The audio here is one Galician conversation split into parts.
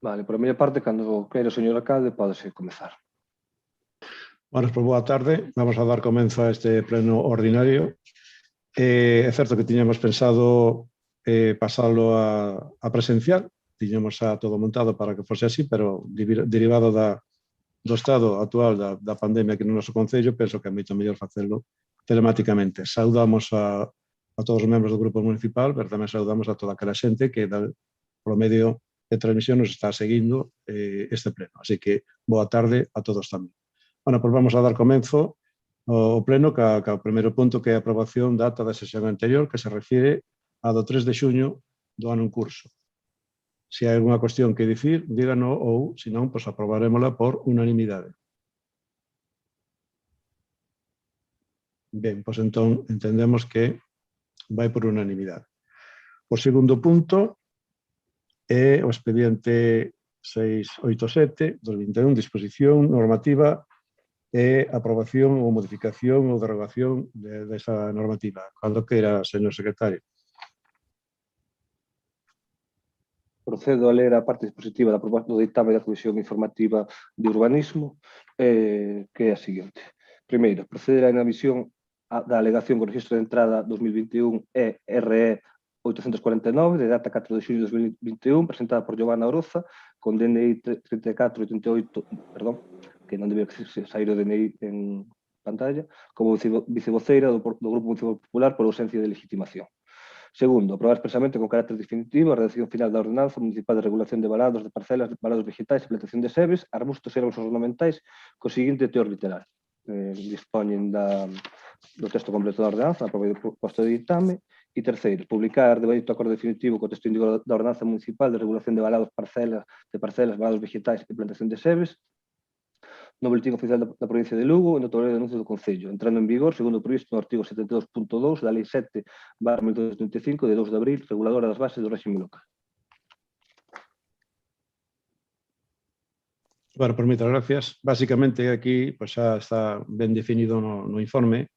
Vale, por a miña parte, cando queira o señor alcalde, pódese comezar. Bueno, pues boa tarde. Vamos a dar comenzo a este pleno ordinario. É certo que tiñamos pensado pasarlo a presencial. Tiñamos a todo montado para que fose así, pero derivado do estado actual da pandemia aquí no noso concello, penso que é moito mellor facelo telemáticamente. Saudamos a todos os membros do grupo municipal, pero tamén saudamos a toda aquela xente que polo medio de transmisión nos está seguindo este pleno. Así que boa tarde a todos tamén. Bueno, pois vamos a dar comenzo ao pleno ca o primeiro punto, que é a aprobación da ata da sesión anterior, que se refire a do 3 de xuño do ano en curso. Se hai alguna cuestión que dicir, díganos, ou, se non, pois aprobarémola por unanimidade. Ben, pois entón entendemos que vai por unanimidade. O segundo punto é o expediente 687 dos 21, disposición normativa e aprobación ou modificación ou derogación desa normativa. Cando queira, señor secretario. Procedo a ler a parte dispositiva da proposta do ditame da Comisión Informativa de Urbanismo, que é a seguinte. Primeiro, proceder á inadmisión da alegación con registro de entrada 2021 ERE 849, de data 4 de xullo de 2021, presentada por Giovanna Oroza, con DNI 3488, perdón, que non debía sair o DNI en pantalla, como vicevoceira do Grupo Municipal Popular por ausencia de legitimación. Segundo, aprobar expresamente con carácter definitivo a redacción final da Ordenanza Municipal de Regulación de Valados de Parcelas, Valados Vegetais e Plantación de Sebes, arbustos e árbores ornamentais, co seguinte teor literal. Dispoñen do texto completo da ordenanza, aprobado por posto de ditame. E terceiro, publicar de baixo acordo definitivo co texto índigo da Ordenanza Municipal de Regulación de Valados, Parcelas, Valados Vegetais e Plantación de Sebes, no boletín oficial da provincia de Lugo e no tablero de anuncios do Concello, entrando en vigor, segundo o previsto no artigo 72.2 da Lei 7/1935 de 2 de abril, reguladora das bases do réxime local. Bueno, pues moitas gracias. Básicamente aquí pues, xa está ben definido no informe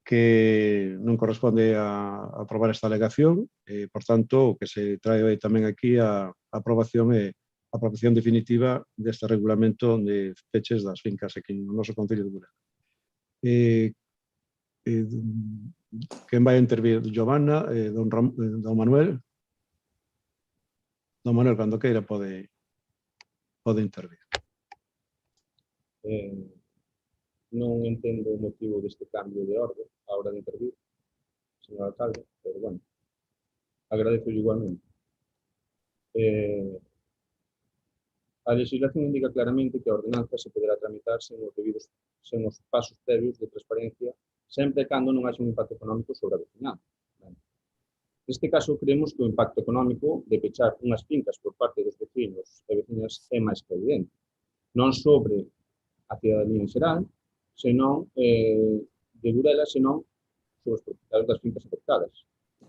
que non corresponde a aprobar esta alegación, por tanto, o que se trae tamén aquí a aprobación e a aprobación definitiva deste regulamento de peches das fincas aquí no noso Concello de Burela. Quen vai a intervir? Giovanna, don Manuel? Don Manuel, cando queira, pode intervir. Non entendo o motivo deste cambio de orde a hora de intervir, señor alcalde, pero bueno, agradezo igualmente. A legislación indica claramente que a ordenanza se poderá tramitar sen os pasos previos de transparencia, sempre cando non haxa un impacto económico sobre a vecinanza. Neste caso, creemos que o impacto económico de pechar unhas fincas por parte dos vecinos e vecinas é máis que evidente. Non sobre a cidadanía en xeral, senón de Burela, senón sobre os propietarios das fincas afectadas.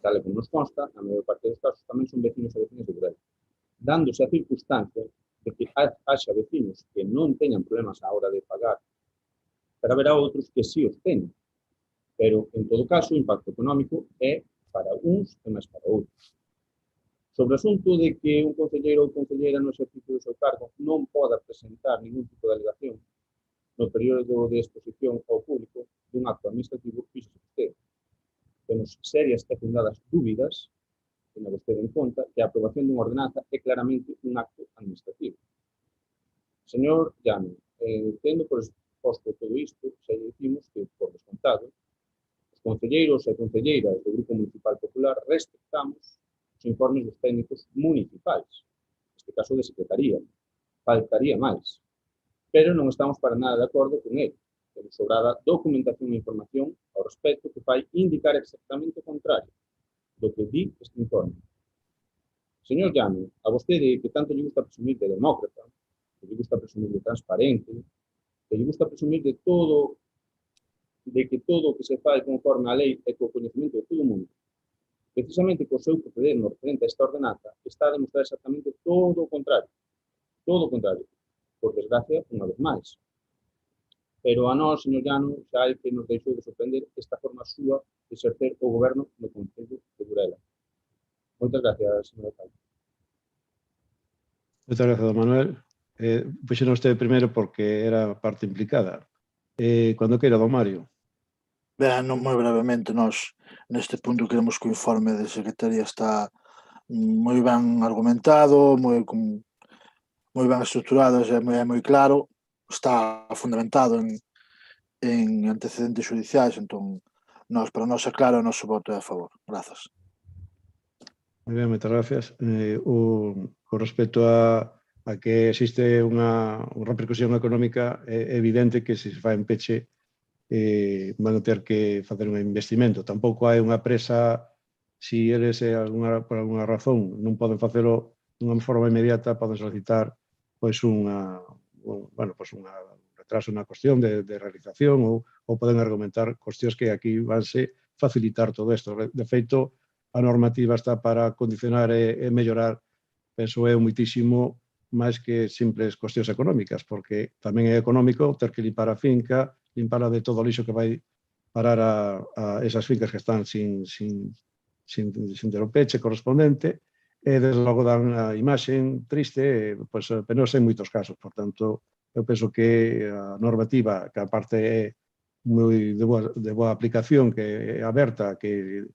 Tal e como nos consta, a maior parte dos casos tamén son vecinos e vecinas de Burela. Dándose a circunstancia de que haxa vecinos que non teñan problemas á hora de pagar, pero haberá outros que sí os teñen. Pero, en todo caso, o impacto económico é para uns e máis para outros. Sobre o asunto de que un concelleiro ou concelleira no exercicio do seu cargo non poda presentar ningún tipo de alegación no período de exposición ao público dun acto administrativo, fíxose vostede. Temos serias e fundadas dúbidas, tendo vostede en conta, que a aprobación dunha ordenanza é claramente un acto administrativo. Señor Llano, tendo por exposto todo isto, xa dicimos que, por descontado, os concelleiros e concelleiras do Grupo Municipal Popular respectamos os informes dos técnicos municipais, neste caso de secretaría, faltaría máis, pero non estamos para nada de acordo con ele. Temos sobrada documentación e información ao respecto que fai indicar exactamente o contrario do que di este informe. Señor Llano, a vostede que tanto lle gusta presumir de demócrata, que lle gusta presumir de transparente, que lle gusta presumir de que todo o que se fai conforme a lei e co coñecemento de todo o mundo, precisamente co seu proceder no referente a esta ordenanza, está a demostrar exactamente todo o contrario. Todo o contrario. Por desgracia, unha vez máis. Pero a nós, señor Llano, xa hai que nos deixou de sorprender esta forma súa de exercer o goberno no Concello de Burela. Moitas gracias, señor alcalde. Moitas gracias, don Manuel. Puxeron usted primeiro porque era a parte implicada. Cando queira, don Mario. Ben, moi brevemente, nós neste punto queremos que o informe de Secretaría está moi ben argumentado, moi ben estruturado, é moi claro, está fundamentado en antecedentes xudiciais, entón, para nós é claro, o noso voto é a favor. Grazas. Moi ben, moitas gracias. Con respecto a que existe unha repercusión económica, é evidente que se fai en peche van a ter que facer un investimento. Tampouco hai unha presa, se eles por alguna razón non poden facelo dunha forma inmediata, poden solicitar pois un retraso na cuestión de realización ou poden argumentar cuestións que aquí vanse facilitar todo isto. De feito, a normativa está para condicionar e mellorar, penso eu, muitísimo máis que simples cuestións económicas, porque tamén é económico ter que limpar a finca, limpar de todo o lixo que vai parar a esas fincas que están sin ter o peche correspondente, e desde logo dan a imaxe triste, pois, penosa en moitos casos. Por tanto, eu penso que a normativa, que aparte é moi de boa aplicación, que é aberta, que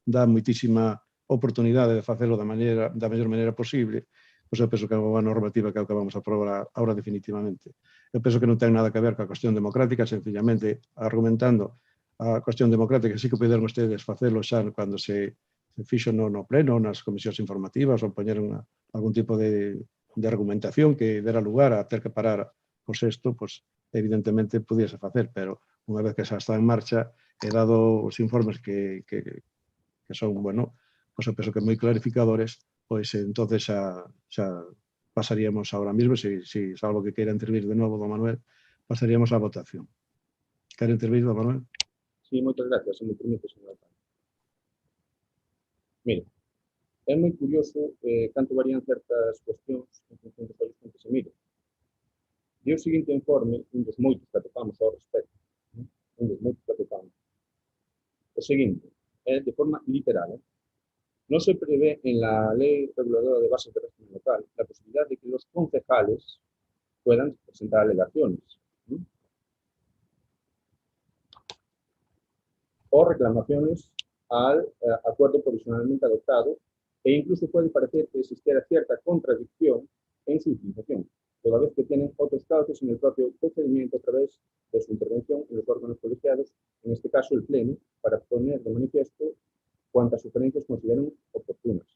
dá moitísima oportunidade de facelo da mellor maneira posible, pois eu penso que é unha boa normativa que é o que vamos a aprobar agora definitivamente. Eu penso que non ten nada que ver coa cuestión democrática, sencillamente argumentando a cuestión democrática, sí que poderon ustedes facelo xa cando se fixo no pleno, nas comisións informativas, ou poñeron algún tipo de argumentación que dera lugar a ter que parar pois isto, pois evidentemente podíase facer, pero unha vez que xa está en marcha, e dado os informes que son, bueno, pois eu penso que moi clarificadores, pois entonces xa pasaríamos ahora mismo, se salvo que queira intervir de novo, don Manuel, pasaríamos á votación. Quere intervir, don Manuel? Sí, moitas gracias, se me permite, señor alcalde. Mire, é moi curioso canto varían certas cuestións en función dos ollos con que se mire. E o seguinte informe, un dos moitos que atopamos ao respecto, o seguinte, é de forma literal, no se prevé en la Ley Reguladora de Bases de Régimen Local la posibilidad de que los concejales puedan presentar alegaciones o reclamaciones al acuerdo provisionalmente adoptado, e incluso puede parecer que existiera cierta contradicción en su utilización, toda vez que tienen otros cauces en el propio procedimiento a través de su intervención en los órganos colegiados, en este caso el Pleno, para poner de manifiesto cuantas sugerencias consideran oportunas.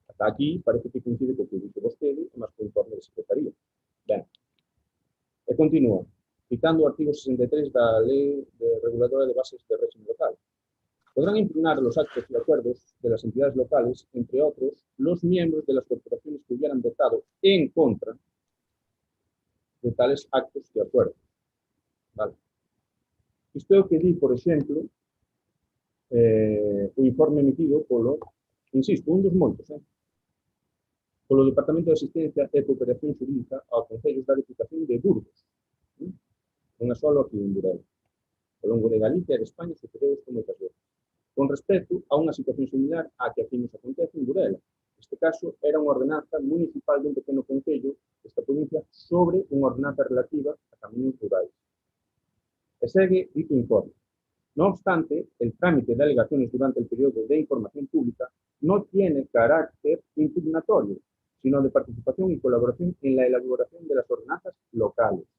Hasta aquí parece que coincide co que dice vostede, e máis co informe de Secretaría. Ben, e continúa, citando o artigo 63 da Lei Reguladora de Bases de Régimen Local. Podrán impugnar los actos y acuerdos de las entidades locales, entre otros, los miembros de las corporaciones que hubieran votado en contra de tales actos y acuerdos. Vale. Isto é o que di, por exemplo, o informe emitido polo, insisto, un dos moitos, polo Departamento de Asistencia e Cooperación Xurídica ao Concellos da Diputación de Burgos. Non é só aquí en Burela. Ao longo de Galicia e de España sucedeu isto moitas veces. Con respecto a unha situación similar á que aquí nos acontece en Burela. Neste caso, era unha ordenanza municipal dun pequeno concello desta provincia sobre unha ordenanza relativa a camiños rurais. E segue dito informe. No obstante, el trámite de alegaciones durante el periodo de información pública no tiene carácter impugnatorio, sino de participación y colaboración en la elaboración de las ordenanzas locales.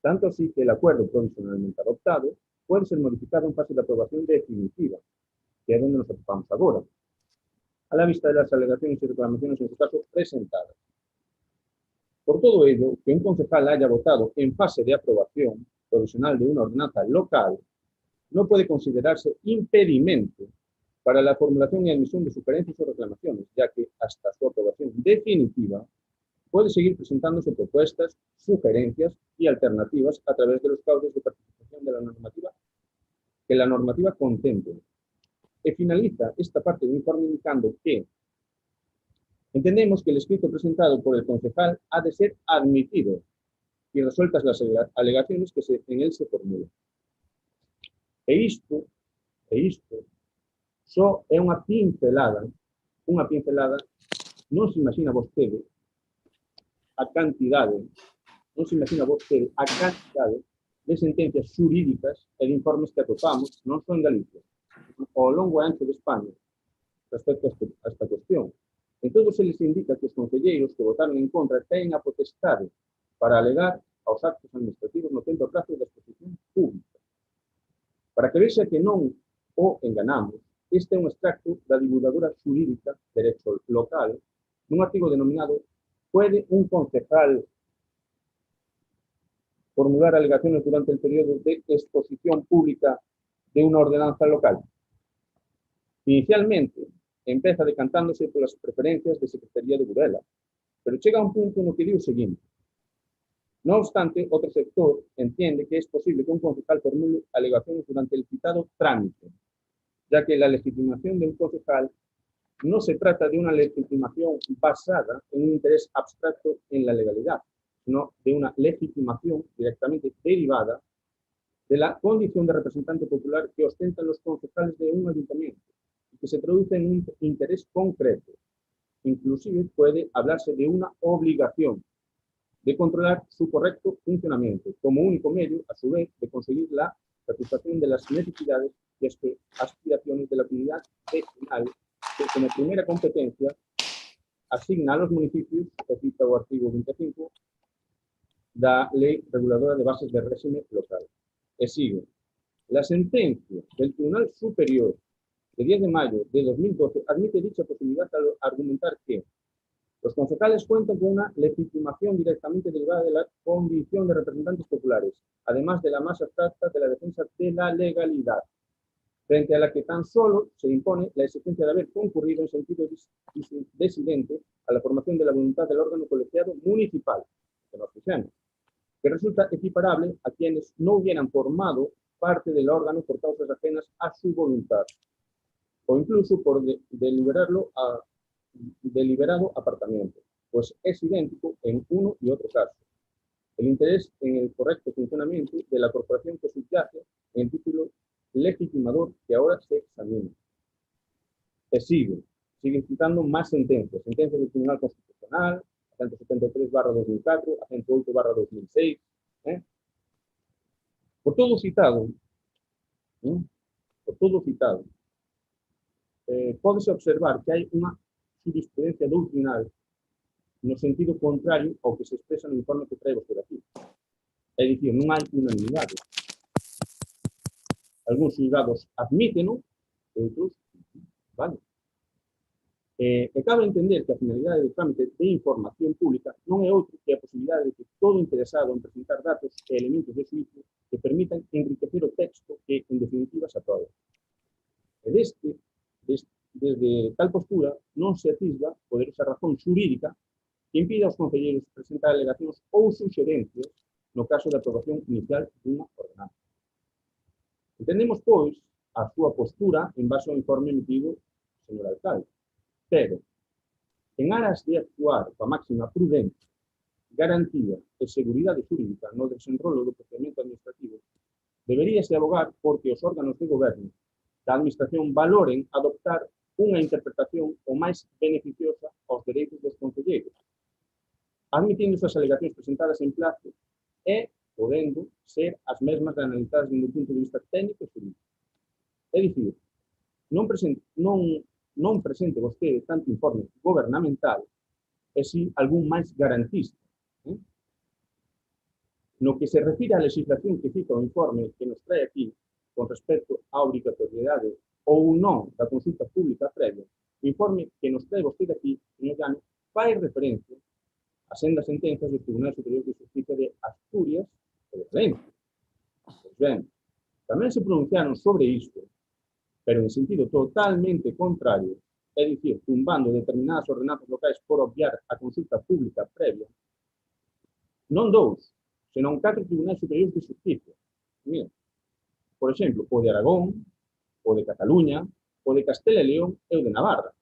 Tanto así que el acuerdo provisionalmente adoptado puede ser modificado en fase de aprobación definitiva, que é donde nos ocupamos agora, a la vista de las alegaciones y reclamaciones en su caso presentadas. Por todo ello, que un concejal haya votado en fase de aprobación provisional de una ordenanza local no puede considerarse impedimento para la formulación y admisión de sugerencias o reclamaciones, ya que hasta su aprobación definitiva puede seguir presentándose propuestas, sugerencias y alternativas a través de los cauces de participación de la normativa que la normativa contemple. E finaliza esta parte do informe indicando que entendemos que el escrito presentado por el concejal ha de ser admitido y resueltas las alegaciones que en él se formulan. E isto só é unha pincelada, non se imagina vostede a cantidade, non se imagina vostede a cantidade de sentencias xurídicas e de informes que atopamos, non só en Galicia, ao longo e ancho de España, respecto a esta cuestión. En todos eles indica que os concelleiros que votaron en contra teñen a potestade para alegar aos actos administrativos no tempo e prazo da exposición pública. Para que vexa que non o enganamos, este é un extracto da divulgadora xurídica Derecho Local, nun artigo denominado «Puede un concejal formular alegaciones durante el periodo de exposición pública de una ordenanza local?» Inicialmente, empeza decantándose polas preferencias de Secretaría de Burela, pero chega a un punto no que di o seguinte: no obstante, otro sector entiende que es posible que un concejal formule alegaciones durante el citado trámite, ya que la legitimación de un concejal no se trata de una legitimación basada en un interés abstracto en la legalidad, sino de una legitimación directamente derivada de la condición de representante popular que ostentan los concejales de un ayuntamiento y que se traduce en un interés concreto. Inclusive puede hablarse de una obligación de controlar su correcto funcionamiento, como único medio, a su vez, de conseguir la satisfacción de las necesidades y aspiraciones de la comunidad vecinal, que como primera competencia asigna a los municipios, que cita o artigo 25, da Lei Reguladora de Bases de Réxime Local. E sigue. La sentencia del Tribunal Superior de 10 de mayo de 2012 admite dicha posibilidad al argumentar que los concejales cuentan con una legitimación directamente derivada de la condición de representantes populares, además de la más abstracta de la defensa de la legalidad, frente a la que tan solo se impone la exigencia de haber concurrido en sentido disidente a la formación de la voluntad del órgano colegiado municipal, que resulta equiparable a quienes no hubieran formado parte del órgano por causas ajenas a su voluntad, o incluso por deliberado apartamiento, pues es idéntico en uno y otro caso. El interés en el correcto funcionamiento de la corporación que subyace en el título legitimador que ahora se examina. Sigue citando más sentencias del Tribunal Constitucional, 173/2004, 108/2006. Por todo citado, pódese observar que hai unha jurisprudencia doutrinal no sentido contrario ao que se expresa no informe que traemos por aquí. É dicir, non hai unanimidade. Algúns xulgados admíteno, outros, vale. E cabe entender que a finalidade do trámite de información pública non é outro que a posibilidade de que todo interesado en presentar datos e elementos de xuicio que permitan enriquecer o texto que, en definitiva, se aprobe. E desde tal postura non se atisba poderosa razón xurídica que impida aos concelleiros presentar alegacións ou suxerencias no caso de aprobación inicial dunha ordenanza. Entendemos, pois, a súa postura en base ao informe emitido, señor alcalde, pero, en aras de actuar coa máxima prudencia, garantía e seguridade xurídica no desenrolo do procedimento administrativo, deberíase abogar porque os órganos de goberno da administración valoren adoptar unha interpretación o máis beneficiosa aos dereitos dos concelleiros, admitindo as alegacións presentadas en plazo e podendo ser as mesmas analizadas desde un punto de vista técnico e xurídico. É dicir, non presente vostede tanto informe gobernamental e si algún máis garantista. No que se refire á legislación que cita o informe que nos trae aquí con respecto á obrigatoriedade ou non da consulta pública previa, o informe que nos trae vostede aquí, señor Llano, fai referencia a sendas sentencias do Tribunal Superior de Justicia de Asturias e de Valencia. Pois ben, tamén se pronunciaron sobre isto, pero en sentido totalmente contrario, é dicir, tumbando determinadas ordenanzas locais por obviar a consulta pública previa, non 2, senón 4 tribunais superiores de justicia. Mira, por exemplo, o de Aragón, o de Cataluña, o de Castela e León e o de Navarra.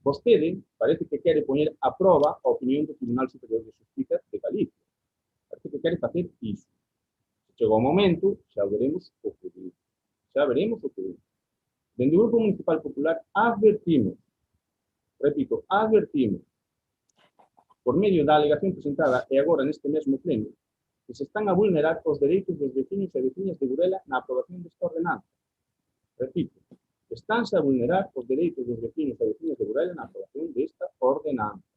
Vostede parece que quere poñer a proba a opinión do Tribunal Superior de Justicia de Galicia. Parece que quere facer iso. Chegou o momento, xa veremos o que diz. Dende o Grupo Municipal Popular advertimos, repito, advertimos por medio da alegación presentada e agora neste mesmo pleno, que se están a vulnerar os dereitos dos veciños e veciñas de Burela na aprobación desta ordenanza. Repito, estánse a vulnerar os dereitos dos veciños e veciñas de Burela na aprobación desta ordenanza.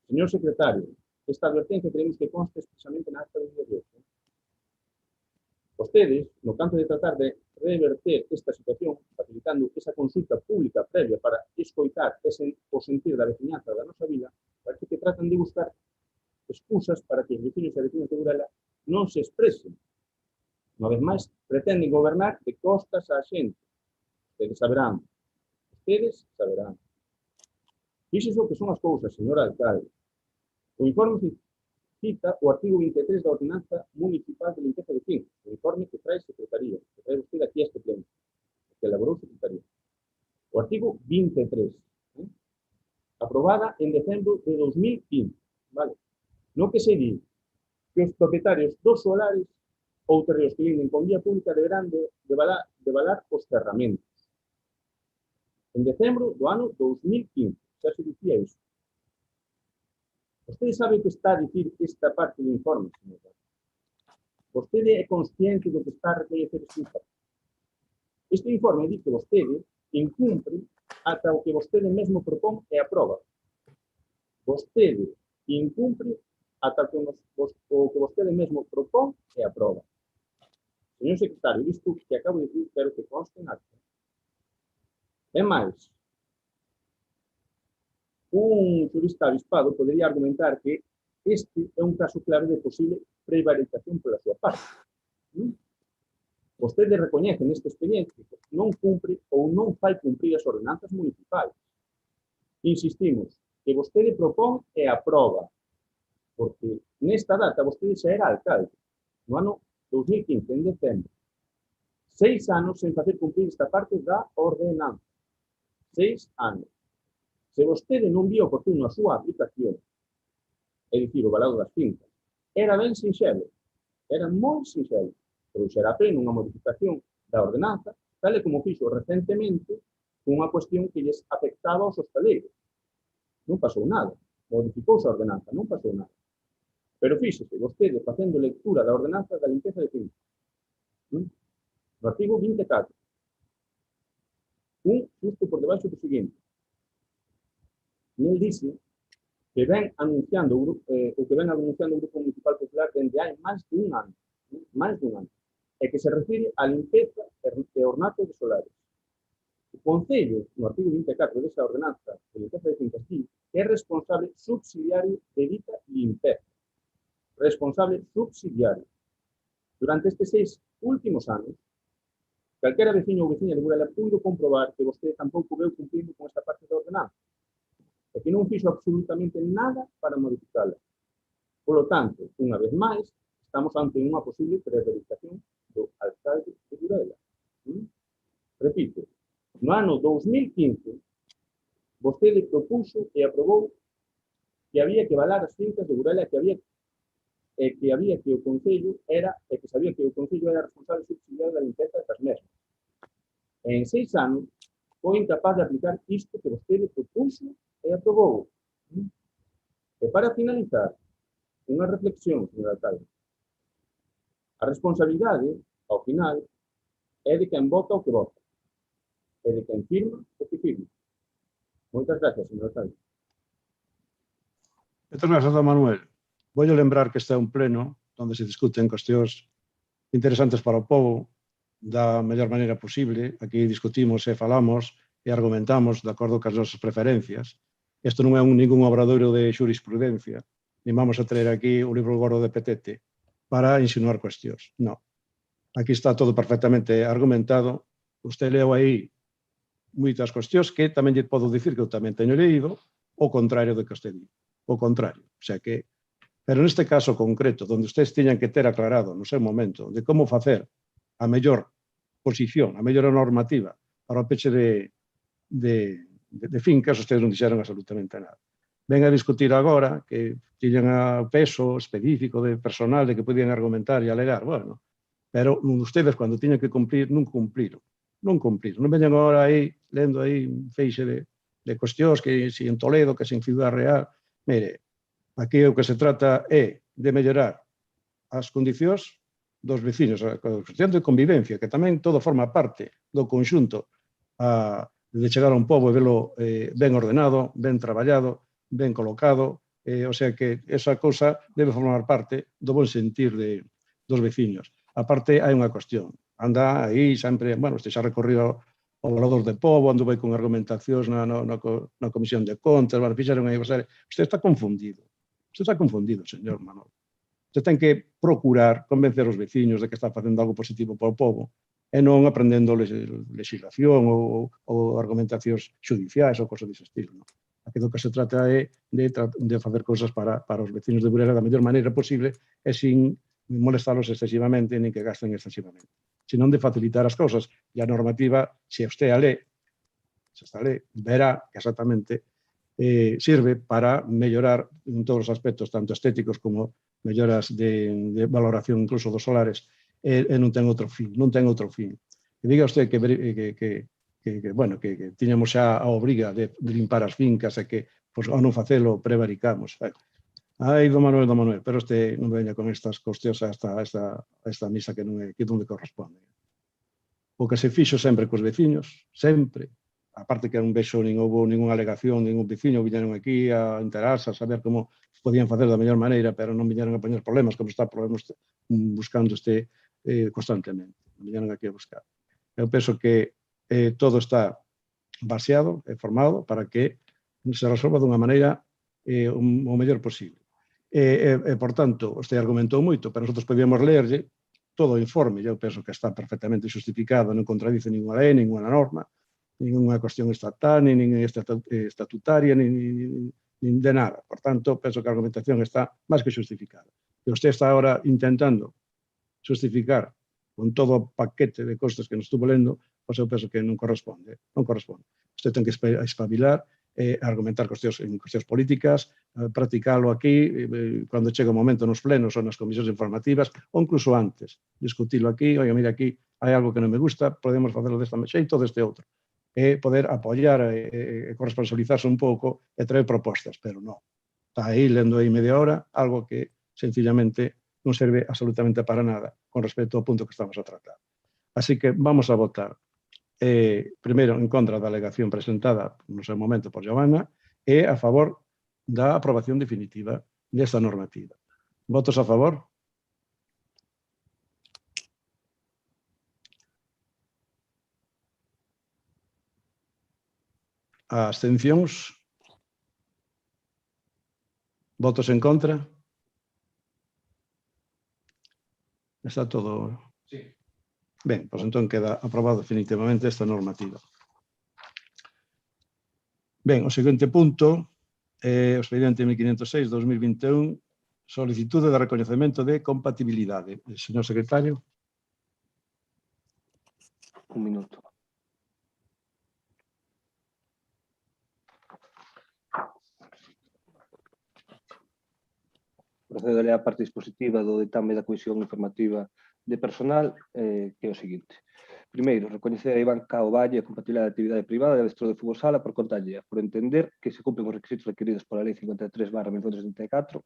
Señor secretario, esta advertencia queremos que conste expresamente na acta do día de hoxe. Vostedes, no canto de tratar de reverter esta situación, facilitando esa consulta pública previa para escoitar o sentir da veciñanza da nosa vila, parece que tratan de buscar excusas para que os veciños e veciñas de Burela non se expresen. Unha vez máis, pretenden gobernar de costas á xente. Ustedes saberán. Fíxese o que son as cousas, señor alcalde. O informe cita o artigo 23 da Ordenanza Municipal de Limpeza de Fincas, o informe que trae Secretaría, que trae usted aquí a este pleno, que elaborou Secretaría. O artigo 23, aprobada en decembro de 2015, vale? No que se di que os propietarios dos solares ou terreos que linden con vía pública deberán devalar os cerramentos. En decembro do ano 2015, xa se dicía iso. Vostede sabe o que está a dicir esta parte do informe, señor. Vostede é consciente do que está a recoñecer este informe. Este informe di que vostede incumpre ata o que vostede mesmo propón e aproba. Vostede incumpre ata o que vostede mesmo propón e aproba. Señor secretario, isto que acabo de dicir, quero que conste en acta. É máis, un jurista avispado podería argumentar que este é un caso clave de posible prevaricación pola súa parte. Vostede recoñece neste expediente que non cumpre ou non fai cumprir as ordenanzas municipais. Insistimos, que vostede propón e aproba, porque nesta data vostede xa era alcalde, no ano 2015, en decembro. 6 anos sen facer cumprir esta parte da ordenanza. 6 anos. Se vostede non vía oportuno a súa aplicación, é dicir, o valado das fincas, era ben sinxelo, era moi sinxelo, trouxera a pleno unha modificación da ordenanza, tal e como fixo recentemente unha cuestión que lles afectaba aos hostaleiros. Non pasou nada, modificouse a ordenanza, non pasou nada. Pero fíxese, vostede facendo lectura da ordenanza da limpeza de fincas, no artigo 24, justo por debaixo do seguinte, nel dice que ven anunciando o Grupo Municipal Popular dende hai máis de un ano, e que se refire á limpeza e ornato de solares. O Concello, no artigo 24 desa ordenanza de limpeza de fincas, que é responsable subsidiario de dita limpeza. Responsable subsidiario. Durante estes 6 últimos anos, calquera veciño ou veciña de Burela puido comprobar que vostede tampouco veu cumplindo con esta parte da ordenanza, e que non fixo absolutamente nada para modificala. Polo tanto, unha vez máis, estamos ante unha posible prevaricación do alcalde de Burela. Repito, no ano 2015, vostede propuxo e aprobou que había que valar as fincas de Burela e que sabía que o Concello era responsable subsidiario da limpeza das mesmas. E en 6 anos, foi incapaz de aplicar isto que vostede propuxo e aprobou. E para finalizar, unha reflexión, señor alcalde. A responsabilidade, ao final, é de quen vota o que vota, e de quen firma o que firma. Moitas gracias, señor alcalde. Moitas gracias, don Manuel. Vou lembrar que este é un pleno onde se discuten cuestións interesantes para o povo da mellor maneira posible. Aquí discutimos e falamos e argumentamos de acordo cas nosas preferencias. Isto non é ningún obradoiro de xurisprudencia, nin vamos a traer aquí un libro gordo de petete para insinuar cuestións. Non. Aquí está todo perfectamente argumentado. Usted leu aí moitas cuestións que tamén lle podo dicir que eu tamén teño leído o contrario do que usted di. O contrario. O sea que, pero neste caso concreto, onde ustedes tiñan que ter aclarado no seu momento de como facer a mellor posición, a mellor normativa para o peche de fincas, ustedes non dixeron absolutamente nada. Ven a discutir agora que tiñan a peso específico de personal de que podían argumentar e alegar, bueno, pero ustedes cando tiñan que cumplir non cumpliron. Non cumpliron. Non veñan agora aí lendo aí un feixe de cuestións que si en Toledo, que si en Ciudad Real. Mire, aquí o que se trata é de mellorar as condicións dos vecinos, a cuestión de convivencia, que tamén todo forma parte do conxunto de chegar a un pobo e velo ben ordenado, ben traballado, ben colocado, o sea que esa cousa debe formar parte do bon sentir dos veciños. A parte, hai unha cuestión, anda aí sempre, bueno, este xa recorrido o Valador de Pobo, ando vai con argumentacións na Comisión de Contas, bueno, fixeron aí, usted está confundido, señor Manolo. Usted ten que procurar convencer os veciños de que está facendo algo positivo para o pobo e non aprendendo legislación ou argumentacións judiciais ou cosas dese estilo. Aquí do que se trata é de facer cousas para os vecinos de Burela da mellor maneira posible e sin molestarlos excesivamente nin que gasten excesivamente. Senón de facilitar as cousas. E a normativa, se usted a lé, verá que exactamente sirve para mellorar en todos os aspectos, tanto estéticos como melloras de valoración incluso dos solares, e non ten outro fin, Que diga usted que tiñamos xa a obriga de limpar as fincas e que, ao non facelo, prevaricamos. Ai, do Manuel, pero este non veña con estas cuestións a esta misa que non é onde corresponde. O que se fixo sempre cos veciños, sempre, aparte que non vexo nin houve ninguna alegación, ningún veciño viñeron aquí a enterarse, a saber como podían facer da mellor maneira, pero non viñeron a poñer problemas, como está buscando constantemente. Non viñeron aquí a buscar. Eu penso que todo está baseado e formado para que se resolva dunha maneira o mellor posible. Por tanto, usted argumentou moito, pero nosotros podíamos lerlle todo o informe, eu penso que está perfectamente justificado, non contradice ninguna lei, ninguna norma, ninguna cuestión estatal, nin estatutaria, nin de nada. Por tanto, penso que a argumentación está máis que justificada. E usted está ahora intentando justificar con todo o paquete de costes que nos estuvo lendo, pois eu penso que non corresponde. Usted ten que espabilar, argumentar en cuestións políticas, practicalo aquí, cando chega o momento nos plenos ou nas comisións informativas, ou incluso antes, discutilo aquí, oiga, mira, aquí hai algo que non me gusta, podemos facelo desta xeito ou deste outro. Poder apoiar e corresponsabilizarse un pouco e traer propostas, pero non. Está aí lendo aí media hora algo que sencillamente non serve absolutamente para nada con respecto ao punto que estamos a tratar. Así que vamos a votar primeiro en contra da alegación presentada no seu momento por Giovanna e a favor da aprobación definitiva desta normativa. Votos a favor? Abstencións? Votos en contra? Está todo... Sí. Ben, pois entón queda aprobado definitivamente esta normativa. Ben, o seguinte punto é o expediente 1506-2021, solicitude de recoñecemento de compatibilidade. Señor secretario. Un minuto. Procedo a ler a parte dispositiva do ditame da Comisión Informativa de Personal, que é o seguinte. Primeiro, recoñecer a Iván Cao Valle a compatibilidade de actividade privada de adestrador de fútbol sala por conta allea, por entender que se cumplen os requisitos requeridos pola Lei 53/1974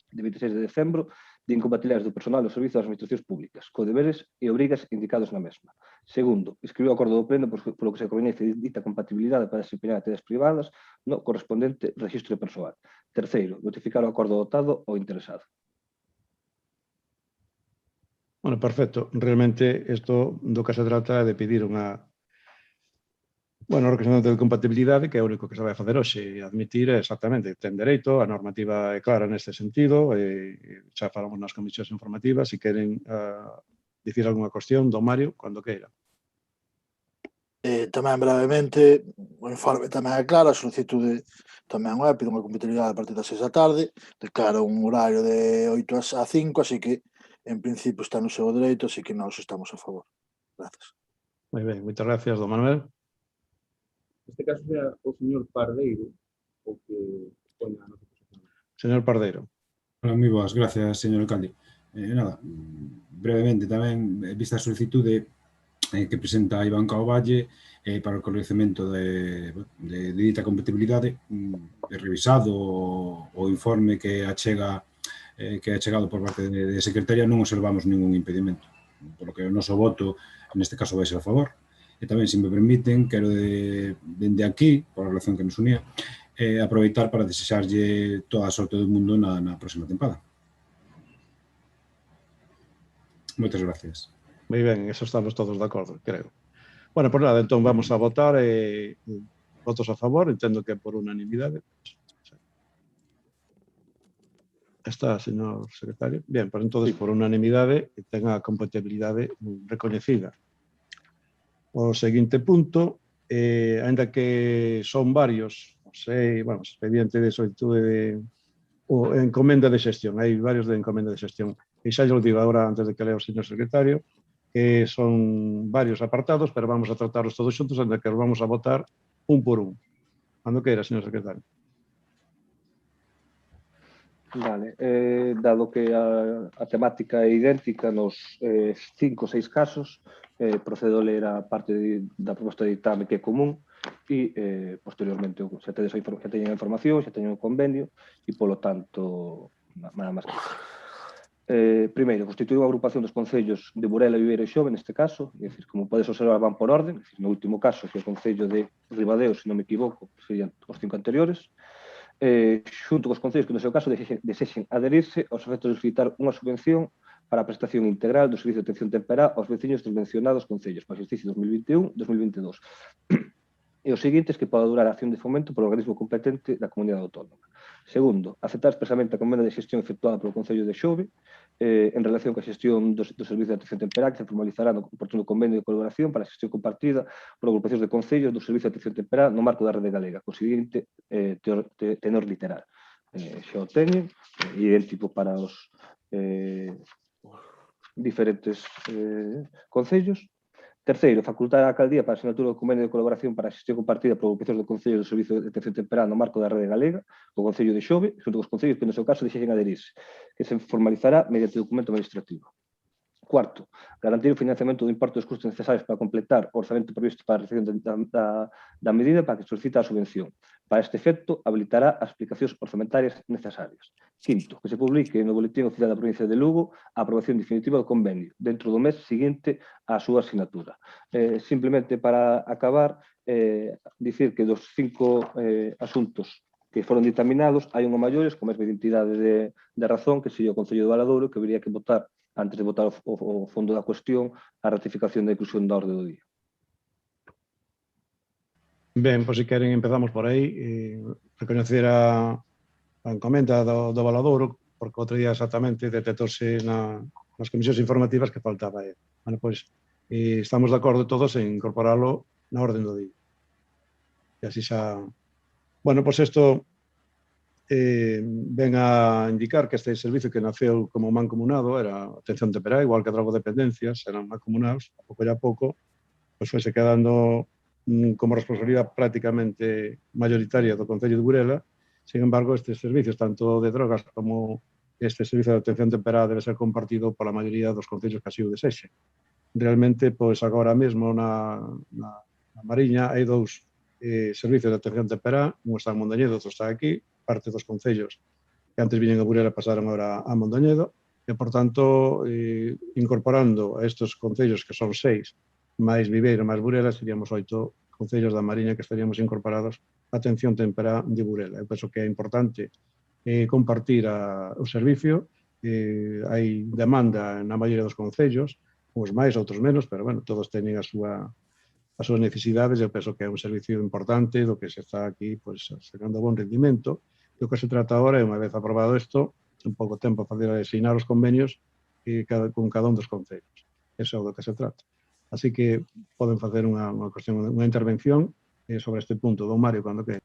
de 26 de decembro de incompatibilidades do personal do servizo das administracións públicas, co deberes e obrigas indicados na mesma. Segundo, escribiu o acordo do Pleno polo que se recoñece dita compatibilidade para desempeñar actividades privadas no correspondente registro de persoal. Terceiro, notificar o acordo adoptado ao interesado. Bueno, perfecto. Realmente isto do que se trata é de pedir unha requisito de compatibilidade, que é o único que se vai facer hoxe, admitir exactamente, ten dereito, a normativa é clara neste sentido, xa falamos nas comisións informativas, se queren dicir algunha cuestión, don Mario, cando queira. Tamén brevemente, o informe tamén é claro, a solicitude tamén é, pide unha compatibilidade a partir das 6 da tarde, de cara a un horario de 8 a 5, así que en principio está no seu dereito, así que nós estamos a favor. Gracias. Moi ben, moitas gracias, don Manuel. Neste caso será o señor Pardeiro o que poña a nosa posición. Señor Pardeiro. Hola, moi boas, gracias, señor alcalde. Nada, brevemente tamén, vista a solicitude que presenta Iván Cao Valle, para o coñecemento de dita compatibilidade, revisado o informe que achega que é chegado por parte de Secretaría, non observamos ningún impedimento. Por lo que o noso voto, neste caso, vai ser a favor. E tamén, se me permiten, quero dende aquí, por a relación que nos unía, aproveitar para desexarlle toda a sorte do mundo na próxima tempada. Moitas gracias. Moi ben, eso estamos todos de acordo, creo. Bueno, pues nada, entón vamos a votar. Votos a favor, entendo que por unanimidade. Está, señor secretario. Bien, pues entonces por unanimidade ten a compatibilidade recoñecida. O seguinte punto, ainda que son varios, non sei, bueno, expediente de solicitude ou encomenda de xestión, hai varios de encomenda de xestión. E xa yo digo agora, antes de que lea o señor secretario, que son varios apartados, pero vamos a tratarlos todos xuntos, ainda que os vamos a votar un por un. Cando queira, señor secretario. Vale, dado que a temática é idéntica nos 5 ou 6 casos, procedo a ler a parte da proposta de ditame que é común e posteriormente xa teñen a información, xa teñen o convenio e, polo tanto, nada máis que isso. Primeiro, constituir unha agrupación dos concellos de Burela, Viveiro e Xove, neste caso, é dicir, como podes observar, van por orden, no último caso, que é o concello de Ribadeo, se non me equivoco, serían os 5 anteriores, xunto cos concellos que, no seu caso, desexen adherirse aos efectos de solicitar unha subvención para a prestación integral do servicio de atención temperá aos veciños dos mencionados concellos para o exercicio 2021-2022. E os seguintes que poda durar a acción de fomento polo organismo competente da comunidade autónoma. Segundo, aceptar expresamente a comenda de xestión efectuada polo Concello de Xove en relación coa xestión do servicio de atención temperá que se formalizará no oportuno convenio de colaboración para a xestión compartida por agrupacións de concellos do servicio de atención temperá no marco da rede galega, co seguinte tenor literal. Xa o teñen, idéntico para os diferentes concellos. Terceiro, facultar a alcaldía para a asignatura do convenio de colaboración para a xestión compartida por agrupacións de concellos do servicio de atención temperá no marco da rede galega, o Concello de Xove, xunto cos concellos que, no seu caso, desexen adherirse, que se formalizará mediante documento administrativo. Cuarto, garantir o financiamento do importe dos custos necesarios para completar o orzamento previsto para a realización da medida para que solicita a subvención. Para este efecto, habilitará as explicacións orzamentarias necesarias. Quinto, que se publique no Boletín Oficial da Provincia de Lugo a aprobación definitiva do convenio dentro do mes seguinte á súa asignatura. Simplemente para acabar, dicir que dos 5 asuntos que foron dictaminados, hai unha maiores, con mesma identidade de razón, que sería o Concello de Valadouro, que habería que votar, antes de votar o fondo da cuestión, a ratificación da inclusión da orde do día. Ben, pois se queren empezamos por aí. Recoñecer a encomenda do Valadouro, porque outro día exactamente detectouse nas comisións informativas que faltaba. Bueno, pois estamos de acordo todos en incorporarlo na orden do día. E así xa... Bueno, pois isto ven a indicar que este servicio que naceu como mancomunado era atención temperá, igual que drogodependencias, eran mancomunados, a pouco e a pouco, pois foi quedando como responsabilidade prácticamente mayoritaria do Concello de Burela. Sin embargo, estes servicios, tanto de drogas como este servicio de atención temperá, debe ser compartido pola maioría dos concellos que así o desexen. Realmente, pois agora mesmo na Mariña hai 2 servicios de atención temperá, un está en Mondoñedo, outro está aquí, parte dos concellos que antes viñen a Burela pasaron agora a Mondoñedo, e, por tanto, incorporando a estes concellos que son 6, máis Viveiro, máis Burela, seríamos 8 concellos da Mariña que estaríamos incorporados a atención temperá de Burela. Eu penso que é importante compartir o servicio, hai demanda na maioría dos concellos, uns máis, outros menos, pero, bueno, todos teñen as súas necesidades. Eu penso que é un servicio importante do que se está aquí, pois, sacando bon rendimento. E o que se trata agora é, unha vez aprobado isto, un pouco tempo facer asignar os convenios con cada un dos concellos. Eso é do que se trata. Así que poden facer unha intervención sobre este punto. Don Mario, cando que...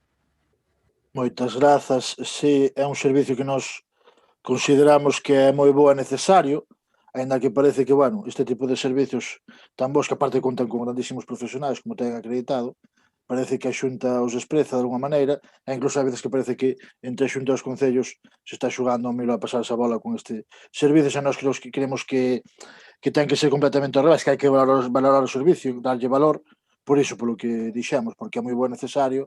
Moitas grazas. Si é un servicio que nós consideramos que é moi bo e necesario, aínda que parece que, bueno, este tipo de servicios tan bons, que aparte contan con grandísimos profesionais, como ten acreditado, parece que a Xunta os despreza de alguma maneira, e incluso a veces que parece que entre a Xunta e os concellos se está xogando a milo a pasar esa bola con este servicio, e nós creemos que ten que ser completamente ao revés, que hai que valorar o servicio, darlle valor, por iso, polo que dixemos, porque é moi bo e necesario,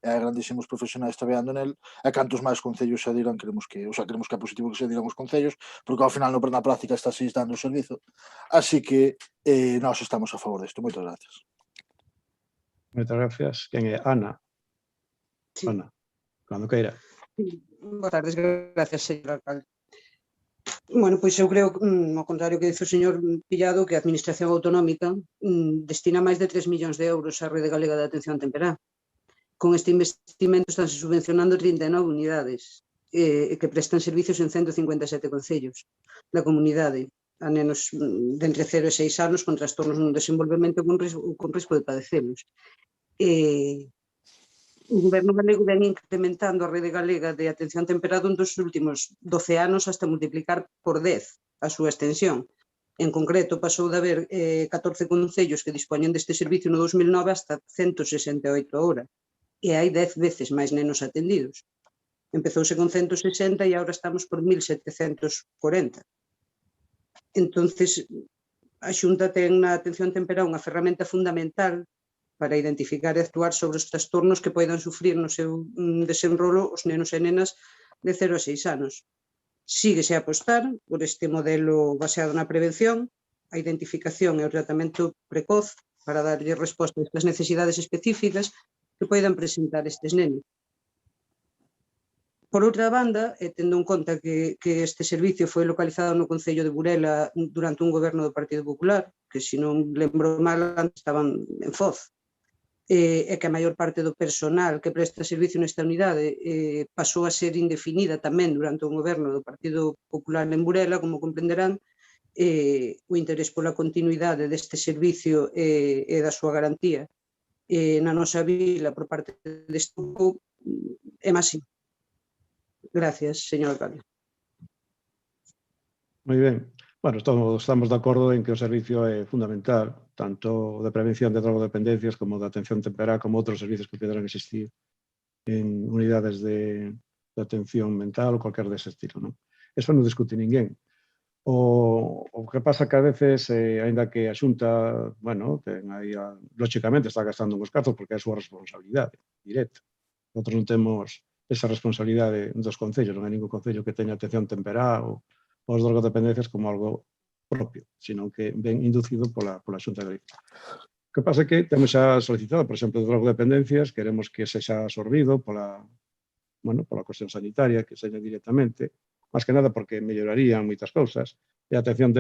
e hai grandísimos profesionais traballando nel, e cantos máis concellos se adiran, queremos que é positivo que se adiran os concellos, porque ao final na práctica está así dando o servizo. Así que nós estamos a favor disto. Moitas gracias. Moitas gracias. Quen é? Ana. Sí. Ana, cando queira. Boas tardes, gracias, señor alcalde. Bueno, pois eu creo, ao contrario que dice o señor Pillado, que a Administración Autonómica destina máis de 3 millóns de euros á Rede Galega de Atención Temperá. Con este investimento estánse subvencionando 39 unidades que prestan servicios en 157 concellos da comunidade a nenos de entre 0 e 6 anos con trastornos no desenvolvemento con risco de padecelos. O goberno galego ven incrementando a Rede Galega de Atención Temperá dos últimos 12 anos hasta multiplicar por 10 a súa extensión. En concreto, pasou de haber 14 concellos que dispoñen deste servicio no 2009 hasta 168 ahora. E hai 10 veces máis nenos atendidos. Empezouse con 160 e agora estamos por 1740. Entonces, a Xunta ten na atención temperá unha ferramenta fundamental para identificar e actuar sobre os trastornos que poidan sufrir no seu desenrolo os nenos e nenas de 0 a 6 anos. Síguese a apostar por este modelo baseado na prevención, a identificación e o tratamento precoz para darlle resposta a estas necesidades específicas que poidan presentar estes nenos. Por outra banda, tendo en conta que este servicio foi localizado no Concello de Burela durante un goberno do Partido Popular, que se non lembro mal antes estaban en Foz, e que a maior parte do personal que presta servicio nesta unidade pasou a ser indefinida tamén durante un goberno do Partido Popular en Burela, como comprenderán, o interés pola continuidade deste servicio e da súa garantía na nosa vila por parte deste grupo é máximo. Gracias, señor alcalde. Moi ben. Bueno, estamos de acordo en que o servicio é fundamental, tanto de prevención de drogodependencias como de atención temperá, como outros servicios que poderán existir en unidades de atención mental ou cualquier dese estilo, non? Eso non discute ninguén. O que pasa que a veces, aínda que a Xunta, bueno, ten aí, lógicamente está gastando uns cartos porque é a súa responsabilidade directa. Nosotros non temos esa responsabilidade dos concellos, non hai ningún concello que teña atención temperá ou as drogodependencias como algo propio, sino que ven inducido pola Xunta Galega. O que pasa é que temos xa solicitado, por exemplo, de drogodependencias, queremos que sexa absorbido pola cuestión sanitaria, que sexa directamente, máis que nada porque mellorarían moitas cousas, e a atención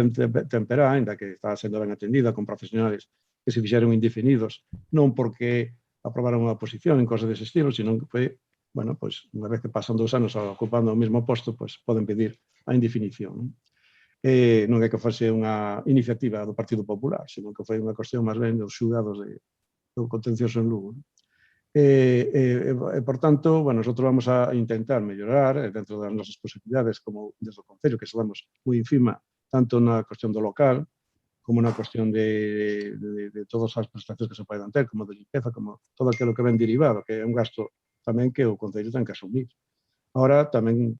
temperá, ainda que está sendo ben atendida con profesionales que se fixeron indefinidos, non porque aprobaron unha posición en cosas dese estilo, sino que foi, bueno, pois, unha vez que pasan 2 anos ocupando o mesmo posto, pois poden pedir a indefinición. Non é que fose unha iniciativa do Partido Popular, sino que foi unha cuestión máis ben dos xulgados do contencioso en Lugo. Por tanto, bueno, nosotros vamos a intentar mellorar dentro das nosas posibilidades, como desde o Concello, que estamos moi encima, tanto na cuestión do local, como na cuestión de todas as prestacións que se poden ter, como de limpeza, como todo aquilo que ven derivado, que é un gasto tamén que o Concello ten que asumir. Ahora tamén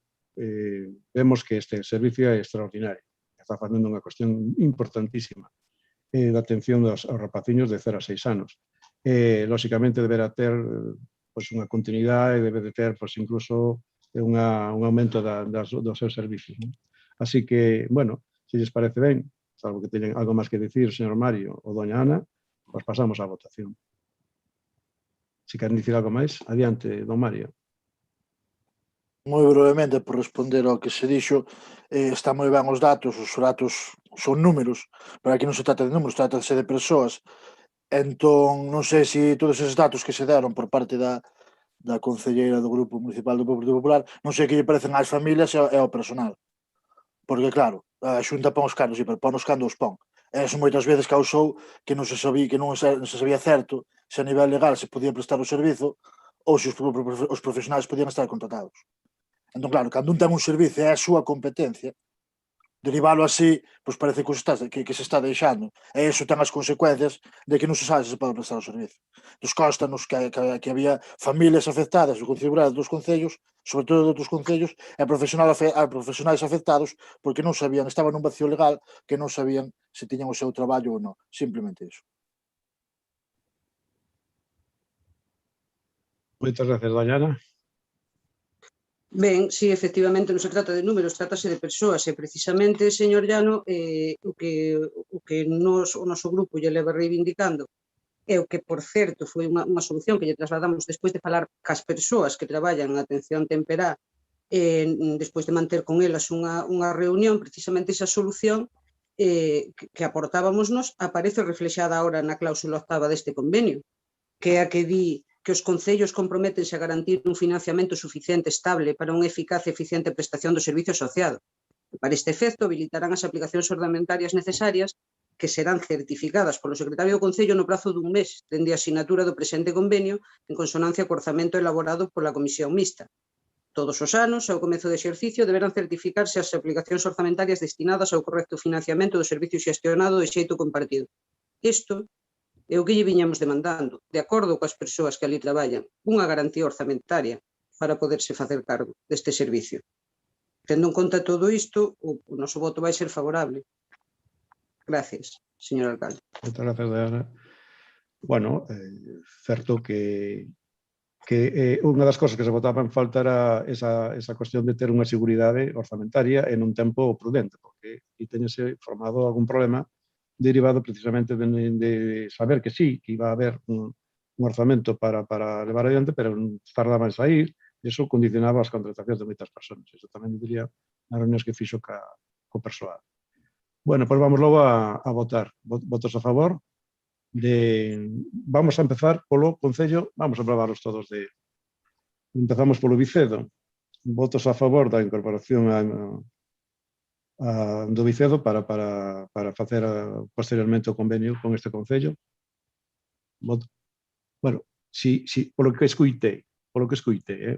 vemos que este servicio é extraordinario, está facendo unha cuestión importantísima da atención aos rapaciños de 0 a 6 anos. Lóxicamente deberá ter unha continuidade, debe de ter incluso un aumento dos seus servicios. Así que, bueno, se lles parece ben, salvo que teñen algo máis que dicir o señor Mario ou doña Ana, pois pasamos á votación. Se queren dicir algo máis, adiante, don Mario. Moi brevemente, por responder ao que se dixo, está moi ben os datos son números, pero aquí non se trata de números, trátase de persoas. Entón, non sei se todos esos datos que se deron por parte da concelleira do Grupo Municipal do Partido Popular, non sei que lle parecen ás familias e ao personal. Porque, claro, a Xunta pon os cartos, pero pon os cando os pon. E eso moitas veces causou que non se sabía certo se a nivel legal se podía prestar o servizo ou se os profesionais podían estar contratados. Entón, claro, cando un ten un servizo e é a súa competencia, derivalo así, pois parece que se está deixando. E iso ten as consecuencias de que non se sabe se se pode prestar o servizo. Nos constanos que había familias afectadas ou configuradas dos concellos, sobre todo dos concellos, e profesionais afectados porque non sabían, estaban nun vacío legal que non sabían se tiñan o seu traballo ou non. Simplemente iso. Moitas gracias, Dayana. Ben, si efectivamente non se trata de números, trátase de persoas e precisamente, señor Llano, o que o noso grupo lle leva reivindicando e o que, por certo, foi unha solución que lle trasladamos despois de falar cas persoas que traballan en atención temperá despois de manter con elas unha reunión, precisamente esa solución que aportábamos nos aparece reflexada ahora na cláusula octava deste convenio, que é a que di que os concellos comprométense a garantir un financiamento suficiente estable para unha eficaz e eficiente prestación do servicio asociado. Para este efecto, habilitarán as aplicacións orzamentarias necesarias que serán certificadas polo secretario do Concello no prazo dun mes dende a sinatura do presente convenio en consonancia co orzamento elaborado pola Comisión Mixta. Todos os anos, ao comezo do exercicio, deberán certificarse as aplicacións orzamentarias destinadas ao correcto financiamento do servicio xestionado de xeito compartido. Isto é o que lle viñamos demandando, de acordo coas persoas que ali traballan, unha garantía orzamentaria para poderse facer cargo deste servicio. Tendo en conta todo isto, o noso voto vai ser favorable. Gracias, señor alcalde. Moitas gracias, Dayana. Bueno, certo que unha das cosas que se votaba en falta era esa cuestión de ter unha seguridade orzamentaria en un tempo prudente, porque aquí teñese formado algún problema derivado precisamente de saber que sí, que iba a haber un orzamento para levar adiante, pero tardaba en sair, e iso condicionaba as contratacións de moitas persoas. Iso tamén diría nas reunións que fixo co persoal. Bueno, pois vamos logo a votar. Votos a favor. Vamos a empezar polo Concello, vamos a probarlos todos de... Empezamos polo Vicedo. Votos a favor da incorporación do Vicedo para facer posteriormente o convenio con este Concello. Bueno, polo que escuitei,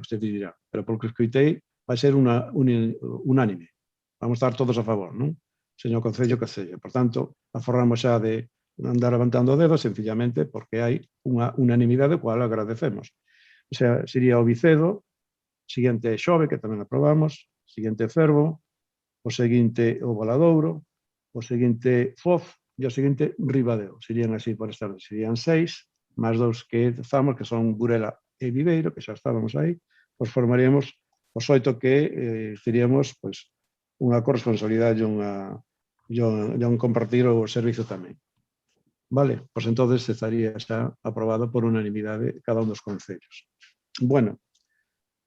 usted dirá, pero polo que escuitei vai ser unánime. Vamos estar todos a favor, non? Señor Concello Cacella. Por tanto, aforramos xa de andar levantando o dedo, sencillamente, porque hai unha unanimidade, cual agradecemos. O sea, sería o Vicedo, seguinte é Xove, que tamén aprobamos, seguinte é Cervo, o seguinte o Valadouro, o seguinte Foz e o seguinte Ribadeo. Serían así por esta vez. Serían 6, máis 2 que estamos, que son Burela e Viveiro, que xa estábamos aí, pois formaríamos os 8 que teríamos pois, unha corresponsabilidade e un compartir o servizo tamén. Vale, pois entonces estaría xa aprobado por unanimidade cada un dos concellos. Bueno,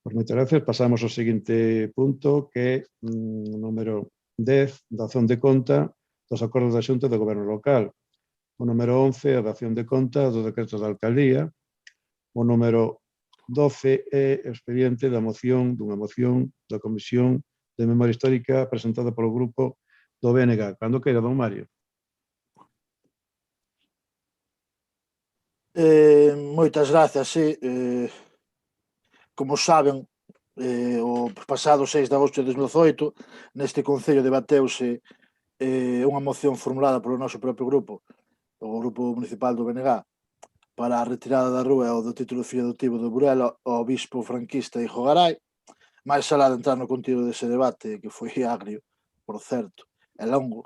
pois moitas gracias. Pasamos ao seguinte punto, que é número 10, dación de conta dos acordos da Xunta de Goberno Local. O número 11, a dación de conta do decreto da Alcaldía. O número 12 é o expediente dunha moción da Comisión de Memoria Histórica presentada polo grupo do BNG. Cando queira, don Mario. Moitas gracias, sí. Como saben, o pasado 6 de agosto de 2018, neste Concello debateuse unha moción formulada polo noso propio grupo, o Grupo Municipal do BNG, para a retirada da rúa do título fiadutivo do Burela ao bispo franquista Hijo Garay. máis alá de entrar no contido dese debate, que foi agrio, por certo, e longo,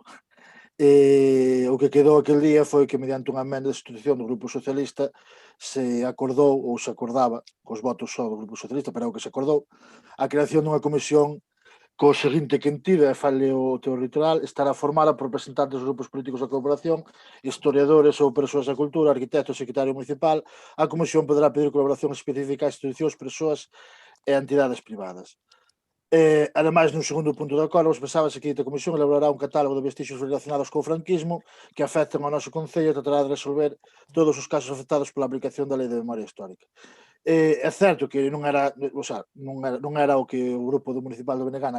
o que quedou aquel día foi que, mediante unha emenda de sustitución do Grupo Socialista, se acordou, ou se acordaba, cos votos só do Grupo Socialista, pero o que se acordou, a creación dunha comisión co seguinte quentido, e fale o teo litoral, estará formada por representantes dos grupos políticos da colaboración, historiadores ou persoas da cultura, arquitectos, secretario municipal. A comisión poderá pedir colaboración específica a institucións, persoas e entidades privadas. Ademais, no segundo punto do acordo, expresábase que a comisión elaborará un catálogo de vestixios relacionados co franquismo que afecten ao noso concello e tratará de resolver todos os casos afectados pola aplicación da Lei de Memoria Histórica. É certo que non era o que o grupo do Municipal do BNG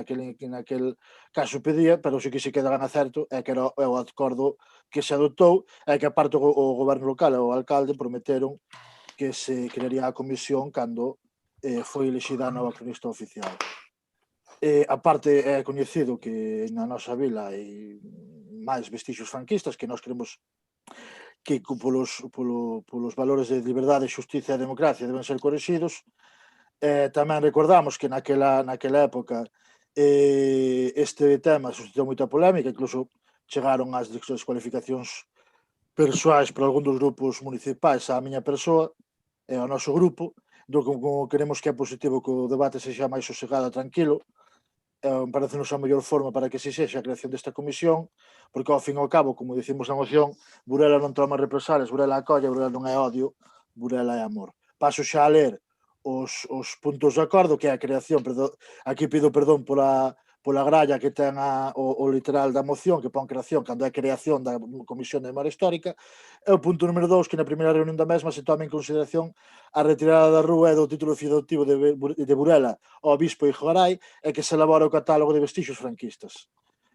naquel caso pedía, pero o que se queda gan certo é que era o acordo que se adoptou e que aparte o goberno local e o alcalde prometeron que se crearía a comisión cando foi elixida a nova cronista oficial. A parte é coñecido que na nosa vila hai máis vestixios franquistas que nós queremos que polos valores de liberdade, xustiza e democracia deben ser corrixidos. Tamén recordamos que naquela época este tema suscitou moita polémica, incluso chegaron as descualificacións persoais por algún dos grupos municipais á miña persoa e ao noso grupo, como queremos que é positivo que o debate sexa máis sosegado e tranquilo, parece-nos a mellor forma para que se sexa a creación desta comisión, porque ao fin e ao cabo, como dicimos na moción, Burela non toma represalias, Burela acolle, Burela non é odio, Burela é amor. Paso xa a ler os puntos de acordo, que é a creación, aquí pido perdón pola gralla que ten o literal da moción, que pon creación, cando é creación da Comisión de Memoria Histórica, e o punto número 2, que na primeira reunión da mesma se toma en consideración a retirada da rúa e do título fidativo de Burela ao Bispo Hijo Garay e que se elabora o catálogo de vestixios franquistas.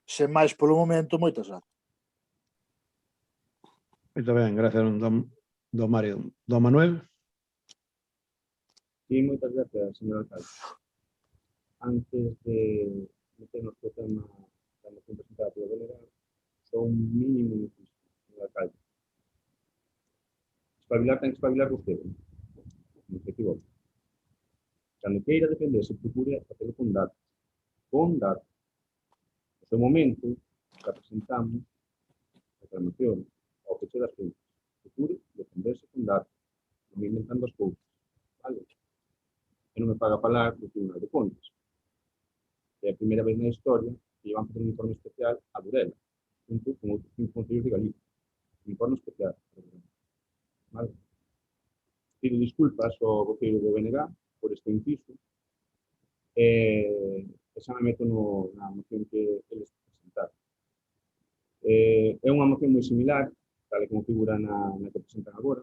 Sen máis polo momento, moitas gracias. Muito ben, gracias, don Mario. Don Manuel? Sí, moitas gracias, señor alcalde. Antes de meternos co tema da moción presentada polo delegado, só un mínimo inciso, señor alcalde. Espabilar ten que espabilar vostede, non se equivoque. Cando queira defenderse, procure facelo con datos. Con datos. No seu momento, representamos reclamación ao peche das cousas. Procure defenderse con datos, non inventando as cousas. Vale? E non me paga falar do Tribunal de Contas. É a primeira vez na historia que van facer un informe especial a Burela, junto con outros 5 concellos de Galicia. Un informe especial. Vale? Pido disculpas ao voceiro do BNG por este inciso e xa me meto na moción que eles presentaron. É unha moción moi similar, tal como figura na que presentan agora,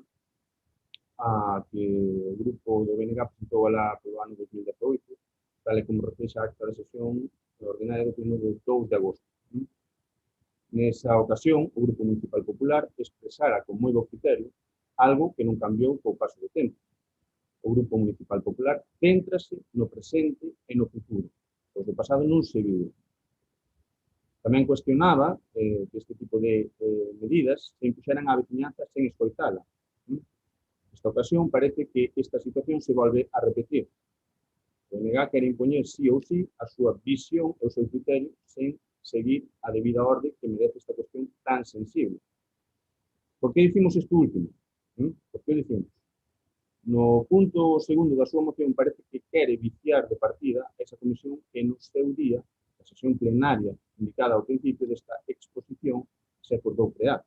a que o grupo do BNG presentou alá polo ano 2018, tal como reflexa a acta da sesión ordinaria do pleno do 2 de agosto. Nesa ocasión, o Grupo Municipal Popular expresara con moi bo criterio algo que non cambiou co paso do tempo. O Grupo Municipal Popular céntrase no presente e no futuro, pois do pasado non se viu. Tamén cuestionaba que este tipo de medidas se impuxeran á veciñanza sen escoitala. Nesta ocasión parece que esta situación se volve a repetir. O BNG quere impoñer sí ou sí a súa visión e o seu criterio sen seguir a debida orde que merece esta cuestión tan sensible. Por que dicimos isto último? Por que dicimos? No punto segundo da súa moción parece que quere viciar de partida esa comisión que no seu día, a sesión plenaria indicada ao principio desta exposición, se acordou crear.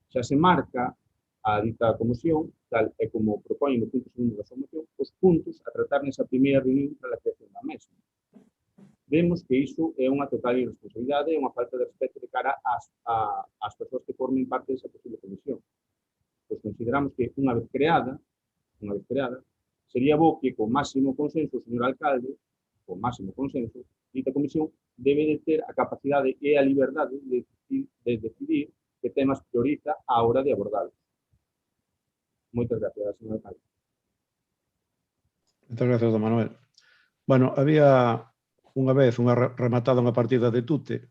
Xa se marca a dita comisión, tal e como propón no punto segundo da súa moción, os puntos a tratar nesa primeira reunión para a creación da mesma. Vemos que iso é unha total irresponsabilidade e unha falta de respeto de cara ás persoas que formen parte desa posible comisión. Pois consideramos que unha vez creada, sería bo que con máximo consenso o señor alcalde, con máximo consenso, dita comisión debe de ter a capacidade e a liberdade de decidir que temas prioriza á hora de abordalos. Moitas gracias, señor alcalde. Moitas gracias, don Manuel. Bueno, había unha vez rematada unha partida de tute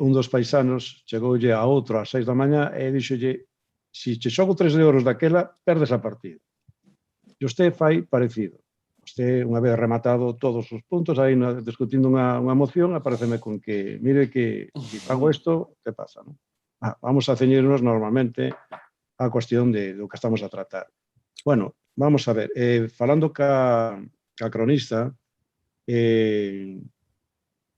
un dos paisanos chegoulle a outro ás 6 da mañá e dixolle: si che xogo 3 euros daquela, perdes a partida. E usted fai parecido. Usted, unha vez rematado todos os puntos, aí discutindo unha moción, apareceme con que, mire que si fago isto, que pasa? ¿No? Vamos a ceñirnos normalmente a cuestión do que estamos a tratar. Bueno, vamos a ver, falando ca cronista,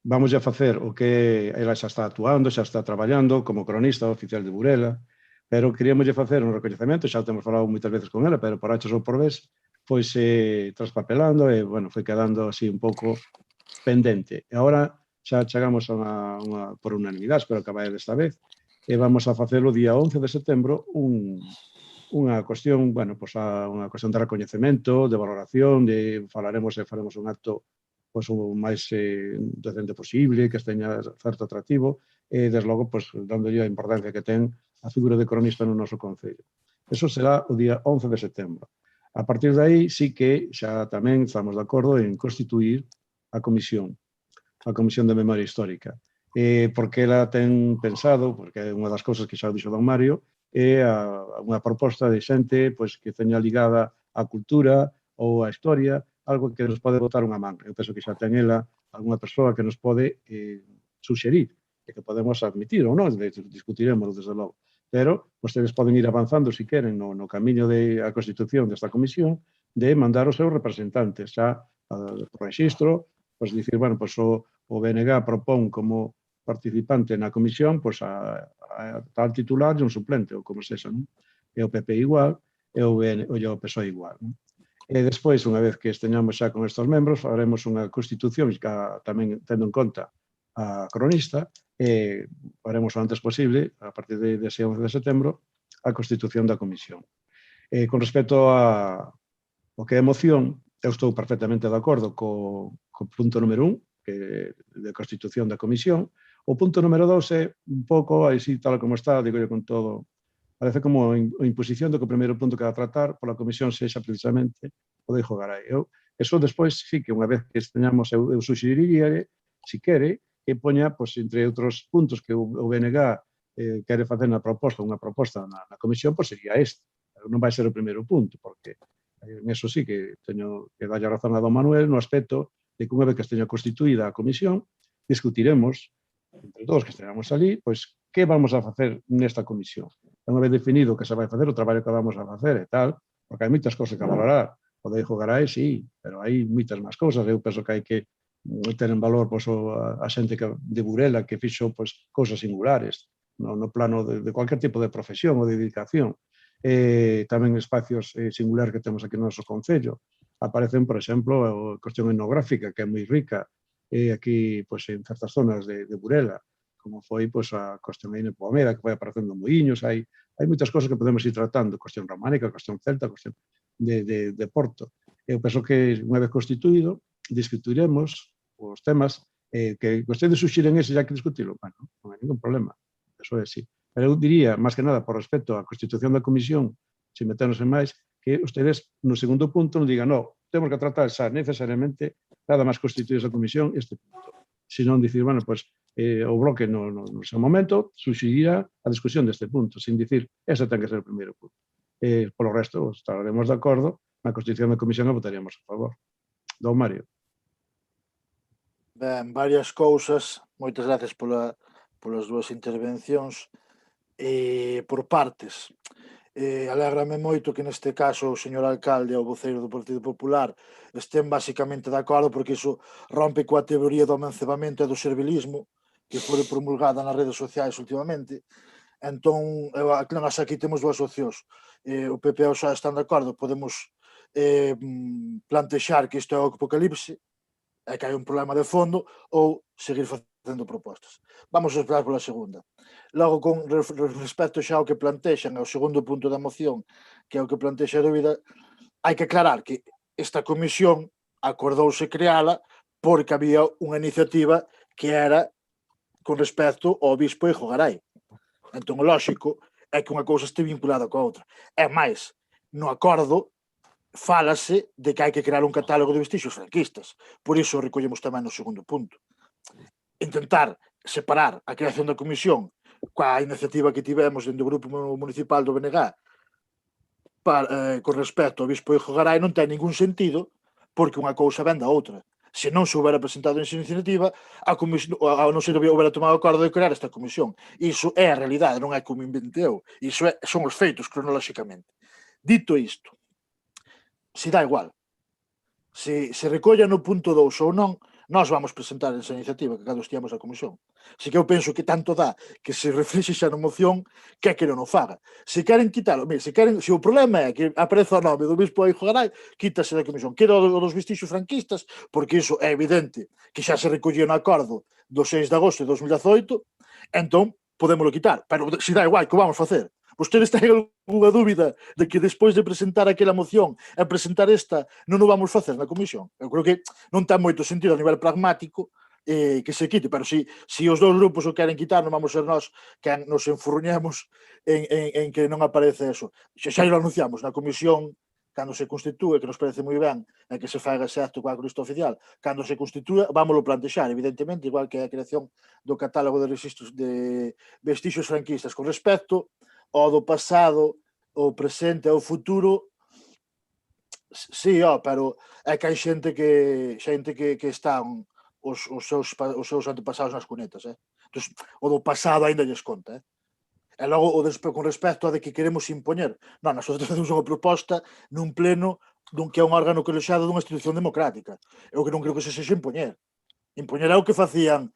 vamos a facer o que ela xa está actuando, xa está traballando como cronista oficial de Burela, pero queríamos facer un recoñecemento, xa temos falado moitas veces con ela, pero por H ou por vez, foise traspapelando e, bueno, foi quedando así un pouco pendente. E agora xa chegamos a por unanimidade, espero que vai desta vez, e vamos a facelo o día 11 de setembro unha cuestión, bueno, pues unha cuestión de recoñecemento, de valoración, falaremos e faremos un acto pues, o máis decente posible, que teña certo atractivo, e, desde logo, pues, dándolle a importancia que ten a figura de cronista no noso concello. Eso será o día 11 de setembro. A partir de aí, sí que xa tamén estamos de acordo en constituir a comisión de memoria histórica. Porque ela ten pensado, porque é unha das cousas que xa dixo don Mario, é unha proposta de xente pois, que teña ligada á cultura ou á historia, algo que nos pode botar unha man. Eu penso que xa ten ela algunha persoa que nos pode suxerir, e que podemos admitir ou non, discutiremos desde logo. pero vostedes poden ir avanzando, se queren, no camiño da constitución desta comisión, de mandar os seus representantes xa por registro, pois dicir, bueno, pois o BNG propón como participante na comisión pois a tal titular e un suplente, ou como sexa, non? E o PP igual, e o PSOE igual, non? E despois, unha vez que esteñamos xa con estes membros, faremos unha constitución tamén tendo en conta a cronista, e faremos o antes posible, a partir dese 11 de setembro, a constitución da comisión. Con respecto ao que é moción, eu estou perfectamente de acordo co punto número 1, que de constitución da comisión. O punto número 2 é un pouco, así tal como está, digo yo con todo, parece como a imposición do que o primeiro punto que va a tratar pola comisión sexa precisamente o de Garay. Eso despois, sí, que unha vez que teñamos, eu suxeriría, si quere, que poña, pois, entre outros puntos que o BNG quere facer unha proposta na comisión, pois sería este. Non vai ser o primeiro punto, porque en eso sí que teño que darlle razón a don Manuel no aspecto de que unha vez que esteña constituída a comisión, discutiremos, entre todos que esteñamos ali, pois, que vamos a facer nesta comisión. Unha vez definido que se vai facer, o traballo que vamos a facer e tal, porque hai moitas cousas que valorar. O de Garay, sí, pero hai moitas máis cousas. Eu penso que hai que ter en valor pois, a xente de Burela que fixo pois, cousas singulares no plano de cualquier tipo de profesión ou de dedicación. Tamén espacios singulares que temos aquí no noso concello. Aparecen, por exemplo, a cuestión etnográfica, que é moi rica aquí pois, en certas zonas de Burela, como foi pois, a cuestión aí de Poameda, que vai aparecendo moinhos, hai moitas cousas que podemos ir tratando, cuestión románica, cuestión celta, cuestión de Porto. Eu penso que unha vez constituído, discutiremos os temas que vostedes suxiren ese, ya que discutilo, bueno, non hai ningún problema, eso é así. Pero eu diría, máis que nada, por respecto á constitución da comisión, sin meternos en máis, que ustedes no segundo punto non digan, no, temos que tratar xa necesariamente, nada máis constituir esa comisión, este punto. Se non dicir, bueno, pois, o bloque no seu momento suxirá a discusión deste punto, sin dicir, ese ten que ser o primeiro punto. Polo resto, estaremos de acordo na constitución da comisión e votaríamos a favor. Don Mario. Ben, varias cousas. Moitas gracias polas dúas intervencións. Por partes. Alégrame moito que neste caso o señor alcalde e o voceiro do Partido Popular estén basicamente de acordo, porque iso rompe coa teoría do amancebamento e do servilismo que foi promulgada nas redes sociais últimamente. Entón, nós aquí temos dúas opcións. O PP e o PSOE están de acordo, podemos plantexar que isto é o apocalipse, é que hai un problema de fondo, ou seguir facendo propostas. Vamos a esperar pola segunda. Logo, con respecto xa ao que plantexan, ao segundo punto da moción, que é o que plantexa a dúbida, hai que aclarar que esta comisión acordouse creala porque había unha iniciativa que era con respecto ao bispo de Garay. Entón, o lóxico é que unha cousa este vinculada coa outra. É máis, no acordo fálase de que hai que crear un catálogo de vestixios franquistas. Por iso o recollemos tamén no segundo punto. Intentar separar a creación da comisión coa iniciativa que tivemos dentro do grupo municipal do BNG con respecto ao bispo de Garay non ten ningún sentido, porque unha cousa ven da outra. Se non se houbera presentado esa iniciativa, a non se houbera tomado o acordo de crear esta comisión. Iso é a realidade, non é como inventei eu. Iso son os feitos cronolóxicamente. Dito isto, se dá igual, se recolla no punto 2 ou non, nós vamos presentar esa iniciativa que cando estiamos a comisión. Se que eu penso que tanto dá que se reflexe xa na moción que non o faga. Se queren quitalo, se o problema é que aparece o nome do bispo de Garay, quítase da comisión. Quero o dos vestixios franquistas, porque iso é evidente que xa se recolleu no acordo do 6 de agosto de 2018, entón podémoslo quitar. Pero se dá igual, que vamos facer? Vostedes ten algunha dúbida de que despois de presentar aquela moción e presentar esta non o vamos facer na comisión? Eu creo que non ten moito sentido a nivel pragmático que se quite, pero se os dous grupos o queren quitar, non vamos ser nós que nos enfurruñemos en que non aparece eso. Xa lo anunciamos na comisión cando se constitúe, que nos parece moi ben, e que se faga excepto coa crista oficial. Cando se constitúe, vámoslo plantexar, evidentemente, igual que a creación do catálogo de registros de vestixios franquistas con respecto ao do pasado, o presente e o futuro. Sí, pero é que hai xente que están os seus antepasados nas cunetas. Entón, o do pasado ainda lles conta. E logo, con respecto a de que queremos impoñer, non, nosotros facemos unha proposta nun pleno que é un órgano colexiado dunha institución democrática. Eu que non creo que se sexa impoñer. Impoñer é o que facían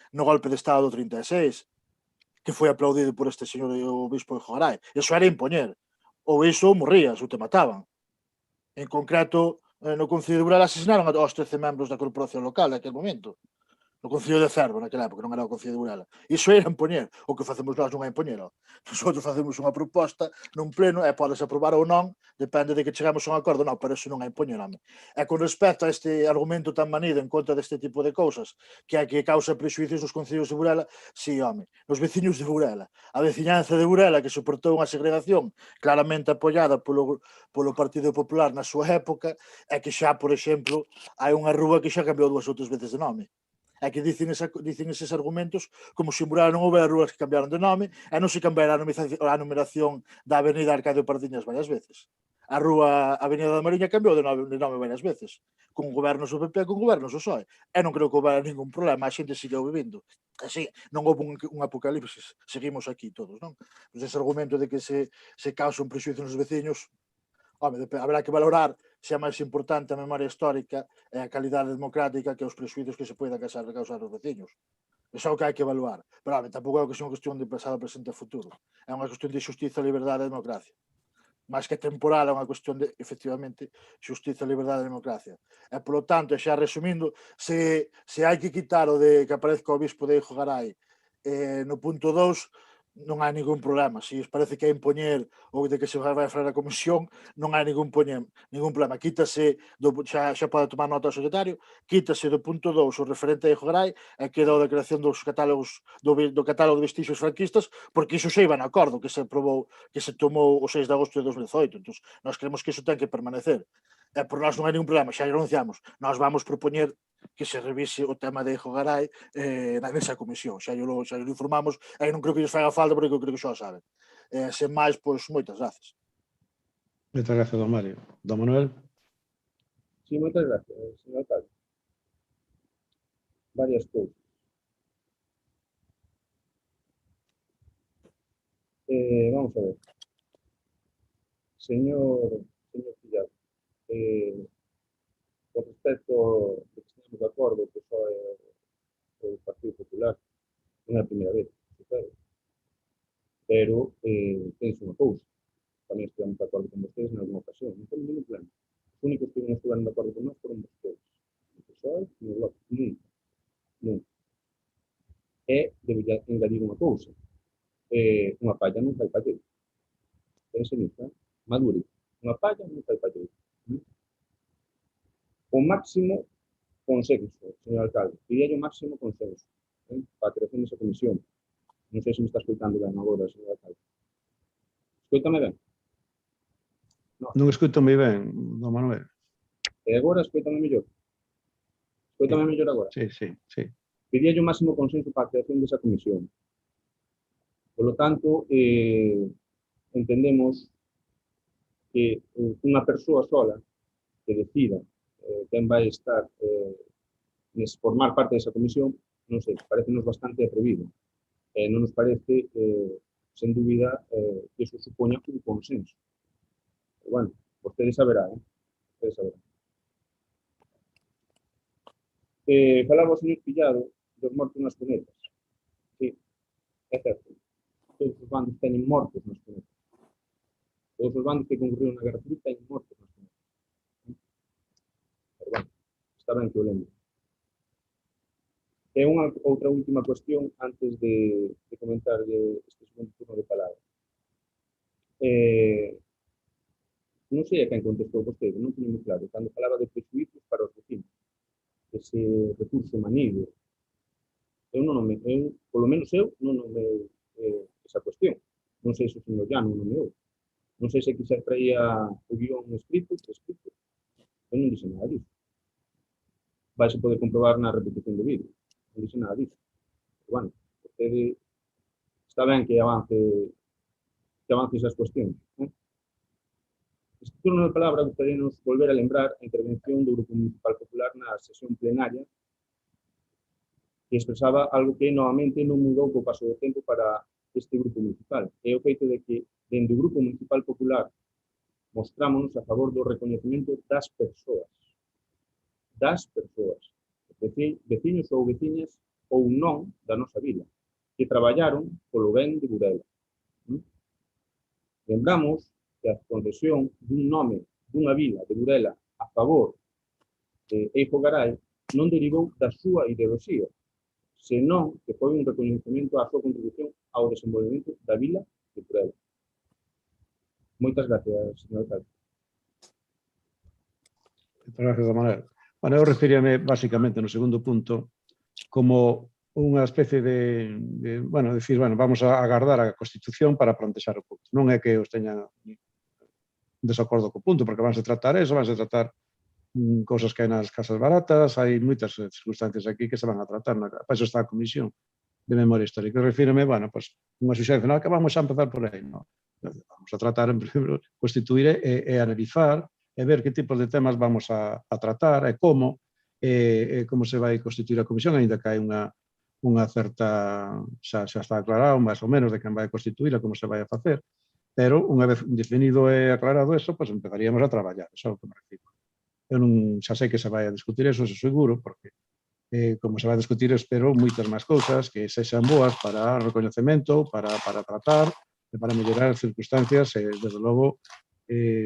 no golpe de Estado do 36, que foi aplaudido por este señor o bispo de Jogaray. Eso era impoñer. Ou iso morrías, ou te mataban. En concreto, no Concello de Burela asesinaron aos 13 membros da corporación local naquele momento. No Concello de Cervo, naquela época, non era o Concello de Burela. Iso era impoñer. O que facemos nós non é impoñer. Nosotros facemos unha proposta nun pleno e podes aprobar ou non, depende de que chegamos a un acordo. Non, pero iso non é impoñer, home. E con respecto a este argumento tan manido en contra deste tipo de cousas, que é que causa prejuicios nos concellos de Burela, sí, home. Nos veciños de Burela. A veciñanza de Burela que soportou unha segregación claramente apoiada polo Partido Popular na súa época, é que xa, por exemplo, hai unha rúa que xa cambiou 2 ou 3 veces de nome. É que dicen eses argumentos como se en Burela non houbera rúas que cambiaron de nome e non se cambiara a numeración da avenida Arcadio Pardiñas varias veces. A rúa Avenida da Mariña cambiou de nome varias veces, con gobernos do PP e con gobernos do PSOE. E non creo que houbera ningún problema, a xente seguiu vivindo. Así, non houve un apocalipsis, seguimos aquí todos, non? Pues ese argumento de que se causa un prexuizo nos veciños, home, haberá que valorar se é máis importante a memoria histórica e a calidade democrática que os prexuizos que se poida causar os veciños. Iso é o que hai que evaluar. Pero, home, tampouco é unha cuestión de pasado, presente e futuro. É unha cuestión de xustiza, liberdade e democracia. Máis que temporal, é unha cuestión de, efectivamente, xustiza, liberdade e democracia. E, polo tanto, xa resumindo, se hai que quitar o de que aparezca o bispo de Jogaray no punto 2, non hai ningún problema. Se os parece que é impoñer ou de que se vai a falar a comisión, non hai ningún problema. Quítase, xa pode tomar nota ao secretario, quítase do punto 2 o referente a Jogaray e queda a declaración dos catálogos do catálogo de vestixios franquistas, porque iso xa iba en acordo que se aprobou, que se tomou o 6 de agosto de 2018. Entón, nós creemos que iso ten que permanecer. E por nós non hai ningún problema, xa anunciamos. Nós vamos propoñer que se revise o tema de Jogaray nesa comisión. Xa lo informamos, e non creo que lles faga falta, porque eu creo que xa o saben. Sen máis, pois, moitas gracias. Moitas gracias, don Mario. Don Manuel? Sí, moitas gracias, señor alcalde. Varias cousas. Vamos a ver. Señor Pillado, con respecto de que estamos de acordo que só é o Partido Popular, non é a primeira vez que sucede, pero penso unha cousa, tamén estivemos de acordo con vostedes en alguna ocasión, non temos ningún problema. Os únicos que non estiveron de acordo con nós foron vostedes, o PSOE e o Bloque, nunca. E debería engadir unha cousa, unha palla non fai palleiro. Pense nisso, madure. Unha palla non fai palleiro. O máximo consenso, señor alcalde, pediría o máximo consenso para a creación desa comisión. Non sei se me está escoitando ben agora, señor alcalde. Escoítame ben? Non escoito moi ben, don Manuel. E agora escoítame mellor? Escoítame mellor agora? Sí. Pediría o máximo consenso para a creación desa comisión. Por lo tanto, entendemos que unha persoa sola que decida quen vai estar formar parte desa comisión, non sei, parece-nos bastante atrevido. Non nos parece, sen dúbida, que iso supoña un consenso. Pero, bueno, vostedes saberán, vostedes saberán. Falaba o señor Pillado dos mortos nas cunetas. Sí, é certo. Todos os bandos teñen mortos nas cunetas. Todos os bandos que concurriron na Guerra Civil teñen mortos nas cunetas. Pero, bueno, está ben que o lembro. E unha outra última cuestión antes de comentar este segundo turno de palabra. Non sei a quen contestou vostede, non teño moi claro, cando falaba de prexuízos para os vecinos, ese recurso manido. Polo menos eu non nomei esa cuestión. Non sei se o señor Llano nomeou. Non sei se quixer traía o guión escrito, prescrito. Eu non dixe nada disso. Vai se poder comprobar na repetición do vídeo. Non dixe nada disso. Pero, bueno, vostede está ben que avance esas cuestións. Este turno de palabra gustaríanos volver a lembrar a intervención do Grupo Municipal Popular na sesión plenaria que expresaba algo que novamente non mudou co paso do tempo para este grupo municipal. É o feito de que, dende o Grupo Municipal Popular, mostrámonos a favor do recoñecemento das persoas. Das persoas. Veciños ou veciñas ou non da nosa vila, que traballaron polo ben de Burela. Lembramos que a concesión dun nome dunha vila de Burela a favor de Eijo Garay non derivou da súa ideoloxía, senón que foi un recoñecemento á súa contribución ao desenvolvemento da vila de Burela. Moitas gracias, señor alcalde. Moitas gracias, don Manuel. Bueno, eu referíame basicamente no segundo punto como unha especie de decir, vamos a agardar a Constitución para plantexar o punto. Non é que os teñan desacordo co punto, porque vanse tratar eso, vanse tratar cousas que hai nas casas baratas, hai moitas circunstancias aquí que se van a tratar, para eso está a Comisión de Memoria Histórica. Refírome, unha suxerencia, non, que vamos a empezar por aí, non. Vamos a tratar, en primeiro, constituir e analizar, e ver que tipos de temas vamos a tratar, e como se vai constituir a Comisión, ainda que hai unha certa, xa está aclarado, máis ou menos, de quen vai constituir, como se vai a facer, pero unha vez definido e aclarado eso, empezaríamos a traballar, eso é o que me refiro. Eu non xa sei que se vai a discutir eso seguro, porque como se vai a discutir, espero moitas máis cousas que sexan boas para o recoñecemento, para tratar, e para mellorar as circunstancias e, desde logo,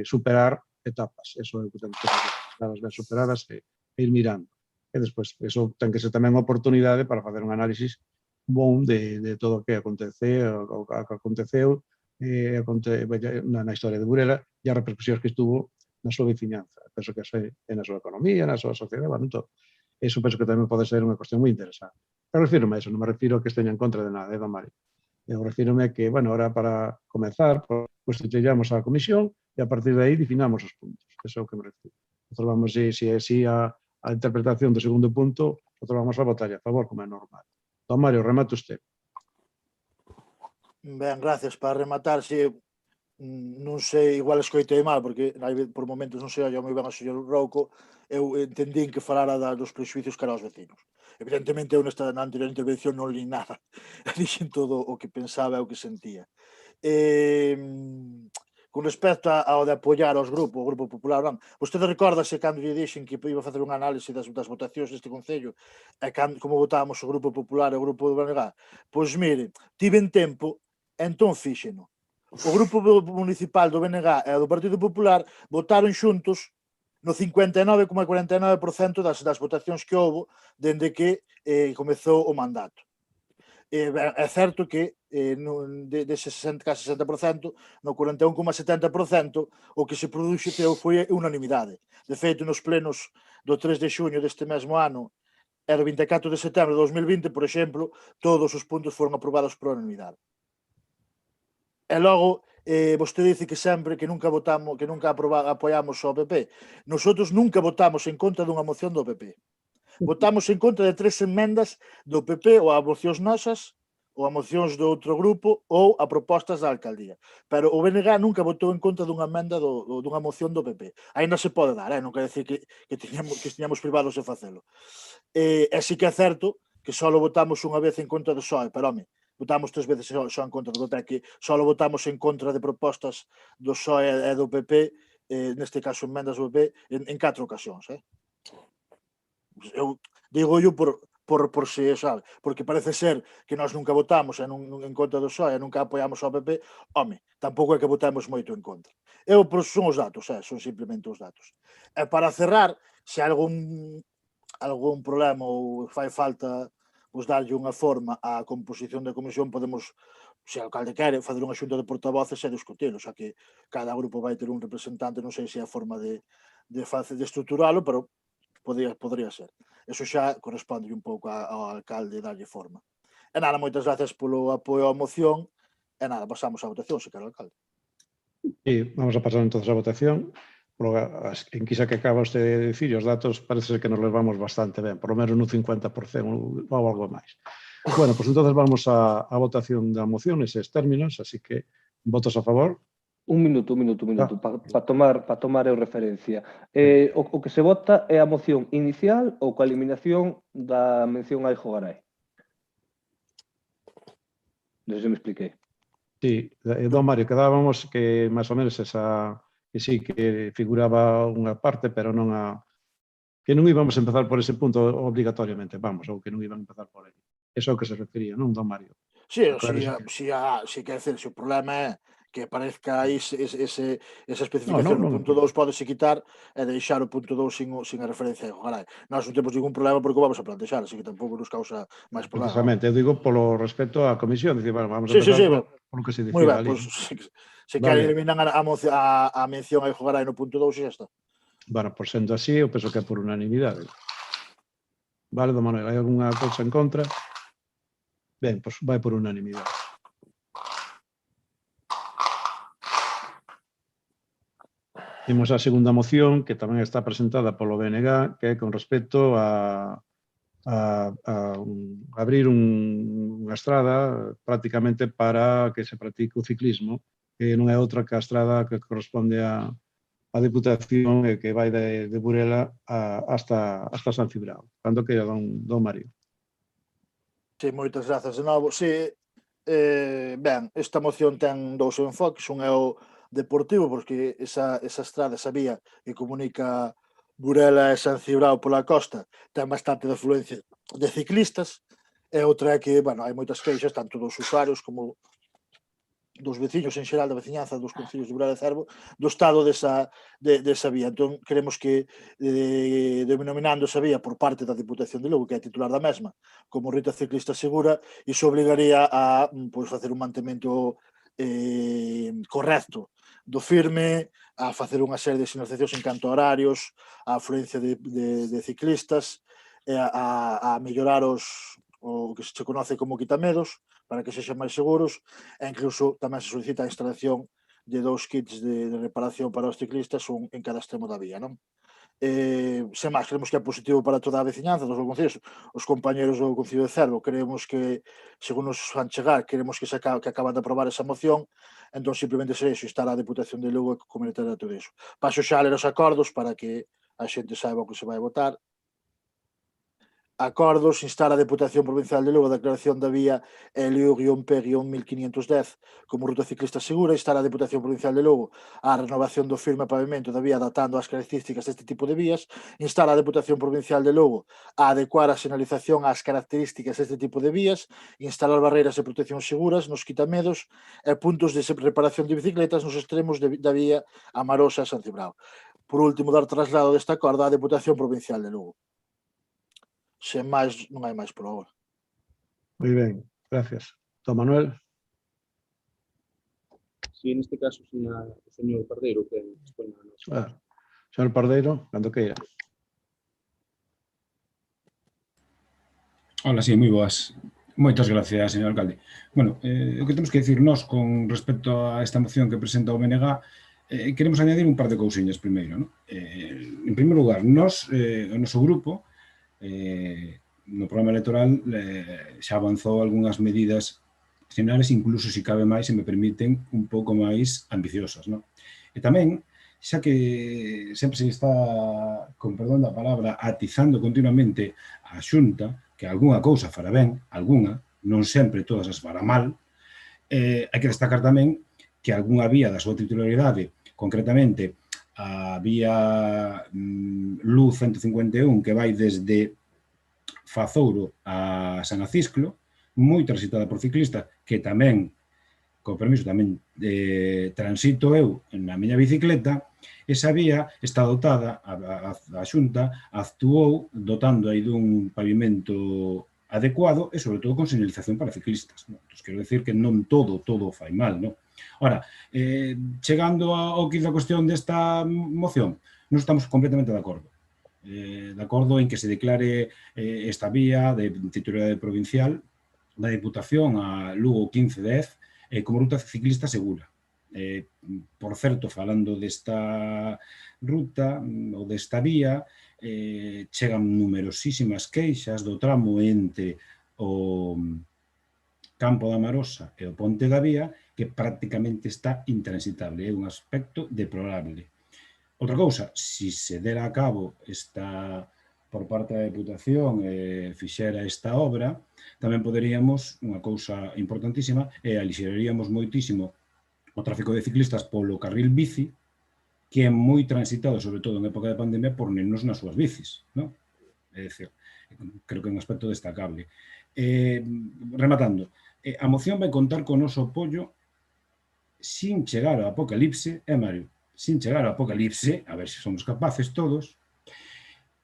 superar etapas. Eso é o que temos que fazer, etapas ben superadas e ir mirando. E despois, eso ten que ser tamén unha oportunidade para facer un análisis bon de todo o que aconteceu na historia de Burela e as repercusións que estuvo na súa veciñanza. Penso que na súa economía, na súa sociedade, todo. Eso penso que tamén pode ser unha cuestión moi interesante. Eu refírome a eso, non me refiro a que esteña en contra de nada, don Mario. Eu refírome a que, ahora para comenzar, constituyamos a comisión e a partir de aí definamos os puntos. Eso é o que me refiro. Nosotros vamos, se é así a interpretación do segundo punto, nosotros vamos a votar a favor, como é normal. Don Mario, remate usted. Ben, gracias. Para rematar, se non sei, igual escoitei mal, porque por momentos non sei, moi ben ao señor Rouco, eu entendín que falara dos prejuicios cara aos vecinos. Evidentemente, eu na anterior intervención non li nada. Dixen todo o que pensaba e o que sentía. Con respecto ao de apoiar o Grupo Popular, vostede recórdase cando lle dixen que iba a facer unha análise das votacións deste Concello e como votábamos o Grupo Popular e o Grupo do BNG? Pois mire, tiven tempo, entón fíxeno. O Grupo Municipal do BNG e do Partido Popular votaron xuntos no 59,49% das votacións que houve dende que comezou o mandato. É certo que dese case 60%, no 41,70%, o que se produxeu foi unanimidade. De feito, nos plenos do 3 de xuño deste mesmo ano e do 24 de setembro de 2020, por exemplo, todos os puntos foron aprobados por unanimidade. E logo, vostede dice que sempre que nunca apoiamos ao PP. Nosotros nunca votamos en contra dunha moción do PP. Votamos en contra de 3 enmendas do PP ou a mocións nosas, ou a mocións do outro grupo, ou a propostas da alcaldía. Pero o BNG nunca votou en contra dunha emenda dunha moción do PP. Ainda se pode dar, non quer decir que estiñamos privados de facelo. E si que é certo que só votamos unha vez en contra do PSOE, pero home, votamos 3 veces só en contra do PP, que só votamos en contra de propostas do PSOE e do PP, neste caso enmendas do PP, en 4 ocasións. Eu digo por se sabe, porque parece ser que nós nunca votamos en contra do PSOE e nunca apoiamos ao PP, home, tampouco é que votamos moito en contra. Son os datos, son simplemente os datos. E para cerrar, se hai algún problema ou fai falta darlle unha forma á composición da comisión, podemos, se o alcalde quere, fazer unha xunta de portavoces e discutilo, xa que cada grupo vai ter un representante, non sei se é a forma de estruturalo, pero podría ser. Eso xa corresponde un pouco ao alcalde darlle forma. E nada, moitas gracias polo apoio á moción, e nada, pasamos á votación, se quere o alcalde. Sí, vamos a pasar entonces a votación. En quisa que acaba usted de dicir, os datos parece que nos levamos bastante ben, por lo menos un 50% ou algo máis. Bueno, pues entonces vamos a votación da moción neses términos, así que votos a favor. Un minuto, para tomar eu referencia. O que se vota é a moción inicial ou coa eliminación da mención a Eijo Garay? Non sei se me expliquei. Sí, don Mario, quedábamos que máis ou menos esa, que sí que figuraba unha parte, pero non a, que non íbamos a empezar por ese punto obligatoriamente, vamos, ou que non iban a empezar por aí. Eso é o que se refería, non, don Mario? Sí, Aclárese que... quer dizer, se o problema é que parezca aí esa No, especificación no non, punto 2 pódese quitar e deixar o punto 2 sin a referencia ao Garay. Nós non temos ningún problema porque o vamos a plantexar, así que tampouco nos causa máis problema. precisamente, eu digo polo respecto á comisión, dicir, bueno, vamos a Sí, empezar sí, polo que se moi decida ben, ali. pois se Vale. queren eliminar a mención a Garay no punto 2 e xa está. Bueno, por sendo así, eu penso que é por unanimidade. Vale, don Manuel, hai algunha cousa en contra? Ben, pois vai por unanimidade. Temos a segunda moción, que tamén está presentada polo BNG, que é con respecto a abrir unha estrada prácticamente para que se practique o ciclismo, que non é outra que a estrada que corresponde a Diputación e que vai de Burela hasta San Cibrao. Cando queira, don Mario. Sí, moitas grazas de novo. Sí, ben, esta moción ten dous enfoques, un é o deportivo, porque esa estrada, esa vía que comunica Burela e San Cibrao pola costa, ten bastante de afluencia de ciclistas, e outra é que, bueno, hai moitas queixas, tanto dos usuarios como dos veciños en xeral da veciñanza dos concellos de Burela e Cervo, do estado desa vía. Entón, queremos que, denominando esa vía por parte da Diputación de Lugo, que é titular da mesma, como ruta ciclista segura, iso obrigaría a facer un mantemento correcto do firme, a facer unha serie de sinalizacións en canto a horarios, a afluencia de ciclistas, a mellorar o que se conoce como quitamedos, para que sexan máis seguros, e incluso tamén se solicita a instalación de 2 kits de reparación para os ciclistas, un en cada extremo da vía, non? Sen máis, creemos que é positivo para toda a veciñanza dos concellos. Os compañeros do Concello de Cervo creemos que, según nos fan chegar, queremos que acaban de aprobar esa moción, entón simplemente será iso, instar a Deputación de Lugo a comentar todo iso. Paso xa a ler os acordos para que a xente saiba o que se vai votar. Acordos, instar a Deputación Provincial de Lugo a declaración da vía Elio-P-1510 como ruta ciclista segura, instar a Deputación Provincial de Lugo a renovación do firme pavimento da vía adaptando as características deste tipo de vías, instar a Deputación Provincial de Lugo a adecuar a sinalización ás características deste tipo de vías, instalar barreiras de protección seguras nos quitamedos e puntos de reparación de bicicletas nos extremos da vía Amarosa e San Cibrao. Por último, dar traslado desta acordo á Deputación Provincial de Lugo. Sen máis, non hai máis por agora. Moi ben, gracias. Don Manuel. Si, neste caso, o señor Pardeiro que expõe a nosa. Señor Pardeiro, cando queira. Hola, sí, moi boas. Moitas gracias, señor alcalde. Bueno, o que temos que dicir nós con respecto a esta moción que presenta o BNG, queremos añadir un par de cousiñas primeiro, non? En primeiro lugar, nós, o noso grupo, no programa electoral xa avanzou algunhas medidas generales, incluso, se cabe máis, se me permiten, un pouco máis ambiciosas, non? E tamén, xa que sempre se está, con perdón da palabra, atizando continuamente a Xunta, que algunha cousa fará ben, algunha, non sempre todas as fará mal, hai que destacar tamén que algunha vía da súa titularidade, concretamente a vía Luz 151, que vai desde Fazouro a San Acisclo, moi transitada por ciclistas, que tamén, co permiso, tamén transito eu na miña bicicleta. Esa vía está dotada, a Xunta actuou dotando aí dun pavimento adecuado e, sobre todo, con señalización para ciclistas. Entón, quero decir que non todo fai mal, non? Ora, chegando ao quid da cuestión desta moción, non estamos completamente de acordo. De acordo en que se declare esta vía de titularidade provincial da Diputación a Lugo 1510 como ruta ciclista segura. Por certo, falando desta ruta ou desta vía, chegan numerosísimas queixas do tramo entre o Campo da Marosa e o Ponte da Vía, que prácticamente está intransitable, é un aspecto deplorable. Outra cousa, se se dera a cabo esta por parte da Deputación fixera esta obra, tamén poderíamos, unha cousa importantísima, alixeraríamos moitísimo o tráfico de ciclistas polo carril bici, que é moi transitado, sobre todo en época de pandemia, por nenos nas súas bicis, non? É dicir, creo que é un aspecto destacable. Rematando, a moción vai contar con o noso apoio sin chegar ao apocalipse, Mario, sin chegar ao apocalipse, a ver se somos capaces todos,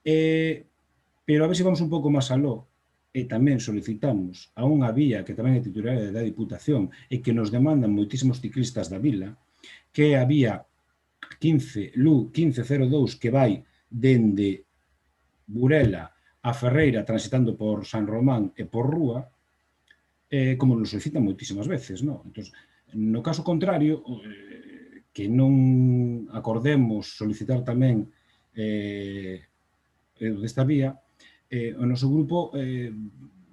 pero a ver se vamos un pouco máis aló, e tamén solicitamos a unha vía que tamén é titularidade da Diputación e que nos demandan moitísimos ciclistas da vila, que é a vía 1502 que vai dende Burela a Ferreira transitando por San Román e por Rúa, como nos solicitan moitísimas veces, non? Entón, no caso contrario, que non acordemos solicitar tamén desta vía, o noso grupo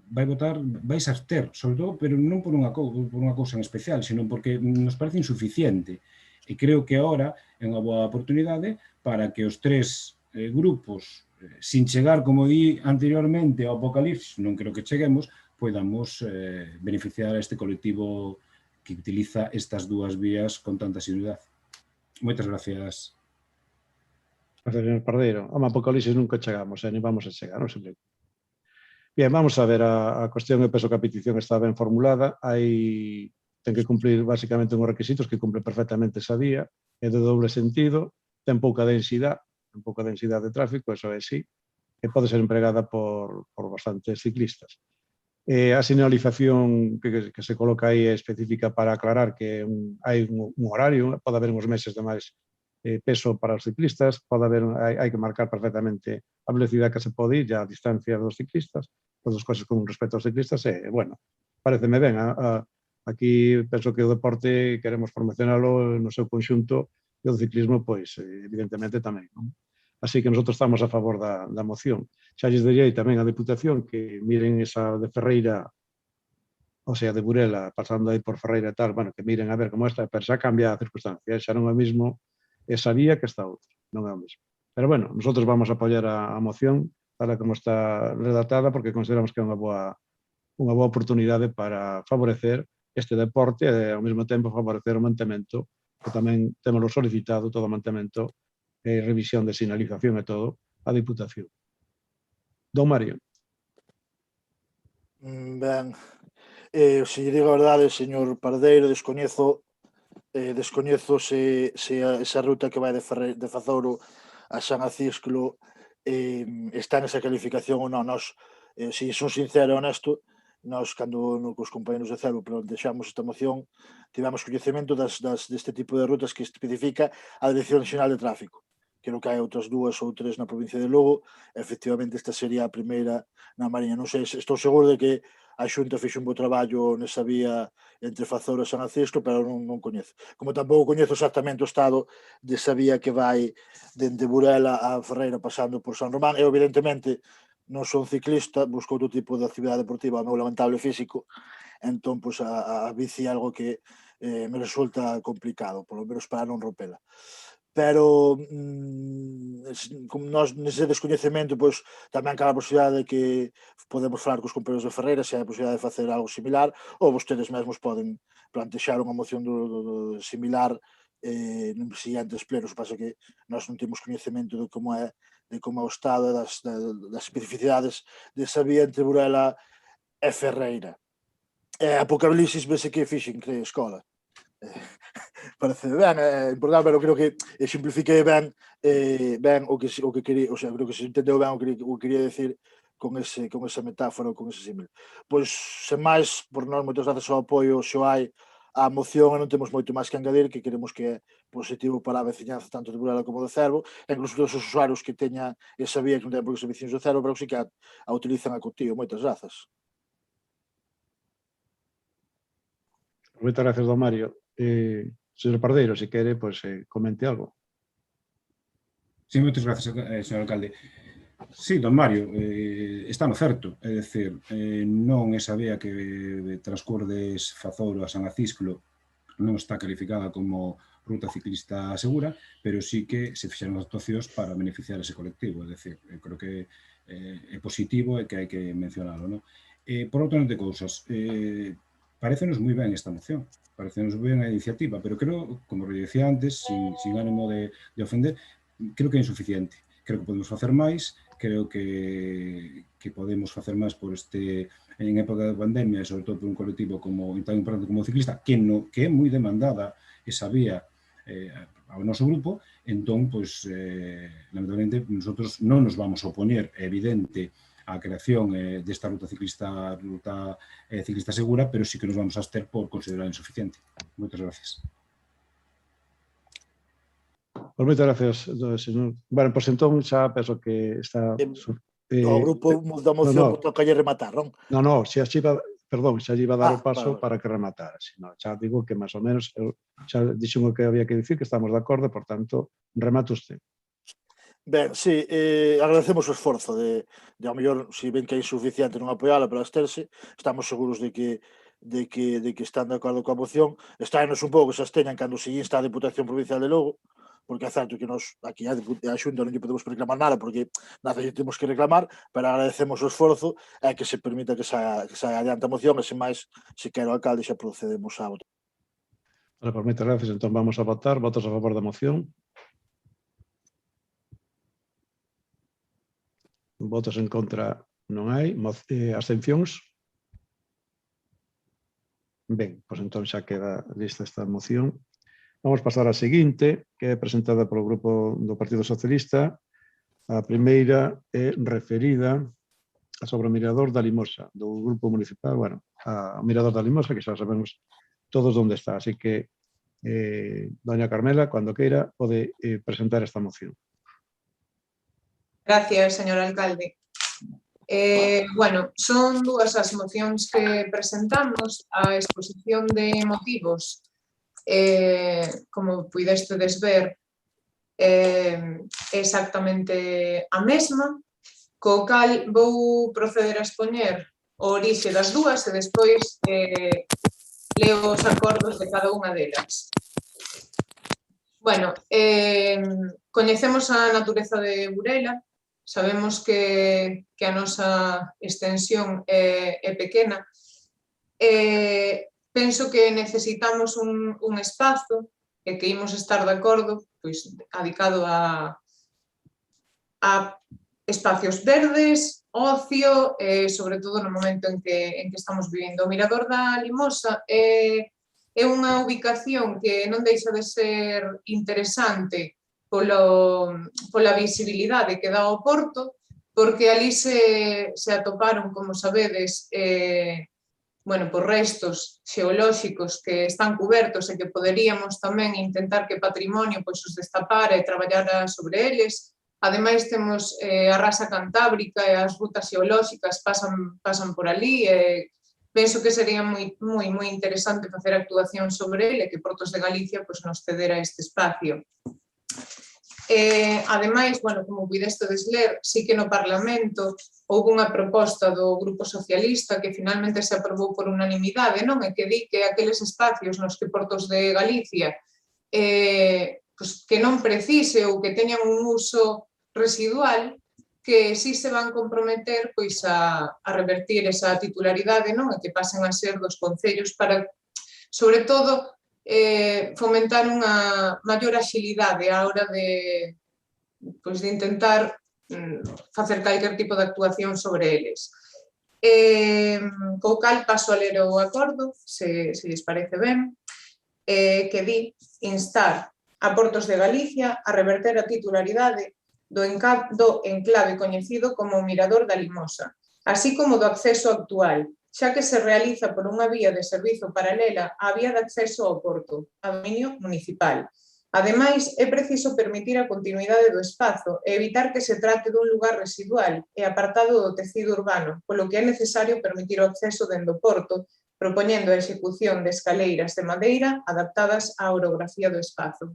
vai se abster, sobre todo, pero non por unha cousa en especial, sino porque nos parece insuficiente. E creo que agora é unha boa oportunidade para que os tres grupos, sin chegar, como di anteriormente, ao apocalipsis, non creo que cheguemos, podamos beneficiar a este colectivo que utiliza estas dúas vías con tanta asiduidade. Moitas gracias. Gracias, señor Pardeiro. A apocalipsis nunca chegamos, ni vamos a chegar, non se preocupe. Bien, vamos a ver, a cuestión, eu penso que a petición está ben formulada, ten que cumplir basicamente unhos requisitos que cumpre perfectamente esa vía, é de doble sentido, ten pouca densidade de tráfico, eso é sí, e pode ser empregada por bastantes ciclistas. A sinalización que se coloca aí é específica para aclarar que hai un horario, pode haber uns meses de máis peso para os ciclistas, hai que marcar perfectamente a velocidade que se pode ir e a distancia dos ciclistas, todas as cousas con respecto aos ciclistas, bueno, pareceme ben. Aquí penso que o deporte queremos promocionalo no seu conxunto e o ciclismo, pois, evidentemente tamén, non? Así que nosotros estamos a favor da moción. Xa lles direi tamén a Deputación que miren esa de Ferreira, o sea, de Burela, pasando aí por Ferreira e tal, bueno, que miren a ver como está, pero xa cambia a circunstancia, xa non é o mesmo esa vía que esta outra, non é o mesmo. Pero bueno, nosotros vamos a apoiar a moción, tal como está redactada, porque consideramos que é unha boa oportunidade para favorecer este deporte e, ao mesmo tempo, favorecer o mantemento, que tamén temos solicitado todo o mantemento e revisión de sinalización e todo a Diputación. Don Mario. Ben, se lle digo a verdade, señor Pardeiro, descoñezo se esa ruta que vai de Fazouro a San Acisclo está nesa calificación ou non. Nos, se son sincero e honesto, nós, cando cos compañeros de CELU plantexamos esta moción, tivemos coñecemento deste tipo de rutas que especifica a Dirección Nacional de Tráfico. Creo que hai outras dúas ou tres na provincia de Lugo, efectivamente esta sería a primeira na Mariña. Non sei, estou seguro de que a Xunta fixe un bo traballo nesa vía entre Fazouro e San Acisclo, pero non coñezo. Como tampouco coñezo exactamente o estado desa vía que vai dende Burela a Ferreira pasando por San Román. Eu, evidentemente, non son ciclista, busco outro tipo de actividade deportiva, o meu lamentable físico, entón, pois, a bici é algo que me resulta complicado, polo menos para non rompela. Pero como nós nese descoñecemento, pois tamén cabe a posibilidade de que podemos falar cos compañeros de Ferreira se hai a posibilidade de facer algo similar, ou vostedes mesmos poden plantexar unha moción similar nos seguintes plenos. Pasa que nós non temos coñecemento de como é o estado das especificidades desa vía entre Burela e Ferreira. Apocalipsis vese que fixen que escola. Parece ben, é importante, pero creo que simplifiquei ben o que quería, o sea, creo que se entendeu ben o que quería decir con esa metáfora ou con ese símil. Pois, sen máis, por nós, moitas gracias ao apoio xo hai a moción, e non temos moito máis que engadir, que queremos que é positivo para a veciñanza tanto de Burela como de Cervo, e incluso todos os usuarios que teñan esa vía, que non ten por que ser veciños de Cervo, pero que sí que a utilizan a contío. Moitas grazas. Moitas gracias, don Mario. Señor Pardeiro, se quere, pois comente algo. Sí, moitas gracias, señor alcalde. Sí, don Mario, está no certo, é dicir, non esa vía que transcurdes Fazouro a San Acisclo non está calificada como ruta ciclista segura, pero sí que se fixeron actuacións para beneficiar ese colectivo. É dicir, creo que é positivo e que hai que mencionalo, non? Por outro de cousas, parecenos moi ben esta moción, parecenos ben a iniciativa, pero creo, como decía antes, sin ánimo de ofender, creo que é insuficiente. Creo que podemos facer máis, creo que podemos facer máis por en época de pandemia, e sobre todo por un colectivo tan importante como o ciclista, que é moi demandada esa vía ao noso grupo. Entón, lamentablemente, nosotros non nos vamos a opoñer, é evidente, a creación desta ruta ciclista segura, pero sí que nos vamos a abster por considerar insuficiente. Moitas gracias. Pois moitas gracias, señor. Bueno, pois entón xa penso que está... O grupo da moción tocalle rematar, non? Non, xa lle iba a dar o paso vale. para que rematara. Xa digo que máis ou menos xa dixo o que había que dicir, que estamos de acordo, por tanto, remate usted. Ben, sí, agradecemos o esforzo de ao mellor, se ven que é insuficiente non apoiala para absterse, estamos seguros de que están de acordo coa moción. Extraenos un pouco que se absteñan cando se insta a Diputación Provincial de Lugo, porque é certo que nos aquí a Xunta non lle podemos reclamar nada, porque nada lle temos que reclamar, pero agradecemos o esforzo e que se permita que saia adiante a moción, e sen máis, se quero o alcalde, xa procedemos a votar. Vale, pois moitas gracias. Entón vamos a votar. Votos a favor da moción. Votos en contra non hai. Abstencións? Ben, pois entón xa queda lista esta moción. Vamos pasar á seguinte, que é presentada polo grupo do Partido Socialista. A primeira é referida sobre o Mirador da Limosa, do grupo municipal, o Mirador da Limosa, que xa sabemos todos onde está. Así que, doña Carmela, cando queira, pode presentar esta moción. Gracias, señor alcalde. Bueno, son dúas as mocións que presentamos. A exposición de motivos, como puidestedes ver, exactamente a mesma, co cal vou proceder a expoñer o orixe das dúas e despois leo os acordos de cada unha delas. Bueno, coñecemos a natureza de Burela, sabemos que a nosa extensión é pequena. Penso que necesitamos un espazo e que imos estar de acordo, pois, adicado a espacios verdes, ocio, sobre todo no momento en que estamos vivindo. O Mirador da Limosa é unha ubicación que non deixa de ser interesante pola visibilidade que dá ao porto, porque ali se atoparon, como sabedes, por restos xeolóxicos que están cubertos e que poderíamos tamén intentar que Patrimonio os destapara e traballara sobre eles. Ademais, temos a rasa cantábrica e as rutas xeolóxicas pasan por ali e penso que sería moi interesante facer actuación sobre ele e que Portos de Galicia nos cedera este espacio. Ademais, como puidestedes ler, sí que no Parlamento houve unha proposta do Grupo Socialista que finalmente se aprobou por unanimidade, non? E que di que aqueles espacios nos que Portos de Galicia que non precise ou que teñan un uso residual, que sí se van comprometer a revertir esa titularidade, non? E que pasen a ser dos concellos para, sobre todo, fomentar unha maior axilidade á hora de intentar facer calquer tipo de actuación sobre eles. Co cal paso a ler o acordo, se lles parece ben, que di instar a Portos de Galicia a reverter a titularidade do enclave coñecido como Mirador da Limosa, así como do acceso actual, xa que se realiza por unha vía de servizo paralela á vía de acceso ao porto, a dominio municipal. Ademais, é preciso permitir a continuidade do espazo e evitar que se trate dun lugar residual e apartado do tecido urbano, polo que é necesario permitir o acceso dende o porto, propoñendo a execución de escaleiras de madeira adaptadas á orografía do espazo.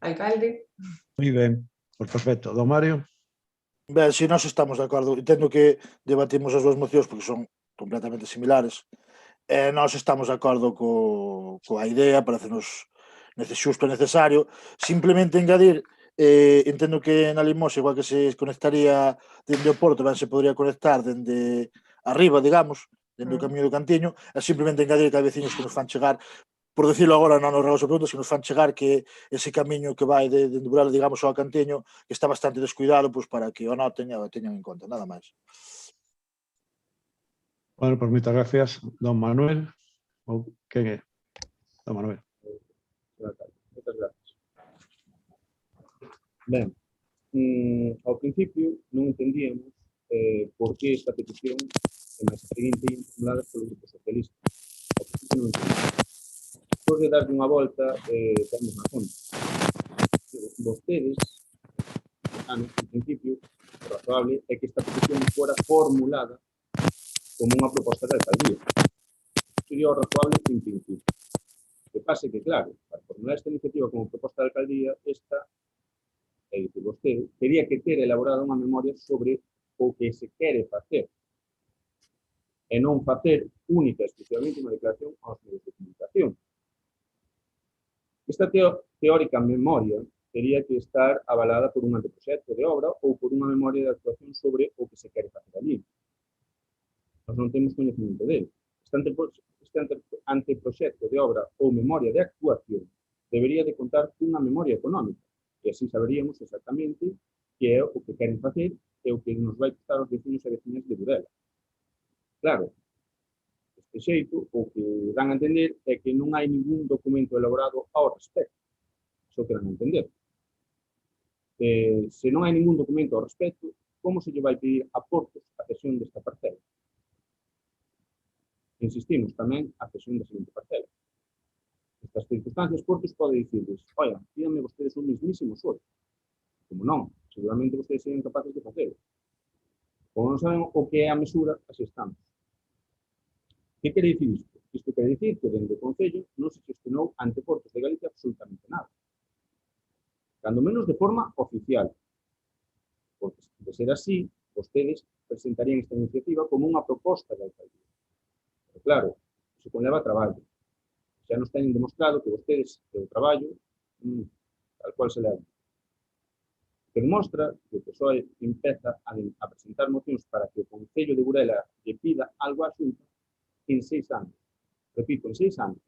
Alcalde. Moi ben, pois perfecto. Don Mario? Ben, se nós estamos de acordo, entendo que debatimos as dúas mocións porque son completamente similares, Nós estamos de acordo coa idea, parecenos xusto e necesario. Simplemente engadir, entendo que na Limosa, igual que se conectaría dende o Porto, se podría conectar dende arriba, digamos, dende o camiño do Cantiño, e simplemente engadir que hai veciños que nos fan chegar, por decirlo agora, non nos regoso preguntas, que nos fan chegar que ese camiño que vai de Burela, digamos, ao Cantiño, que está bastante descuidado, pois para que o noten e o teñan en conta, nada máis. Bueno, pues moitas gracias, don Manuel. Ou quen é? Don Manuel. Moitas gracias. Ben, ao principio non entendíamos por que esta petición e máis a seguinte formulada polo Grupo Socialista. Ao principio non entendíamos. Despois de darlle unha volta, temos na conta. Vostedes, en principio, o razoable é que esta petición fora formulada como unha proposta de alcaldía. Sería o razoable en principio. O que pasa é que, claro, para formular esta iniciativa como proposta de alcaldía, esta, é dicir, vostede, teria que ter elaborado unha memoria sobre o que se quere facer e non facer única e exclusivamente unha declaración aos medios de comunicación. Esta teórica memoria teria que estar avalada por un anteproxecto de obra ou por unha memoria de actuación sobre o que se quere facer allí. Nós non temos coñecemento dele. Este anteproxecto de obra ou memoria de actuación debería de contar cunha memoria económica e así saberíamos exactamente que é o que queren facer e o que nos vai costar aos veciños e veciñas de Burela. Claro, deste xeito, o que dan a entender é que non hai ningún documento elaborado ao respecto. Iso que dan a entender. Se non hai ningún documento ao respecto, como se lle vai pedir a Portos a cesión desta parcela? Insistimos tamén a cesión da seguinte parcela. Nestas circunstancias, Portos pode dicirles, oia, pídanme vostedes un mismísimo sueldo. Como non, seguramente vostedes serían capaces de facelo. Como non saben o que é a mesura, así estamos. Que quere dicir isto? Isto quere dicir que dentro do Concello non se gestionou ante Portos de Galicia absolutamente nada. Cando menos de forma oficial. Porque, de ser así, vostedes presentarían esta iniciativa como unha proposta de alcaldía. Pero claro, iso conleva traballo. Xa nos teñen demostrado que vostedes, o traballo, tal cual se leva. Que demostra que o PSOE empeza a presentar mocións para que o Concello de Burela lle pida algo á Xunta en 6 anos. Repito, en 6 anos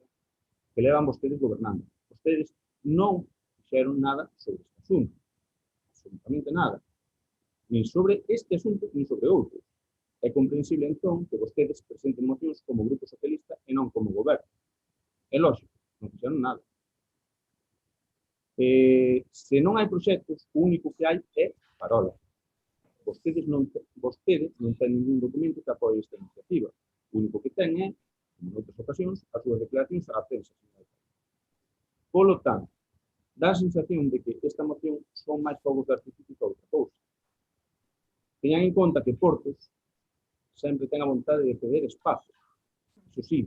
que levan vostedes gobernando. Vostedes non fixeron nada sobre este asunto. Absolutamente nada. Nin sobre este asunto, nin sobre outros. É comprensible, entón, que vostedes presenten mocións como Grupo Socialista e non como goberno. É lógico, non fixeron nada. Se non hai proxectos, o único que hai é parola. Vostedes non ten ningún documento que apoie esta iniciativa. O único que ten é, en outras ocasións, as súas declaracións á prensa. Polo tanto, dá a sensación de que esta moción son máis fogos de artificio que outra cousa. Teñan en conta que Portos sempre ten a vontade de ceder espazo. Iso sí,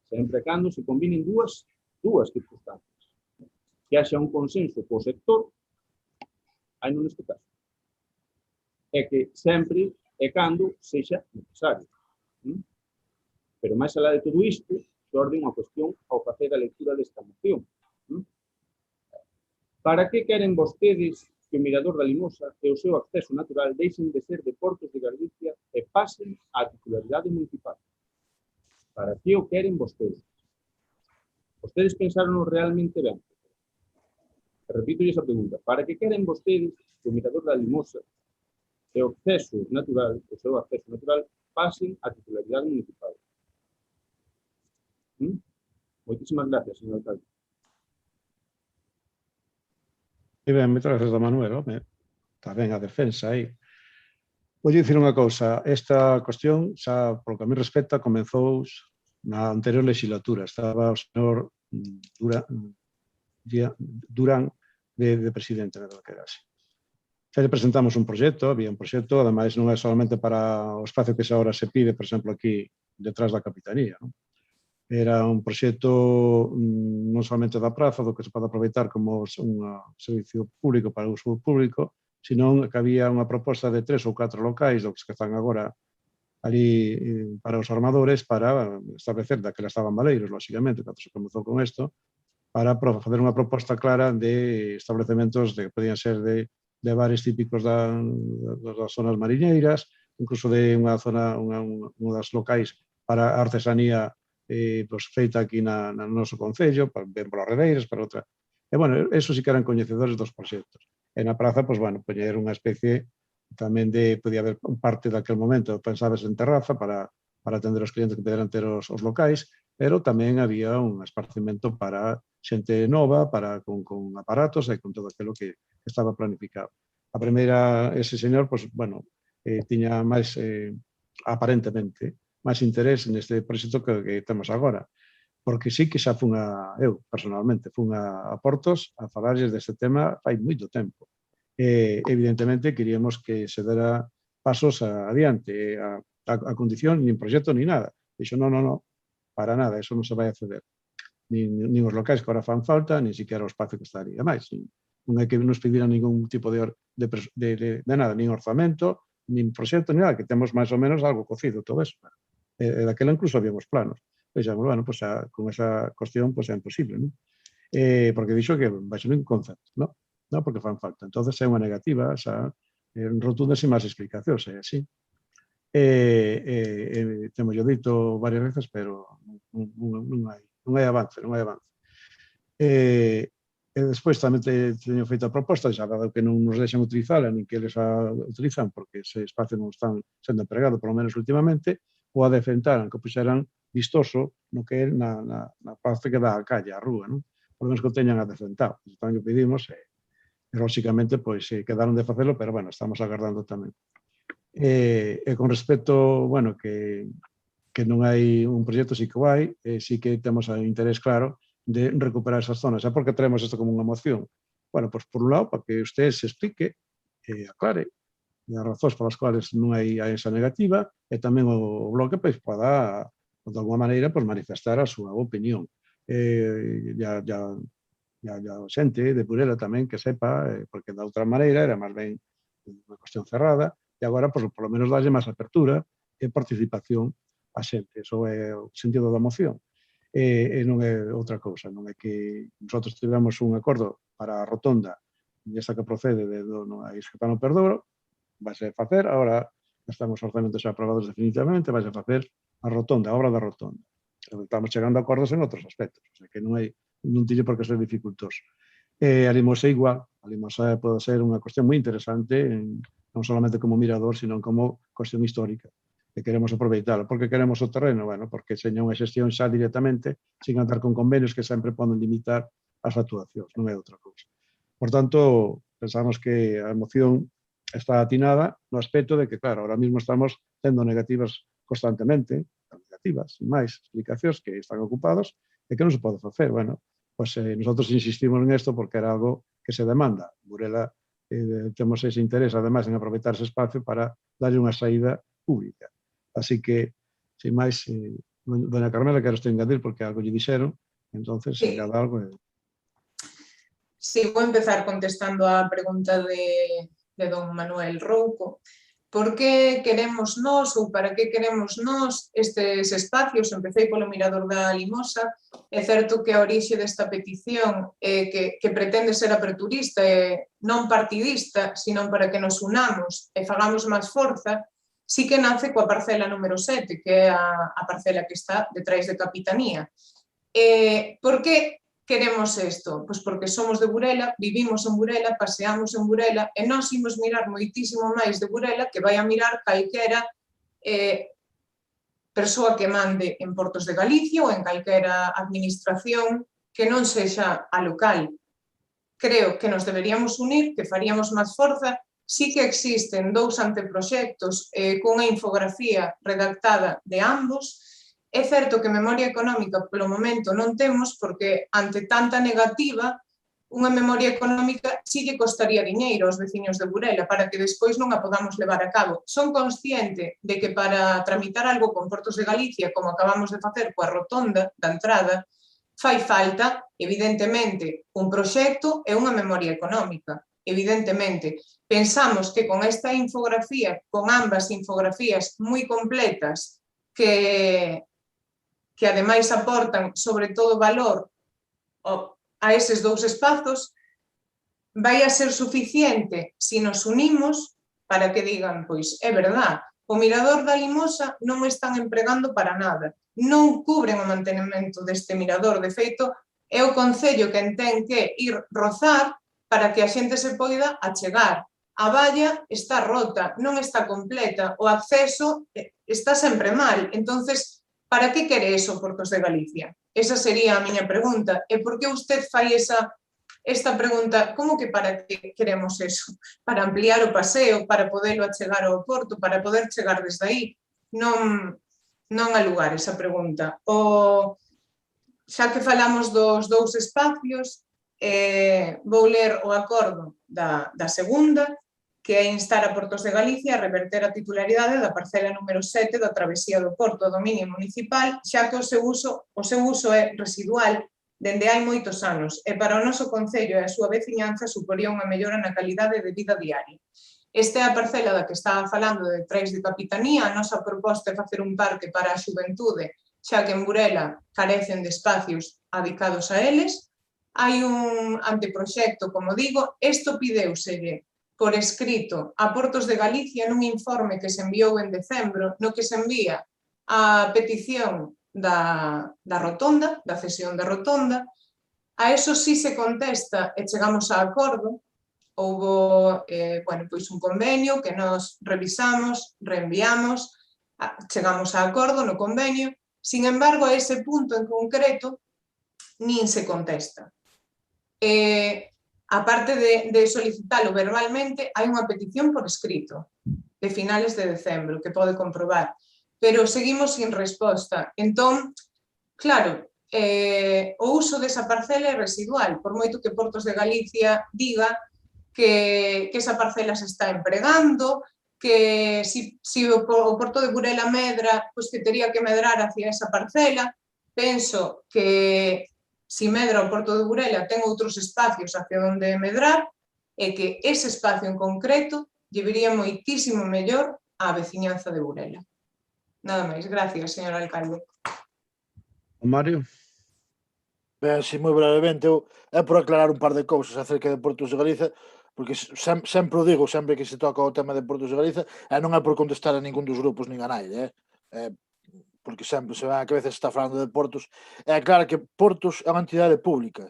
sempre cando se combinen dúas circunstancias. Que haxa un consenso co sector, hai non neste caso. É que sempre é cando sexa necesario. Pero máis alá de todo isto, xorde unha cuestión ao facer a lectura desta moción. Para que queren vostedes que o Mirador da Limosa e o seu acceso natural deixen de ser de Portos de Galicia e pasen á titularidade municipal? Para que o queren vostedes? Vostedes pensaron realmente ben? Repito esa pregunta. Para que queren vostedes que o Mirador da Limosa e o acceso natural, o seu acceso natural, pasen á titularidade municipal? Moitísimas gracias, señor alcalde. E ben, moitas gracias a Manuel, home. Está ben a defensa aí. Vou dicir unha cousa, esta cuestión, xa, polo que a mí respecta, comezou na anterior legislatura. Estaba o señor Durán de presidente, na que era así. Xa lle presentamos un proxecto, había un proxecto, ademais non é solamente para o espacio que xa ahora se pide, por exemplo, aquí detrás da Capitanía, non? Era un proxecto non solamente da praza, do que se pode aproveitar como un servicio público para o uso público, senón que había unha proposta de 3 ou 4 locais, dos que están agora ali para os armadores para establecer daquela estaban baleiros, lógicamente, cando se comezou con isto, para facer unha proposta clara de establecementos que podían ser de bares típicos das zonas mariñeiras, incluso de unha zona, unha das locais para artesanía feita aquí no noso concello, ben polas redeiras, para outra. E, bueno, eso sí que eran coñecedores dos proxectos. E na praza, pois, bueno, poñer unha especie tamén de, podía haber parte daquele momento, pensabas en terraza para atender os clientes que poderan ter os locais, pero tamén había un esparcimento para xente nova, con aparatos e con todo aquilo que estaba planificado. A primeira, ese señor, pois, bueno, tiña máis, aparentemente, máis interés neste proxecto que temos agora, porque sí que xa eu, personalmente, fun a Portos a falarles deste tema fai moito tempo. Evidentemente, queríamos que se dera pasos adiante, a condición, nin proxecto, nin nada. Dixo, non, para nada, eso non se vai a ceder. Nin os locais que agora fan falta, nin siquiera o espacio que estaría máis. Non hai que nos pediran ningún tipo de nada, nin orzamento, nin proxecto, nin nada, que temos máis ou menos algo cocido, todo eso. Daquela incluso habíamos planos. Dixamos, bueno, con esa cuestión é imposible, non? Porque dixo que vai ser un concepto, non? Non, porque fan falta. Entón, é unha negativa, xa, rotunda, sin máis explicacións, é así. Temos yo dito varias veces, pero non hai avance, non hai avance. E despois tamén teño feito a proposta, xa dado que non nos deixan utilizala, nin que eles a utilizan, porque ese espacio non están sendo empregado, polo menos últimamente, ou a defentaran, que puxeran vistoso no que é na parte que dá a calle, a rúa, non? Por menos que o teñan adecentado. Tamén o pedimos e, lógicamente, pois, quedaron de facelo, pero, bueno, estamos agardando tamén. E con respecto, bueno, que non hai un proxecto, sí que o hai, sí que temos un interés claro de recuperar esas zonas. Xa porque traemos isto como unha moción? Bueno, pois, por un lado, para que usted se explique, aclare, as razóns polas cuales non hai esa negativa, e tamén o bloque pois poda, de alguma maneira, manifestar a súa opinión. A xente de Burela tamén que sepa, porque da outra maneira era máis ben unha cuestión cerrada, e agora, polo menos, darlle máis apertura e participación a xente. Eso é o sentido da moción. E non é outra cousa, non é que nosotros tivemos un acordo para a rotonda, esa que procede de a Isquetano Perdouro, vai ser facer, agora están os orzamentos xa aprobados definitivamente, vai ser facer a rotonda, a obra da rotonda. Estamos chegando a acordos en outros aspectos, o sea que non tiñe por que ser dificultoso. A Limosa igual, a Limosa pode ser unha cuestión moi interesante, non solamente como mirador, sino como cuestión histórica, que queremos aproveitalo. Por que queremos o terreno? Bueno, porque seña unha xestión xa directamente, sin andar con convenios que sempre poden limitar as actuacións, non é outra cousa. Por tanto, pensamos que a moción está atinada no aspecto de que, claro, ahora mismo estamos tendo negativas constantemente, negativas, máis explicacións que están ocupados e que non se pode facer. Bueno, pois nosotros insistimos en isto porque era algo que se demanda. Burela temos ese interés, ademais, en aproveitar ese espacio para darlle unha saída pública. Así que, sin máis, doña Carmela, quero usted engadir porque algo lle dixeron, entonces, se engada algo... Sí, vou empezar contestando a pregunta de don Manuel Rouco. Por que queremos nós ou para que queremos nós estes espacios? Empecei polo Mirador da Limosa. É certo que a orixe desta petición que pretende ser aperturista e non partidista, sino para que nos unamos e fagamos máis forza, sí que nace coa parcela número 7, que é a parcela que está detrás de Capitanía. Por que queremos isto? Pois porque somos de Burela, vivimos en Burela, paseamos en Burela e nós imos mirar moitísimo máis de Burela que vai a mirar calquera persoa que mande en Portos de Galicia ou en calquera administración que non sexa a local. Creo que nos deberíamos unir, que faríamos máis forza. Sí que existen 2 anteproxectos cunha infografía redactada de ambos. É certo que memoria económica polo momento non temos porque ante tanta negativa unha memoria económica sí lle costaría diñeiro aos veciños de Burela para que despois non a podamos levar a cabo. Son consciente de que para tramitar algo con Portos de Galicia, como acabamos de facer coa rotonda da entrada, fai falta, evidentemente, un proxecto e unha memoria económica, evidentemente, pensamos que con esta infografía, con ambas infografías moi completas, que ademais aportan sobre todo valor a eses dous espazos, vai a ser suficiente se nos unimos para que digan, pois, é verdad, o Mirador da Limosa non o están empregando para nada, non cubren o mantenimento deste mirador, de feito, é o Concello quen ten que ir rozar para que a xente se poida achegar. A valla está rota, non está completa, o acceso está sempre mal, entonces, para que quere eso Portos de Galicia? Esa sería a miña pregunta. E por que usted fai esta pregunta, como que para que queremos eso? Para ampliar o paseo, para podelo achegar ao porto, para poder chegar desde aí? Non há lugar esa pregunta. Xa que falamos dos dous espacios, vou ler o acordo da segunda, que é instar a Portos de Galicia a reverter a titularidade da parcela número 7 da travesía do Porto, dominio municipal, xa que o seu uso é residual dende hai moitos anos e para o noso Concello e a súa veciñanza suporía unha mellora na calidade de vida diaria. Esta é a parcela da que estaba falando de Treis de Capitanía. A nosa proposta é facer un parque para a xuventude, xa que en Burela carecen de espacios adicados a eles. Hai un anteproxecto, como digo, isto pideuselle por escrito a Portos de Galicia nun informe que se enviou en decembro, no que se envía a petición da rotonda, da cesión da rotonda. A eso sí se contesta e chegamos a acordo. Houbo pois un convenio que nos revisamos, reenviamos, chegamos a acordo no convenio. Sin embargo, a ese punto en concreto nin se contesta. A parte de solicitalo verbalmente, hai unha petición por escrito de finales de decembro que pode comprobar, pero seguimos sin resposta. Entón, claro, o uso desa parcela é residual, por moito que Portos de Galicia diga que esa parcela se está empregando, que si o Porto de Burela medra, pois que tería que medrar hacia esa parcela. Penso que si medra o Porto de Burela ten outros espacios hacia onde medrar e que ese espacio en concreto lle viría moitísimo mellor á veciñanza de Burela. Nada máis. Gracias, señor alcalde. Mario. Ben, si, moi brevemente, é por aclarar un par de cousas acerca de Portos de Galicia, porque sempre o digo, sempre que se toca o tema de Portos de Galicia, e non é por contestar a ningún dos grupos nin a naide, porque sempre se ve que a veces está falando de Portos. É claro que Portos é unha entidade pública.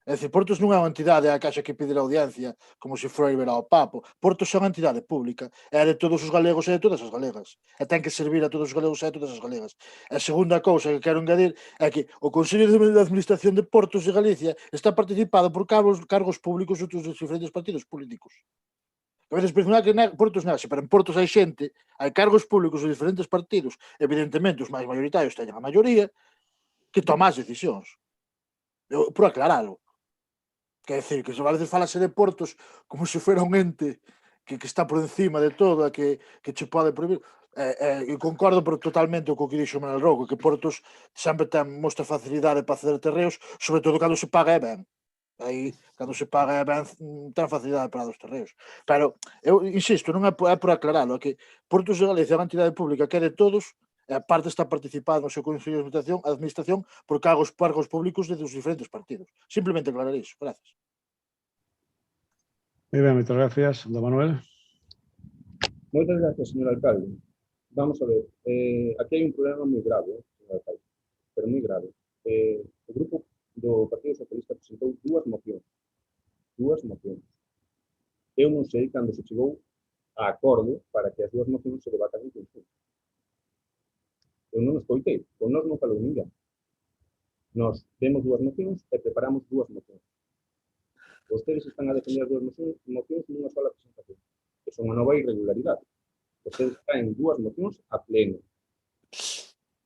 É dicir, Portos non é unha entidade a caixa que pide a audiencia como se fora ir ao Papo. Portos é unha entidade pública. É de todos os galegos e de todas as galegas. E ten que servir a todos os galegos e a todas as galegas. A segunda cousa que quero engadir é que o Consello de Administración de Portos de Galicia está participado por cargos públicos de outros diferentes partidos políticos. A veces pensar que Portos nace, pero en Portos hai xente, hai cargos públicos de diferentes partidos, evidentemente os máis maioritarios teñen a maioría, que toma as decisións. Por aclaralo. Quer decir, que a veces falase de Portos como se fuera un ente que está por encima de todo, que che pode prohibir. E concordo totalmente co que dixo Manuel Rouco, que Portos sempre mostra facilidade para ceder terreos, sobre todo cando se paga e ben. Aí, cando se paga e ben, ten facilidade para dos terreos. Pero, eu insisto, non é por aclaralo, é que Portos de Galicia é unha entidade pública que é de todos, e a parte está participando no seu Consello de Administración por cargos públicos de dos diferentes partidos. Simplemente aclarar iso. Gracias. Muy bien, muchas gracias. Don Manuel. Moitas gracias, señor alcalde. Vamos a ver, aquí hai un problema moi grave, señor alcalde, pero moi grave. O grupo do Partido Socialista presentou dúas mocións. Eu non sei cando se chegou a acordo para que as dúas mocións se debatan en conjunto. Eu non escoitei, con nós non falou ninguén. Nós vemos dúas mocións e preparamos dúas mocións. Vostedes están a defender as dúas mocións nunha sola presentación. Que son unha nova irregularidade. Vostedes traen dúas mocións a pleno.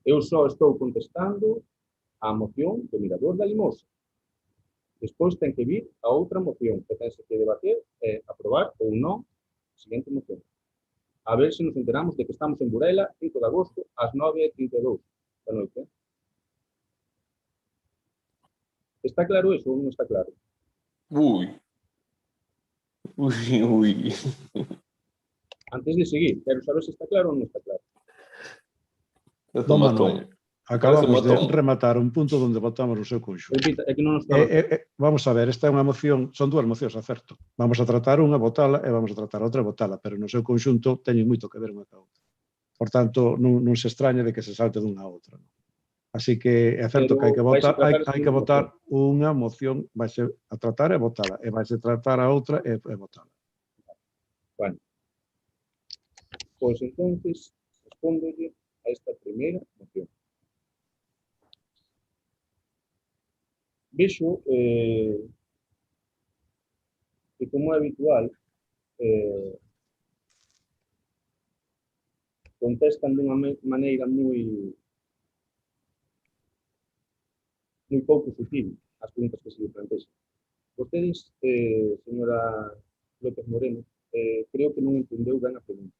Eu só estou contestando a moción do Mirador da Limosa. Despois ten que vir a outra moción que tense que debater e aprobar ou non a seguinte moción. A ver se nos enteramos de que estamos en Burela 5 de agosto ás 9:32 da noite. Está claro eso ou non está claro? Ui. Ui. Antes de seguir, quero saber se está claro ou non está claro. Don Manuel, acabamos de rematar un punto onde votamos no seu conxunto. Repita, é que non nos estaba... Vamos a ver, esta é unha moción, son dúas mocións, acerto. Vamos a tratar unha, votala, e vamos a tratar outra, votala, pero no seu conxunto teñen moito que ver unha ca outra. Por tanto, non se extrañe de que se salte dunha a outra. Así que é certo que hai que votar unha moción, vaise a tratar e votala, e vaise tratar a outra e votala. Bueno, pois entonces, respóndolle a esta primeira moción. Vexo que, como é habitual, contestan dunha maneira moi pouco sutil as preguntas que se lhe plantexan. Vostedes, señora López Moreno, creo que non entendeu ben a pregunta.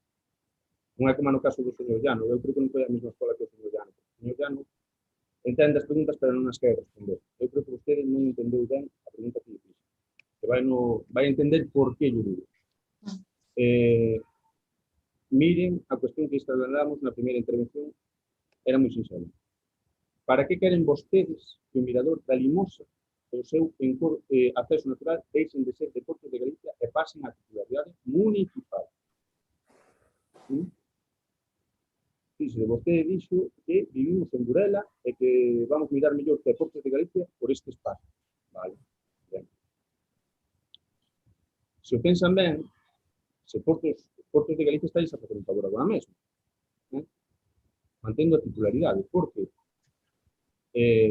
Non é como no caso do señor Llano, eu creo que non foi a mesma escola que o señor Llano. O señor Llano entende as preguntas, pero non as quere responder. Eu creo que vostede non entendeu ben a pregunta que lhe fixe. Que vai entender por que lhe digo. Miren, a cuestión que trasladamos na primeira intervención era moi sincera. Para que queren vostedes que o mirador da Limosa e o seu acceso natural deixen de ser deportes de Galicia e pasen a titularidade municipal? Dice, vostede dixo que vivimos en Burela e que vamos mirar mellor que deportes de Galicia por este espacio. Vale, ben. Se o pensan ben, se Portos de Galicia está a facer un favor agora mesmo, mantendo a titularidade, porque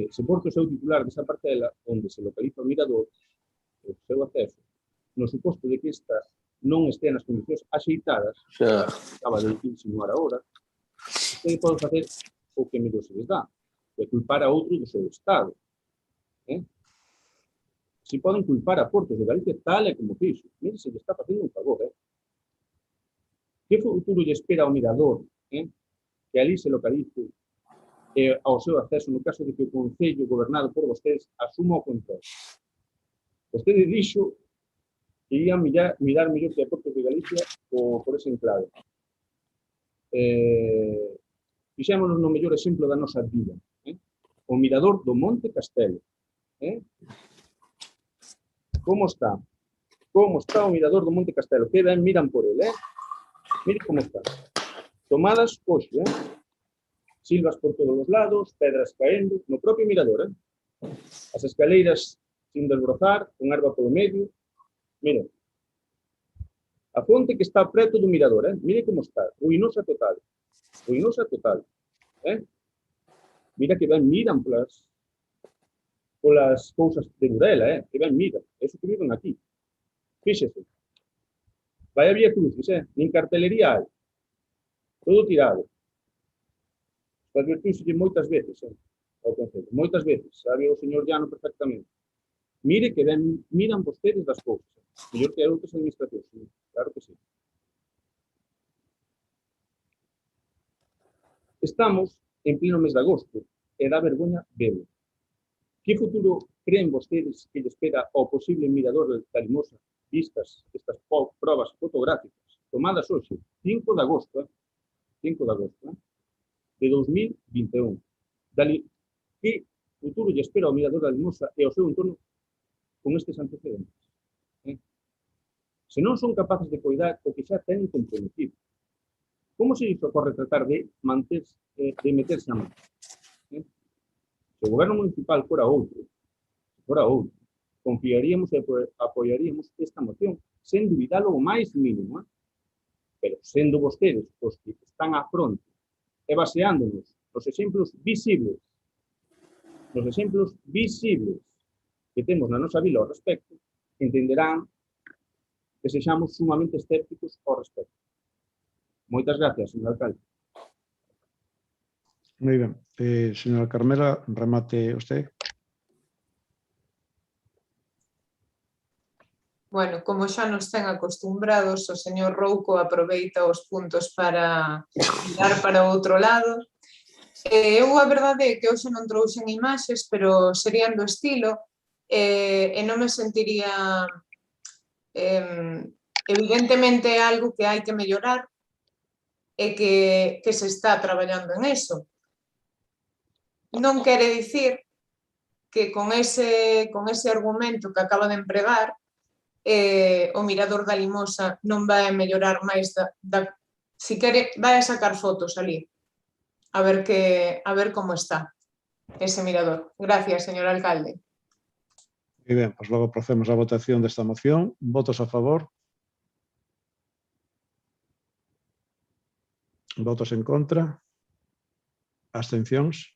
se Portos é o titular desa parcela onde se localiza o mirador, o seu acceso, no suposto de que esta non este nas condicións axeitadas, acaba de insinuar agora, vostede pode facer o que mellor se les dá, que é culpar a outro do seu estado. Se poden culpar a Portos de Galicia tal e como fixo. Mire, se lle está facendo un favor. Que futuro lle espera ao mirador que ali se localice ao seu acceso no caso de que o Concello gobernado por vostedes asuma o control? Vostede dixo que ian mirar mellor que a Portos de Galicia por ese enclave. Fixémonos no mellor exemplo da nosa vida. O mirador do Monte Castelo. Como está? Como está o mirador do Monte Castelo? Que ben miran por ele, Mire como está. Tomadas hoxe, silvas por todos os lados, pedras caendo, no propio mirador, As escaleiras sin desbrozar, con erva polo medio. Mire, a fonte que está preto do mirador, mire como está, ruinosa total. Ruinosa total. Mira que ben miran polas cousas de Burela, que ben miran. Eso que viven aquí. Fíxese. Vai a Vía Crucis, nin cartelería hai. Todo tirado. Advertíuselle moitas veces, ao Concello. Moitas veces. Sabe o señor Llano perfectamente. Mire que ben miran vostedes das cousas. Mellor que outras administracións. Claro que sí. Estamos en pleno mes de agosto e dá vergoña velo. Que futuro creen vostedes que lle espera ao posible mirador da Limosa vistas estas probas fotográficas tomadas hoxe, 5 de agosto, 5 de agosto, de 2021. Que futuro lle espera ao mirador da Limosa e ao seu entorno con estes antecedentes? Se non son capaces de coidar o que xa tenen comprometido, como se lles ocorre tratar de meterse a mão? Se o goberno municipal fora outro, confiaríamos e apoiaríamos esta moción, sen dubidalo o máis mínimo. Pero sendo vostedes os que están á fronte e baseándonos nos exemplos visibles que temos na nosa vila ao respecto, entenderán que sexamos sumamente escépticos ao respecto. Moitas gracias, señor alcalde. Moi ben. Señora Carmela, remate usted. Bueno, como xa nos ten acostumbrados, o señor Rouco aproveita os puntos para mirar para o outro lado. Eu a verdade é que hoxe non trouxen imaxes, pero serían do estilo, e non me sentiría Evidentemente é algo que hai que mellorar e que se está traballando en eso. Non quere dicir que con ese argumento que acaba de empregar o Mirador da Limosa non vai a mellorar máis si quere, vai a sacar fotos ali a ver como está ese mirador. Gracias, señor alcalde. Muy bien, pues logo procedemos á votación desta moción. Votos a favor? Votos en contra? Abstencións?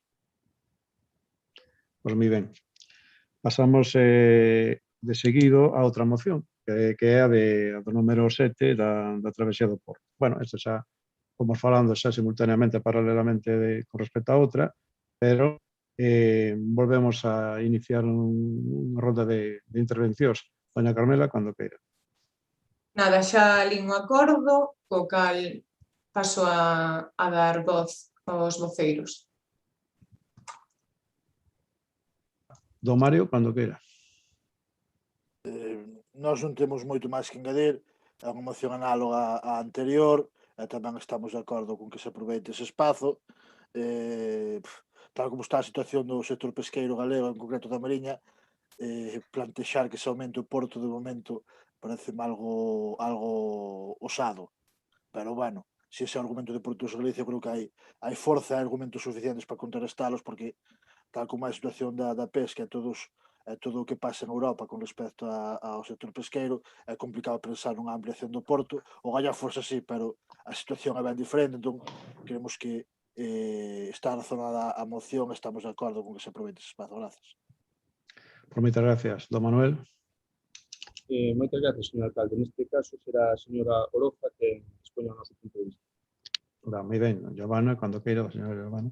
Pois moi ben. Pasamos de seguido a outra moción, que é a do número 7 da travesía do Porto. Bueno, esta xa fomos falando xa simultaneamente, paralelamente con respecto a outra, pero volvemos a iniciar unha ronda de intervencións. Doña Carmela, cando queira. Nada, xa lín o acordo, co cal paso a dar voz aos voceiros. Don Mario, cando queira. Nós non temos moito máis que engadir, é unha moción análoga á anterior, e tamén estamos de acordo con que se aproveite ese espazo. Tal como está a situación do sector pesqueiro galego, en concreto da Mariña, plantexar que se aumente o porto de momento parece algo osado. Pero, bueno, se ese argumento de Portos de Galicia, creo que hai forza e argumentos suficientes para contrarrestalos, porque tal como a situación da pesca e todo o que pasa en Europa con respecto ao sector pesqueiro, é complicado pensar nunha ampliación do porto. O Galla Forza sí, pero a situación é ben diferente, entón creemos que está razonada a moción, estamos de acordo con que se aproveite ese espazo. Gracias. Por moitas gracias. Don Manuel. Moitas gracias, señor alcalde. Neste caso será a señora Oroza que expoña o noso punto de vista. Moi ben, Giovanna, cando queira, señora Giovanna.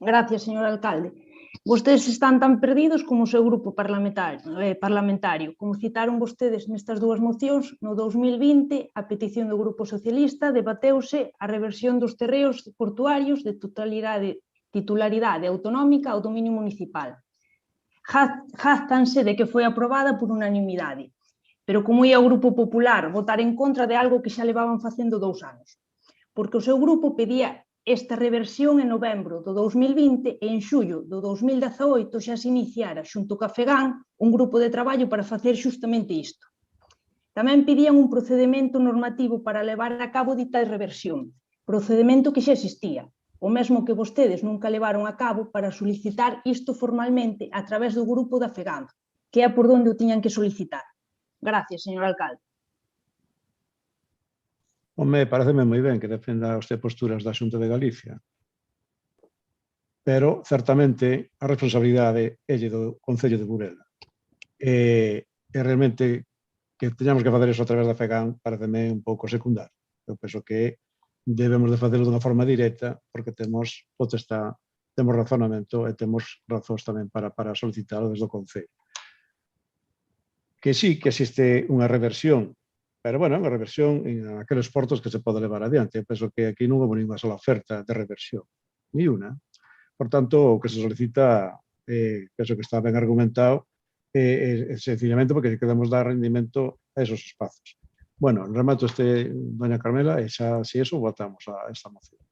Gracias, señor alcalde. Vostedes están tan perdidos como o seu grupo parlamentario. Como citaron vostedes nestas dúas mocións, no 2020, a petición do Grupo Socialista debateuse a reversión dos terreos portuarios de titularidade autonómica ao dominio municipal. Jáztanse de que foi aprobada por unanimidade, pero como ia o Grupo Popular votar en contra de algo que xa levaban facendo 2 anos, porque o seu grupo pedía esta reversión en novembro do 2020 e en xullo do 2018 xa se iniciara xunto ca FEGAN un grupo de traballo para facer xustamente isto. Tamén pedían un procedimento normativo para levar a cabo dita reversión, procedimento que xa existía, o mesmo que vostedes nunca levaron a cabo para solicitar isto formalmente a través do grupo da FEGAN, que é por onde o tiñan que solicitar. Gracias, señor alcalde. Home, pareceme moi ben que defenda as posturas da Xunta de Galicia. Pero, certamente, a responsabilidade é do Concello de Burela. E realmente que teñamos que facer iso a través da FEGAN pareceme un pouco secundario. Eu penso que debemos de facelo dunha forma directa porque temos potestad, temos razonamento e temos razóns tamén para solicitalo desde o Concello. Que sí que existe unha reversión, pero, bueno, unha reversión en aqueles portos que se pode levar adiante. Eu penso que aquí non houve ninguna sola oferta de reversión, ni unha. Por tanto, o que se solicita, penso que está ben argumentado, sencillamente porque queremos dar rendimento a esos espazos. Bueno, remato doña Carmela, e xa, se eso, votamos a esta moción.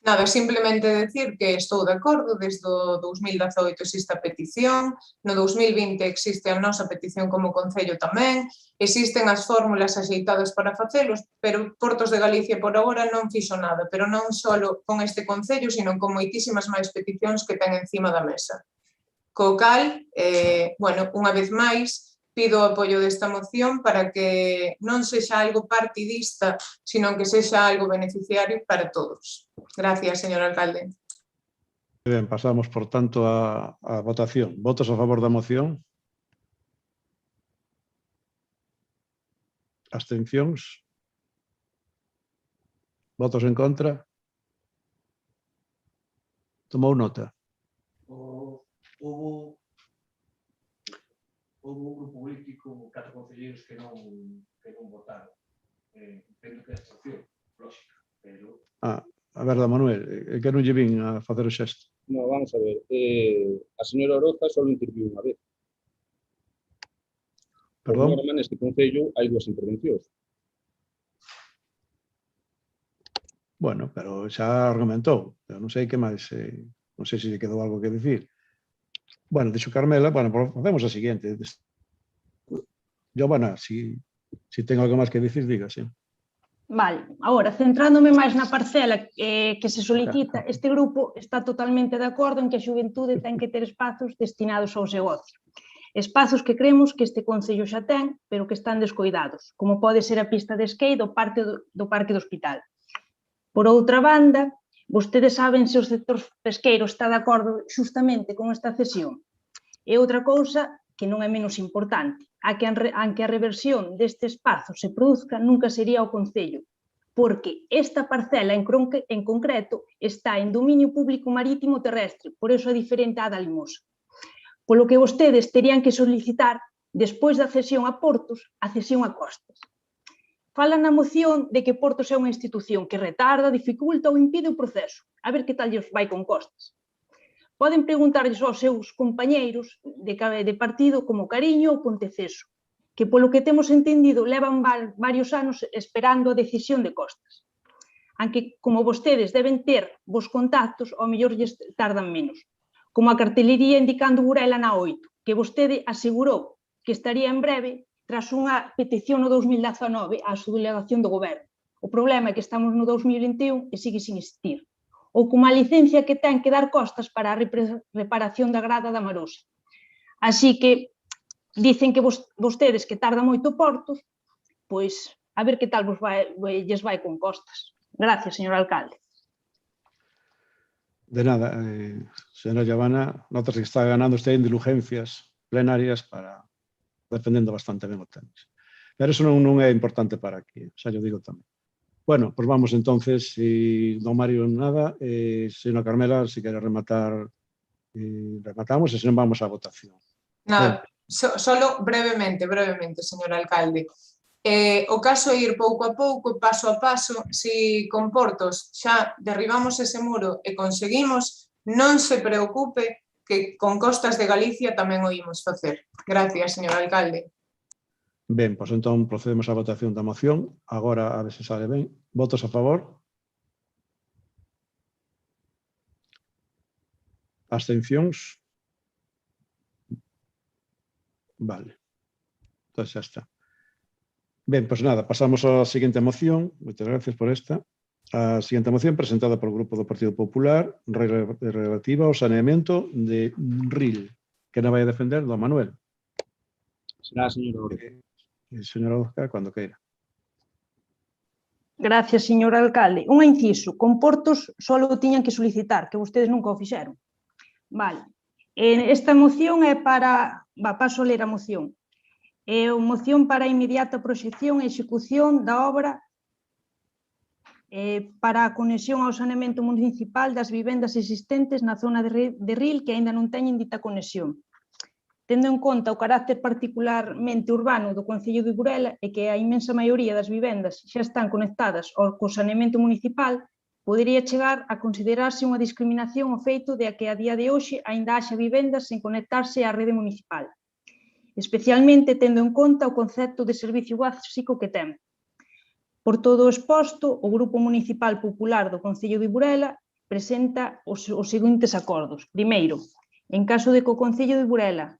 Nada, simplemente decir que estou de acordo, desde o 2018 existe a petición, no 2020 existe a nosa petición como Concello tamén, existen as fórmulas axeitadas para facelos, pero Portos de Galicia por agora non fixo nada, pero non só con este Concello, sino con moitísimas máis peticións que ten encima da mesa. Co cal, bueno, unha vez máis, pido o apoio desta moción para que non sexa algo partidista, sino que sexa algo beneficiario para todos. Gracias, señor alcalde. Ben, pasamos, por tanto, a votación. Votos a favor da moción? Abstencións? Votos en contra? Tomou nota. Houve un grupo político, 4 concelleiros que non votaron. Entendo que é abstención, lógica, pero... A ver, Manuel, que non lle vin a facer o xesto. No, vamos a ver. A señora Oroza só interviu unha vez. Por Perdón? norma, neste Concello hai 2 intervencións. Bueno, pero xa argumentou. Eu non sei que máis, non sei se lle quedou algo que dicir. Bueno, dixo Carmela, bueno, facemos a seguinte. Giovanna, si ten algo máis que dicir, diga, sí. Vale, agora, centrándome máis na parcela que se solicita, este grupo está totalmente de acordo en que a xuventude ten que ter espazos destinados ao seu ocio. Espazos que creemos que este Concello xa ten, pero que están descoidados, como pode ser a pista de skate do Parque do Hospital. Por outra banda, vostedes saben se o sector pesqueiro está de acordo xustamente con esta cesión. E outra cousa que non é menos importante, a que a reversión deste espazo se produzca nunca sería o Concello, porque esta parcela en concreto está en dominio público marítimo terrestre, por eso é diferente á da Limosa. Polo que vostedes terían que solicitar, despois da cesión a portos, a cesión a costas. Falan na moción de que Portos é unha institución que retarda, dificulta ou impide o proceso. A ver que tal lles vai con costas. Poden preguntarlles aos seus compañeiros de partido como Cariño ou Ponteceso, que polo que temos entendido levan varios anos esperando a decisión de costas. Aunque, como vostedes deben ter vos contactos, ao mellor lles tardan menos. Como a cartelería indicando Burela na 8, que vostede asegurou que estaría en breve tras unha petición no 2019 á subdelegación do Goberno. O problema é que estamos no 2021 e sigue sin existir. Ou como a licencia que ten que dar costas para a reparación da grada da Marosa. Así que dicen que vostedes que tardan moito portos, pois a ver que tal lles vai con costas. Gracias, señor alcalde. De nada, señora Giovanna, notas que está ganando usted indulgencias plenarias para defendendo bastante ben o tenis. Pero eso non é importante para aquí, xa yo digo tamén. Bueno, pues vamos entonces, si don Mario nada, señora Carmela, si quere rematar, rematamos, e se non vamos á votación. Nada, solo brevemente, señor alcalde. O caso é ir pouco a pouco, paso a paso, si con Portos xa derribamos ese muro e conseguimos, non se preocupe que con Costas de Galicia tamén o imos facer. Gracias, señor alcalde. Ben, pois entón procedemos á votación da moción. Agora, a ver se sale ben. Votos a favor? Abstencións? Vale. Entón xa está. Ben, pois nada, pasamos á seguinte moción. Moitas gracias por esta. A seguinte moción presentada polo Grupo do Partido Popular relativa ao saneamento de Ril, que non vai a defender don Manuel. Será a señora Orca. Señora Orca, cando queira. Gracias, señor alcalde. Un inciso, con Portos só o tiñan que solicitar, que vostedes nunca o fixeron. Vale. Esta moción é para... paso a ler a moción. É a moción para a inmediata proxección e execución da obra para a conexión ao saneamento municipal das vivendas existentes na zona de Ril que aínda non teñen dita conexión. Tendo en conta o carácter particularmente urbano do Concello de Burela e que a inmensa maioría das vivendas xa están conectadas ao saneamento municipal, podería chegar a considerarse unha discriminación o feito de que a día de hoxe aínda haxa vivendas sen conectarse á rede municipal, especialmente tendo en conta o concepto de servicio básico que ten. Por todo o exposto, o Grupo Municipal Popular do Concello de Burela presenta os seguintes acordos. Primeiro, en caso de que o Concello de Burela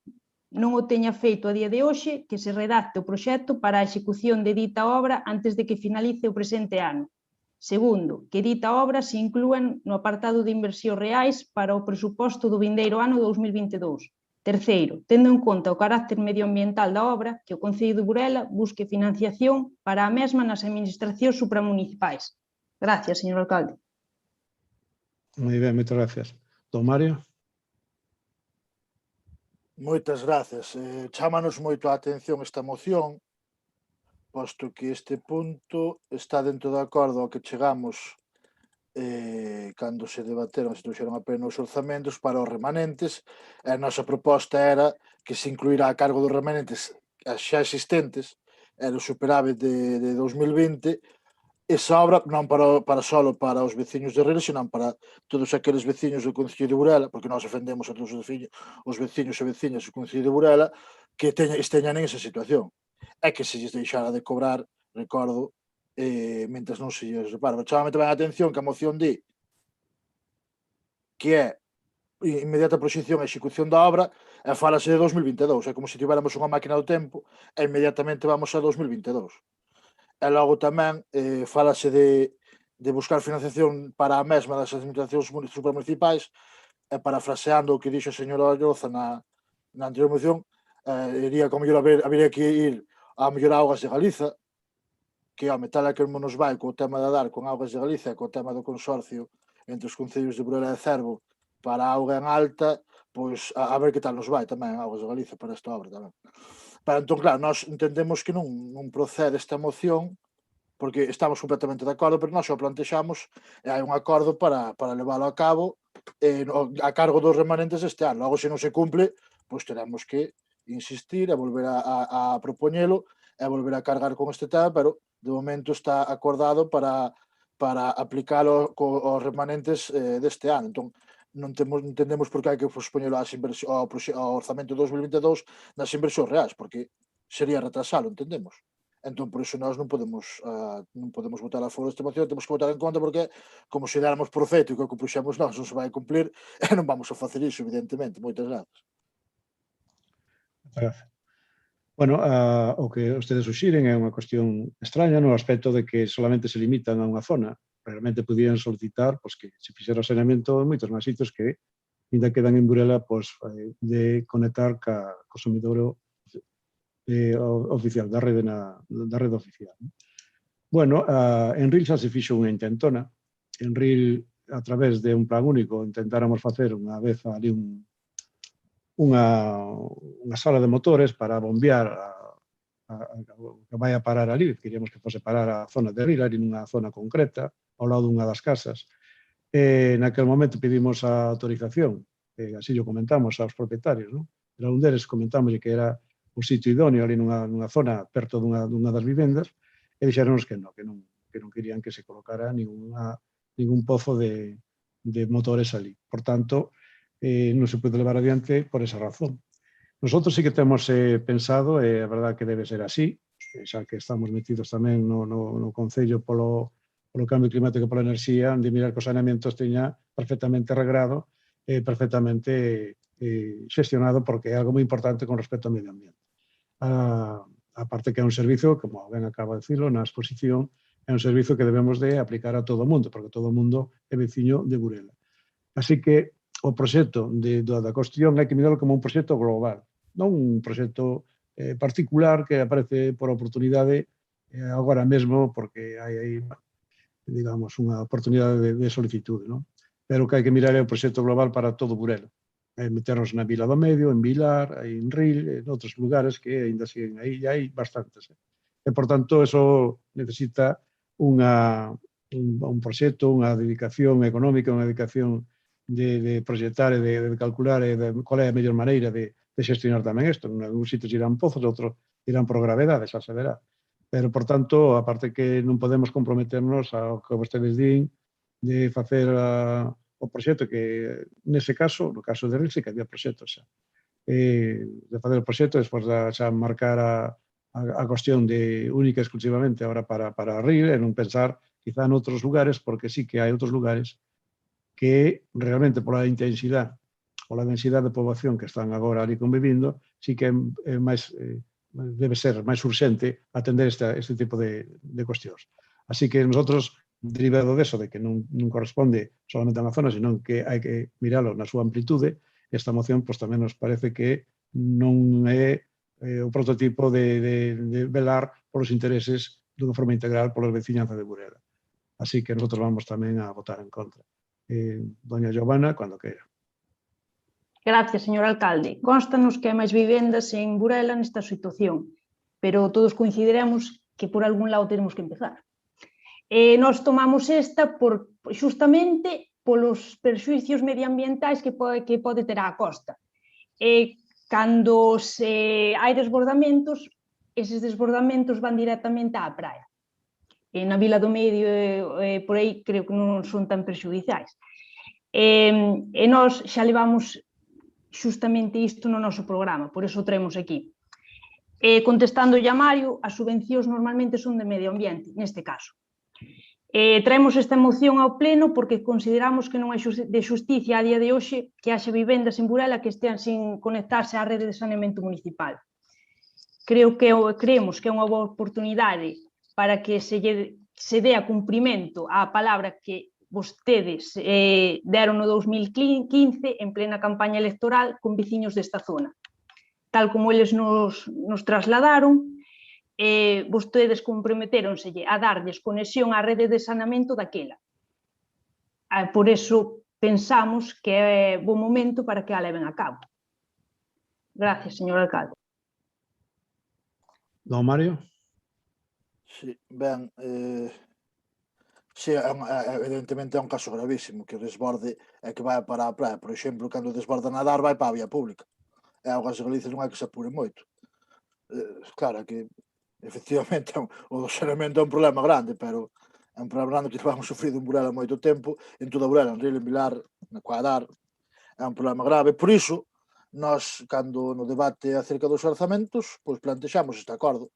non o teña feito a día de hoxe, que se redacte o proxecto para a execución de dita obra antes de que finalice o presente ano. Segundo, que dita obra se inclúan no apartado de inversións reais para o presuposto do vindeiro ano 2022. Terceiro, tendo en conta o carácter medioambiental da obra, que o Concello de Burela busque financiación para a mesma nas administracións supramunicipais. Gracias, señor alcalde. Moi ben, moitas gracias. Don Mario? Moitas gracias. Chámanos moito a atención esta moción, posto que este punto está dentro do acordo ao que chegamos cando se debateron, se trouxeron apenas os orzamentos para os remanentes. A nosa proposta era que se incluirá a cargo dos remanentes xa existentes, era o superávit de 2020, esa obra non solo para os veciños de Rila, senón para todos aqueles veciños do Concello de Burela, porque nós ofendemos a todos os veciños e veciñas do Concello de Burela que esteñan en esa situación. É que se lles deixara de cobrar, recordo, mentres non se lles repara. Pero chamame tamén a atención que a moción di que é inmediata proxección e execución da obra e falase de 2022. É como se tivéramos unha máquina do tempo e inmediatamente vamos a 2022. E logo tamén falase de buscar financiación para a mesma das administracións supramunicipais e parafraseando o que dixo a señora Olloza na anterior moción, iría como mellor habería que ir a mellor a Augas de Galiza, que home, tal é que nos vai co tema de dar con Augas de Galiza e co tema do consorcio entre os concellos de Burela e Cervo para a auga en alta, pois a ver que tal nos vai tamén Augas de Galiza para esta obra tamén. Pero entón, claro, nós entendemos que non procede esta moción porque estamos completamente de acordo, pero nós só plantexamos e hai un acordo para leválo a cabo a cargo dos remanentes deste ano. Logo, se non se cumple, pois teremos que insistir e volver a propoñelo e volver a cargar con este tema, pero de momento está acordado para aplicalo aos remanentes deste ano. Entón, non entendemos por que hai que pospoñelo ao orzamento de 2022 nas inversións reais, porque sería retrasalo, entendemos. Entón, por iso nós non podemos votar a favor desta moción, temos que votar en contra porque, como se dáramos por feito que o que puxemos nós non se vai cumplir, e non vamos a facer iso, evidentemente. Moitas gracias. Gracias. Bueno, o que ustedes suxiren é unha cuestión extraña no aspecto de que solamente se limitan a unha zona. Realmente podían solicitar que se fixera o saneamento en moitos máis sitios que ainda quedan en Burela de conectar co sumidouro oficial, da rede oficial. Bueno, en Ril xa se fixo unha intentona. En Ril, a través de un plan único, intentáramos facer unha vez ali unha sala de motores para bombear que vai a parar ali. Queríamos que fose parar a zona de Ril, ali nunha zona concreta, ao lado dunha das casas. Naquel momento pedimos a autorización, así lo comentamos aos propietarios, non? Era un deles, comentamos que era o sitio idóneo ali nunha zona perto dunha das vivendas e dixeronnos que non querían que se colocara ningún pozo de motores ali. Por tanto, non se pode levar adiante por esa razón. Nosotros sí que temos pensado, é a verdade que debe ser así, xa que estamos metidos tamén no Concello polo cambio climático e pola enerxía, de mirar que o saneamento esteña perfectamente regrado e perfectamente xestionado, porque é algo moi importante con respecto ao medio ambiente. A parte que é un servizo, como ben acaba de decirlo na exposición, é un servizo que debemos de aplicar a todo o mundo, porque todo o mundo é veciño de Burela. Así que o proxecto da cuestión hai que mirarlo como un proxecto global, non un proxecto particular que aparece por oportunidade agora mesmo, porque hai digamos, unha oportunidade de solicitude, non? Pero o que hai que mirar é o proxecto global para todo Burela. Meternos na Vila do Medio, en Vilar, en Ril, en outros lugares que ainda siguen aí, e hai bastantes. E, por tanto, eso necesita un proxecto, unha dedicación económica, unha dedicación de proxectar e de calcular qual é a mellor maneira de xestionar tamén isto. En algúns sitios irán pozos, outros irán por gravedade, xa se verá. Pero, por tanto, aparte que non podemos comprometernos ao que vostedes din de facer o proxecto que, nese caso, no caso de Ril, sí que había proxecto xa. De facer o proxecto, despois de xa marcar a cuestión de única e exclusivamente ahora para Ril, e non pensar quizá en outros lugares, porque sí que hai outros lugares que realmente pola intensidade, pola densidade de poboación que están agora ali convivindo, sí que é máis debe ser máis urxente atender este tipo de cuestións. Así que nosotros, derivado deso, de que non corresponde solamente a unha zona, senón que hai que miralo na súa amplitude, esta moción tamén nos parece que non é o prototipo de velar polos intereses dunha forma integral polas veciñanzas de Burela. Así que nosotros vamos tamén a votar en contra. Doña Giovanna, cando queira. Gracias, señor alcalde. Constanos que hai máis vivendas en Burela nesta situación, pero todos coincidiremos que por algún lado temos que empezar. Nós tomamos esta justamente polos perxuicios medioambientais que pode ter a costa. Cando hai desbordamentos, eses desbordamentos van directamente á praia. na Vila do Medio e por aí creo que non son tan perxudiciais. E nós xa levamos xustamente isto no noso programa, por eso o traemos aquí. Contestando a Mario, as subvencións normalmente son de medio ambiente, neste caso. Traemos esta moción ao pleno porque consideramos que non é de xusticia a día de hoxe que haxe vivendas en Burela que estean sin conectarse á rede de saneamento municipal. Creemos que é unha boa oportunidade para que se dé a cumprimento á palabra que vostedes deron no 2015 en plena campaña electoral con veciños desta zona. Tal como eles nos trasladaron, vostedes comprometéronselle a darlles conexión á rede de saneamento daquela. Por eso pensamos que é bo momento para que a leven a cabo. Gracias, señor alcalde. Don Mario? Sí, ben, sí, evidentemente é un caso gravísimo que o desborde é que vai para a praia. Por exemplo, cando desborda nadar vai para a vía pública. E a Augas de Galicia non é que se apure moito. Claro que efectivamente o do saneamento é un problema grande, pero é un problema grande que levamos sufrido en Burela moito tempo, en toda Burela, en Ril, en Vilar, na Cuadar, é un problema grave. Por iso, nós, cando no debate acerca dos orzamentos, pois plantexamos este acordo.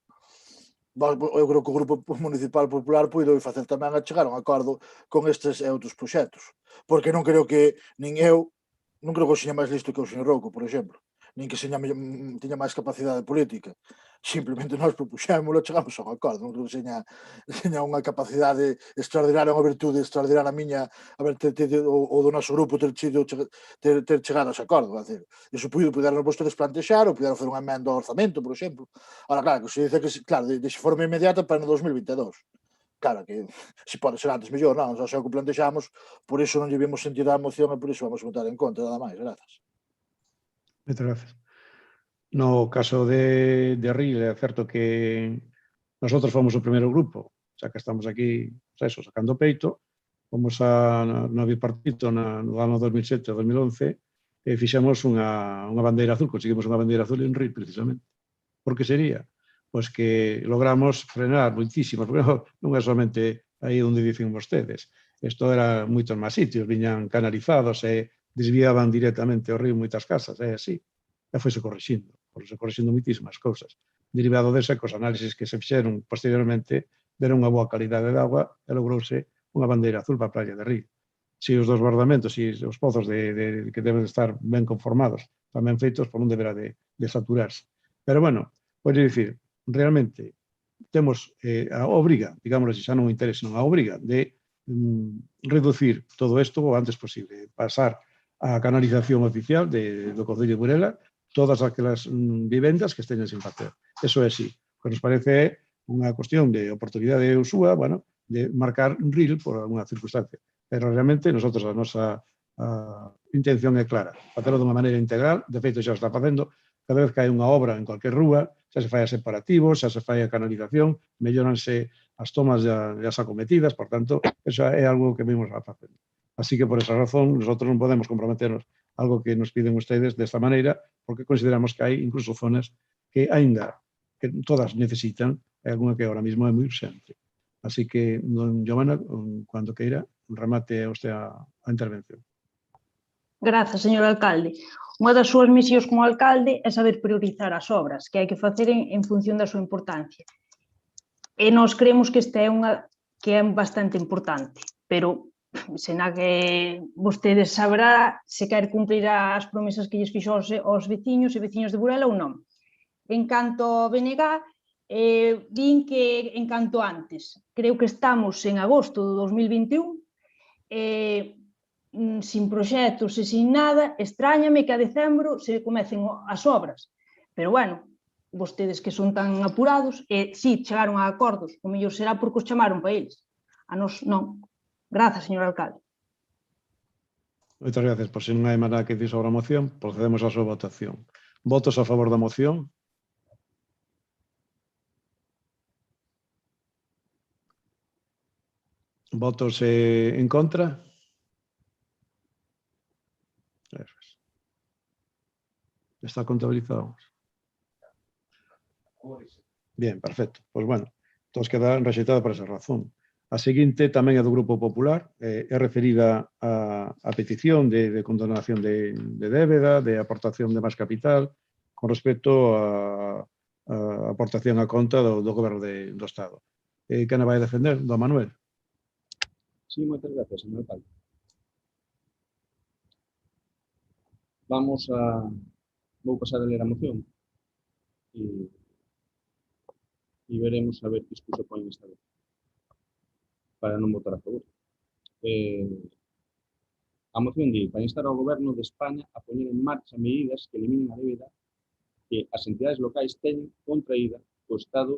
Eu creo que o Grupo Municipal Popular puido facer tamén a chegar a un acordo con estes e outros proxectos, porque non creo que nin eu, non creo que o seña máis listo que o señor Rouco, por exemplo, nin que tiña máis capacidade política. Simplemente nós propuxémolo, chegamos a un acordo. Non creo que seña unha capacidade extraordinaria, unha virtude extraordinaria a miña, o do noso grupo ter chegado a ese acordo. Iso puderon vostedes plantexar, ou puderon facer unha emenda ao orzamento, por exemplo. Ahora, claro, que se dice que, claro, de forma inmediata para no 2022. Claro, que se pode ser antes mellor, non? Xa o que plantexamos, por iso non lle vimos sentido á moción e por iso vamos votar en contra, nada máis. Grazas. Moitas gracias. No caso de Ril, é certo que nosotros fomos o primeiro grupo, xa que estamos aquí, sacando peito, fomos no bipartito no ano 2007 e 2011 e fixemos unha bandeira azul, conseguimos unha bandeira azul en Ril, precisamente. Por que sería? Pois que logramos frenar moitísimas, porque non é somente aí onde dicen vostedes, isto era moitos máis sitios, viñan canalizados e desviaban directamente ao río moitas casas, é así. E foise corrixindo moitísimas cousas. Derivado desa, cos análisis que se fixeron posteriormente, deron unha boa calidade de agua e logrouse unha bandeira azul para a praia de Río. Si os dos bordamentos e os pozos que deben estar ben conformados, tamén feitos, por non deberá de saturarse. Pero, bueno, pode dicir, realmente, temos a obriga, digámoslo, xa non interesa, non a obriga de reducir todo isto o antes posible, pasar a canalización oficial do Concello de Burela, todas aquelas vivendas que esteñan sin facer. Eso é así. O que nos parece unha cuestión de oportunidade súa, bueno, de marcar un ril por alguna circunstancia. Pero realmente, nosotros, a nosa intención é clara. Facelo dunha maneira integral, de feito xa está facendo, cada vez que hai unha obra en cualquier rúa, xa se fai a separativo, xa se fai a canalización, melloranse as tomas e as acometidas, por tanto, eso é algo que vimos a facer. Así que, por esa razón, nosotros non podemos comprometernos algo que nos piden ustedes desta maneira, porque consideramos que hai incluso zonas que aínda que todas necesitan, e alguna que ahora mismo é moi urgente. Así que, don Giovanna, cando queira, remate usted a intervención. Grazas, señor alcalde. Unha das súas misións como alcalde é saber priorizar as obras que hai que facer en función da súa importancia. E nós creemos que esta é unha que é bastante importante, pero sená que vostedes saberá se quer cumprir as promesas que lles fixo aos veciños e veciños de Burela ou non. En canto ao BNG, din que en canto antes. Creo que estamos en agosto do 2021, sin proxectos e sin nada, extrañame que a decembro se comecen as obras. Pero, bueno, vostedes que son tan apurados, si chegaron a acordos, o mellor será porque os chamaron para eles. A nos non. Grazas, señor alcalde. Moitas gracias. Por se non hai nada que dicir sobre a moción, procedemos á súa votación. Votos a favor da moción? Votos en contra? Está contabilizado. Bien, perfecto. Pues bueno, Entón, queda rexeitada por esa razón. A seguinte tamén é do Grupo Popular, é referida a petición de condonación de débeda, de aportación de máis capital, con respecto a aportación a conta do Goberno do Estado. Quen a vai defender? Don Manuel. Sí, moitas gracias, señor alcalde. Vou pasar a ler a moción e veremos a ver que excusa poñen esta vez para non votar a favor. A moción di para instar ao Goberno de España a poñer en marcha medidas que eliminen a débeda que as entidades locais teñen contraída co Estado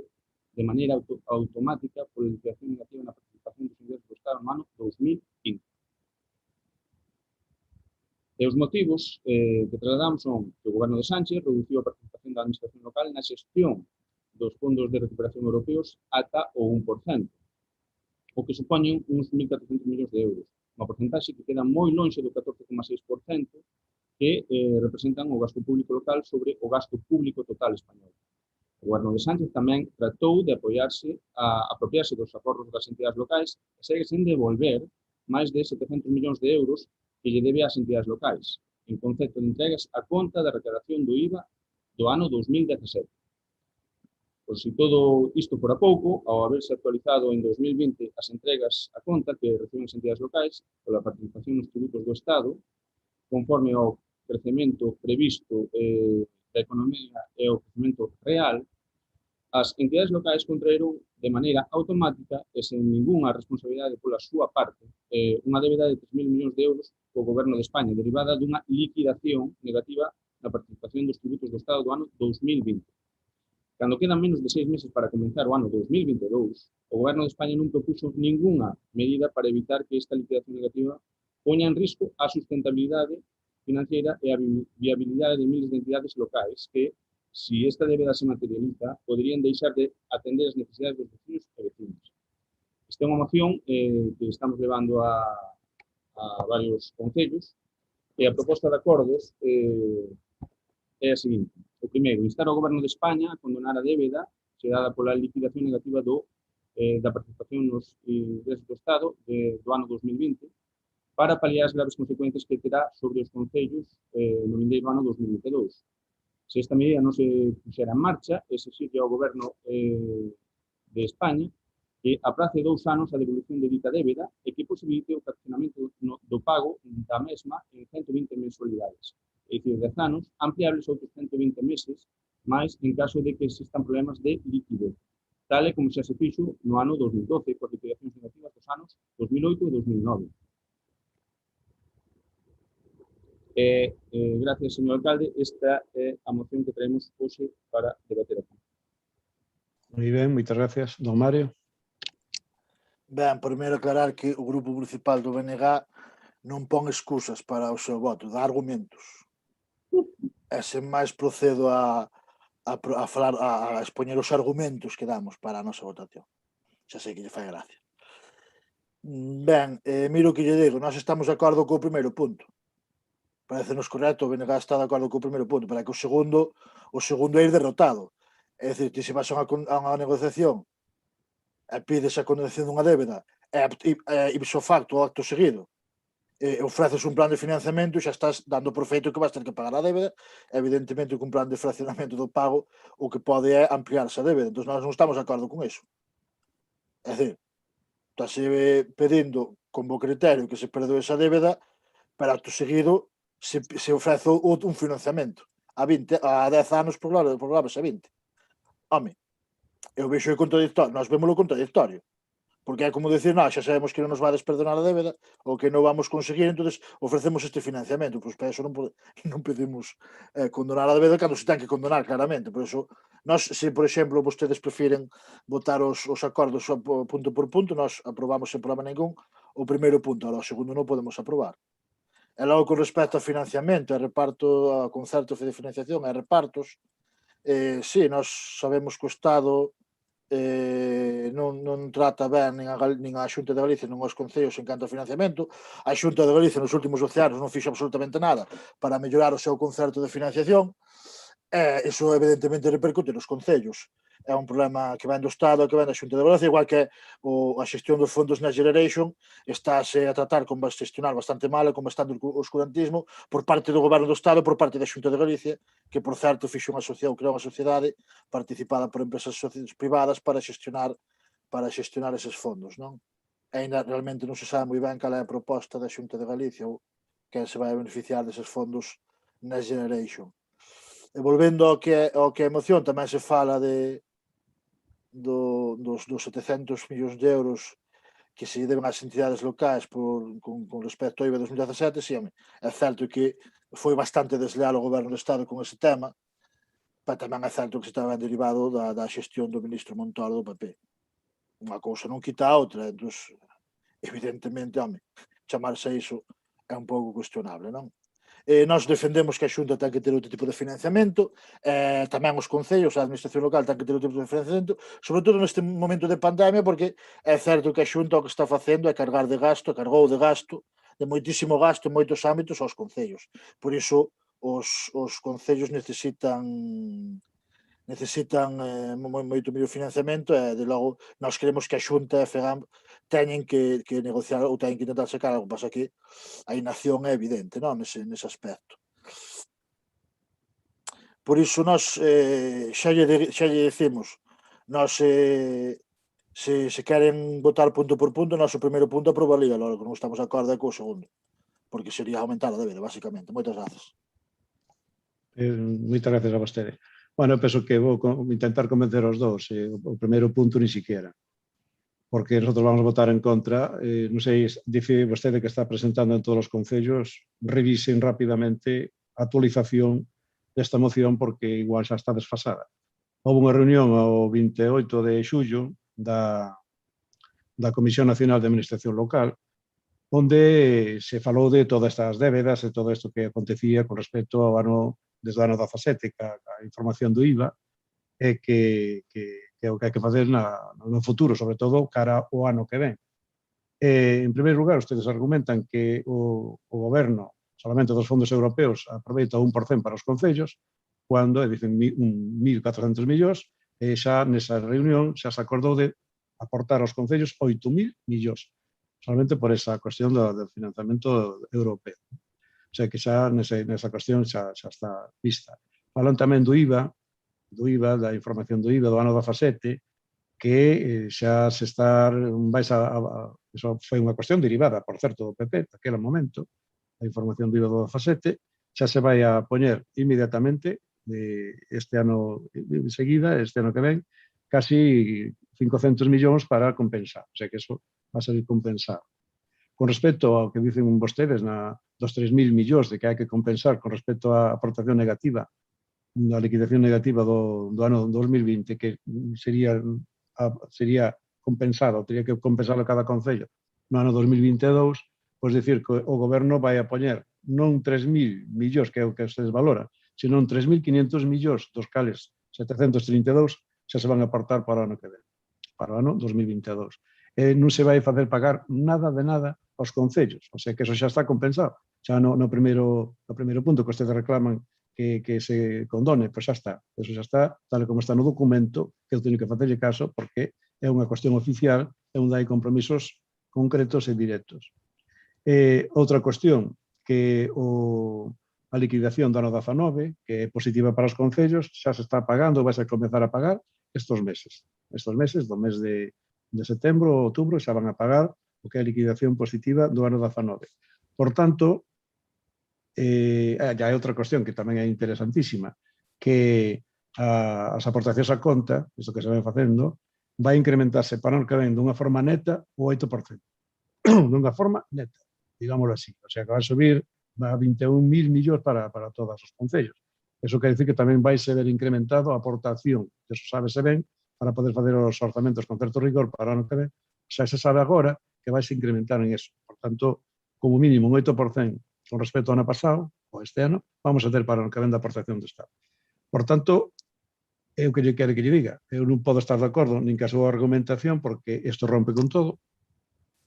de maneira automática pola liquidación negativa na participación dos ingresos do Estado no ano 2015. E os motivos que trasladamos son que o Goberno de Sánchez reduciu a participación da administración local na xestión dos fondos de recuperación europeos ata o 1%, o que supoñen uns 1.400 millóns de euros, unha porcentaxe que queda moi lonxe do 14,6% que representan o gasto público local sobre o gasto público total español. O Goberno de Sánchez tamén tratou de apoiarse a apropiarse dos aforros das entidades locais e segue sen devolver máis de 700 millóns de euros que lle debe ás entidades locais, en concepto de entregas a conta da recadación do IVA do ano 2017. Por si todo isto fora pouco, ao haberse actualizado en 2020 as entregas a conta que reciben as entidades locais pola participación nos tributos do Estado, conforme ao crecemento previsto da economía e o crecemento real, as entidades locais contraeron de maneira automática e sen ningunha responsabilidade pola súa parte unha débeda de 3.000 millóns de euros co Goberno de España, derivada dunha liquidación negativa na participación dos tributos do Estado do ano 2020. Cando quedan menos de 6 meses para comenzar o ano 2022, o Goberno de España non propuxo ningunha medida para evitar que esta liquidación negativa poña en risco a sustentabilidade financiera e a viabilidade de miles de entidades locais que, si esta débeda se materializa, poderían deixar de atender as necesidades dos vecinos e vecinas. Esta é unha moción que estamos levando a varios concellos e a proposta de acordos é a seguinte. O primeiro, instar ao Goberno de España a condonar a débeda xerada pola liquidación negativa da participación nos ingresos do Estado do ano 2020 para paliar as graves consecuencias que terá sobre os concellos no vindeiro ano 2022. Se esta medida non se puxera en marcha, exixirlle ao Goberno de España que aprace 2 anos a devolución de dita débeda e que posibilite o fraccionamento do pago da mesma en 120 mensualidades, é dicir, 10 anos, ampliables outros 120 meses, máis en caso de que existan problemas de liquidez, tal e como xa se fixo no ano 2012, coas liquidacións negativas dos anos 2008 e 2009. Gracias, señor alcalde. Esta é a moción que traemos hoxe para debater aquí. Moi ben, moitas gracias. Don Mario. Ben, primeiro aclarar que o Grupo Municipal do BNG non pon excusas para o seu voto, dá argumentos. E sen máis procedo a falar, a expoñer os argumentos que damos para a nosa votación. Xa sei que lle fai gracia. Ben, miro o que lle digo, nós estamos de acordo co primeiro punto. Parece-nos correcto, o BNG está de acordo co primeiro punto, para que o segundo é ir derrotado. É dicir, que se vas a unha negociación e pides a condonación dunha débeda e ipso facto, o acto seguido, ofreces un plan de financiamento e xa estás dando por feito que vas ter que pagar a débeda, evidentemente que un plan de fraccionamento do pago o que pode é ampliar esa débeda. Entón, nós non estamos de acordo con iso. É dicir, estás pedindo con bo criterio que se perdoe esa débeda, pero acto seguido se ofrece un financiamento a 10 anos por a 20. Home, eu vexo o contradictorio, nós vemos o contradictorio, porque é como decir, xa sabemos que non nos vades perdonar a débeda ou que non vamos conseguir, entonces ofrecemos este financiamento, pois para eso non pedimos condonar a débeda cando se ten que condonar claramente. Por eso, nós, se por exemplo vostedes prefiren votar os acordos punto por punto, nós aprobamos sen problema ningún o primeiro punto, o segundo non podemos aprobar. E logo, con respecto ao financiamento e reparto, ao concerto de financiación e repartos, sí, nós sabemos que o Estado non trata ben nin a Xunta de Galicia nin os concellos en canto ao financiamento. A Xunta de Galicia nos últimos 12 anos non fixo absolutamente nada para mellorar o seu concerto de financiación, e iso evidentemente repercute nos concellos. é un problema que ven do Estado e que ven da Xunta de Galicia, igual que a xestión dos fondos Next Generation estáse a tratar con gestionar bastante mal e con bastante oscurantismo por parte do Goberno do Estado e por parte da Xunta de Galicia, que por certo fixo unha asociación, creou unha sociedade participada por empresas privadas para xestionar eses fondos, non? E ainda realmente non se sabe moi ben cal é a proposta da Xunta de Galicia ou quen se vai a beneficiar deses fondos Next Generation. E volvendo ao que é moción, tamén se fala dos 700 millóns de euros que se deben ás entidades locais con respecto ao IVA 2017, sí, é certo que foi bastante desleal o Goberno do Estado con ese tema, pero tamén é certo que se está ben derivado da xestión do ministro Montoro do PP. Unha cousa non quita a outra, entón, evidentemente, chamarse a iso é un pouco cuestionable, non? Nós defendemos que a Xunta ten que ter outro tipo de financiamento, tamén os concellos, a administración local ten que ter outro tipo de financiamento, sobre todo neste momento de pandemia, porque é certo que a Xunta o que está facendo é cargou de gasto de moitísimo gasto en moitos ámbitos aos concellos. Por iso, os concellos necesitan moito mellor financiamento e, de logo, nós queremos que a Xunta e a FEGAM teñen que negociar ou teñen que intentar sacar algo, pasa que a inacción é evidente, non? Nese aspecto. Por iso, nós xa lle decimos, nós se queren votar punto por punto, nós o primeiro punto aprobaría, logo non estamos de acordo co segundo, porque sería aumentar a débeda, basicamente. Moitas grazas. Moitas gracias a vostede. Bueno, penso que vou intentar convencer os dous. O primeiro punto ni siquiera, porque nosotros vamos a votar en contra. Non sei, dice vostede que está presentando en todos os concellos, revisen rapidamente a actualización desta moción porque igual xa está desfasada. Houve unha reunión ao 28 de xullo da Comisión Nacional de Administración Local, onde se falou de todas estas débedas e todo isto que acontecía con respecto ao ano desde o ano 17, a información do IVA, e que é o que hai que facer no futuro, sobre todo cara ao ano que ven. En primeiro lugar, ustedes argumentan que o goberno, solamente dos fondos europeos, aproveita 1% para os concellos, cando, dicen, 1.400 millóns, e xa nesa reunión xa se acordou de aportar aos concellos 8.000 millóns, solamente por esa cuestión do financiamento europeo. O sea que xa nesa cuestión xa está vista. Falan tamén do IVA, da información do IVA do ano 17, que xa se está, eso foi unha cuestión derivada, por certo, do PP, naquele momento, a información do IVA do 17, xa se vai a poñer inmediatamente, este ano seguida, este ano que ven, casi 500 millóns para compensar. O sea que eso va a ser compensado. Con respecto ao que dicen vostedes dos 3.000 millóns de que hai que compensar con respecto á aportación negativa, a liquidación negativa do ano 2020, que sería compensado, teria que compensarlo cada concello no ano 2022, pois dicir que o goberno vai a poñer non 3.000 millóns, que é o que ustedes valoran, senón 3.500 millóns, dos cales 732 xa se van a aportar para o ano que ven, para o ano 2022. Non se vai facer pagar nada de nada aos concellos, o sea que eso xa está compensado. Xa no primeiro punto que ustedes reclaman que se condone, pois xa está. Eso xa está, tal como está no documento, que eu teño que facerlle caso porque é unha cuestión oficial e onde hai compromisos concretos e directos. Outra cuestión, que a liquidación do ano 19, que é positiva para os concellos, xa se está pagando, vai a comenzar a pagar estes meses. Estes meses, do mes de setembro, outubro, xa van a pagar o que é a liquidación positiva do ano 19. Por tanto, hai outra cuestión que tamén é interesantísima, que as aportacións a conta, isto que se ven facendo, vai incrementarse para o ano que ven dunha forma neta o 8%. Dunha forma neta, digámoslo así. O sea, que vai subir a 21.000 millóns para todos os concellos. Eso quer dicir que tamén vai ser incrementado a aportación, que eso sábese ben, para poder facer os orzamentos con certo rigor para o ano que ven. Xa se sabe agora que vai se incrementar en eso. Por tanto, como mínimo un 8% con respecto ao ano pasado, ou este ano, vamos a ter para o ano que ven da aportación do Estado. Por tanto, é o que lle quere que lle diga. Eu non podo estar de acordo nin que a súa argumentación, porque isto rompe con todo.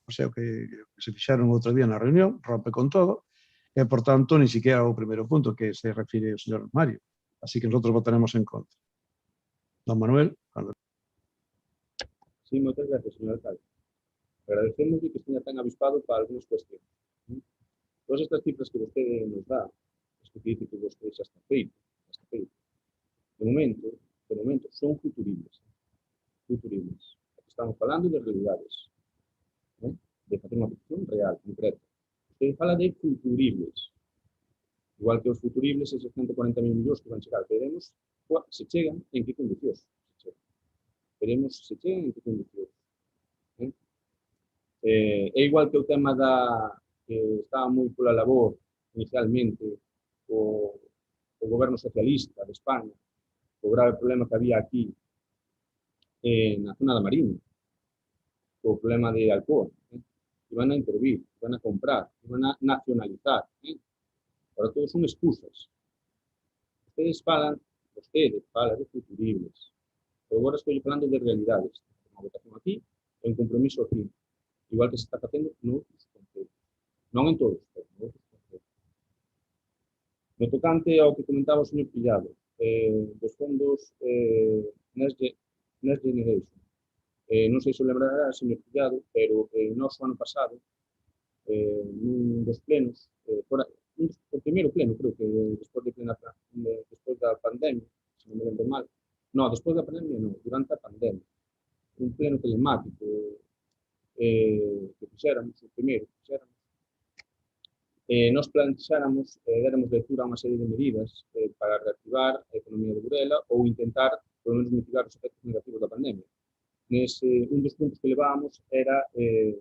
O sea, o que se fixaron outro día na reunión, rompe con todo, e, por tanto, ni siquiera o primeiro punto que se refire o señor Mario. Así que nosotros votaremos en contra. Don Manuel. Sí, moitas gracias, señor alcalde. Agradecemos que esteña tan avispado para algunhas cuestións. Todas estas cifras que vostede nos dá, as que dice que vostede xa está feito, de momento, son futuribles. Aquí estamos falando de realidades, de facer unha petición real, concreta. Vostede fala de futuribles. Igual que os futuribles, esos 140.000 millóns que van chegar, veremos se chegan en que condicións. Veremos se chegan en que condicións. É igual que o tema que estaba moi pola labor inicialmente o goberno socialista de España, o grave problema que había aquí na zona da Mariña, o problema de Alcoa. Iban a intervir, iban a comprar, iban a nacionalizar. Ahora todos son excusas. Vostede fala de futuribles. Pero agora estou falando de realidades. Unha votación aquí e un compromiso aquí. Igual que se está facendo noutros concellos. Non en todos, pero noutros concellos. No tocante ao que comentaba o señor Pillado, dos fondos Next Generation. Non sei se o lembrará, señor Pillado, pero nós o ano pasado, nun dos plenos, o primeiro pleno, creo que despois da pandemia, se non me lembro mal, despois da pandemia non, durante a pandemia, un pleno telemático que fixéramos, o primeiro que fixéramos, nós planteáramos, déramos lectura a unha serie de medidas para reactivar a economía de Burela ou intentar, polo menos, mitigar os efectos negativos da pandemia. Un dos puntos que levábamos era que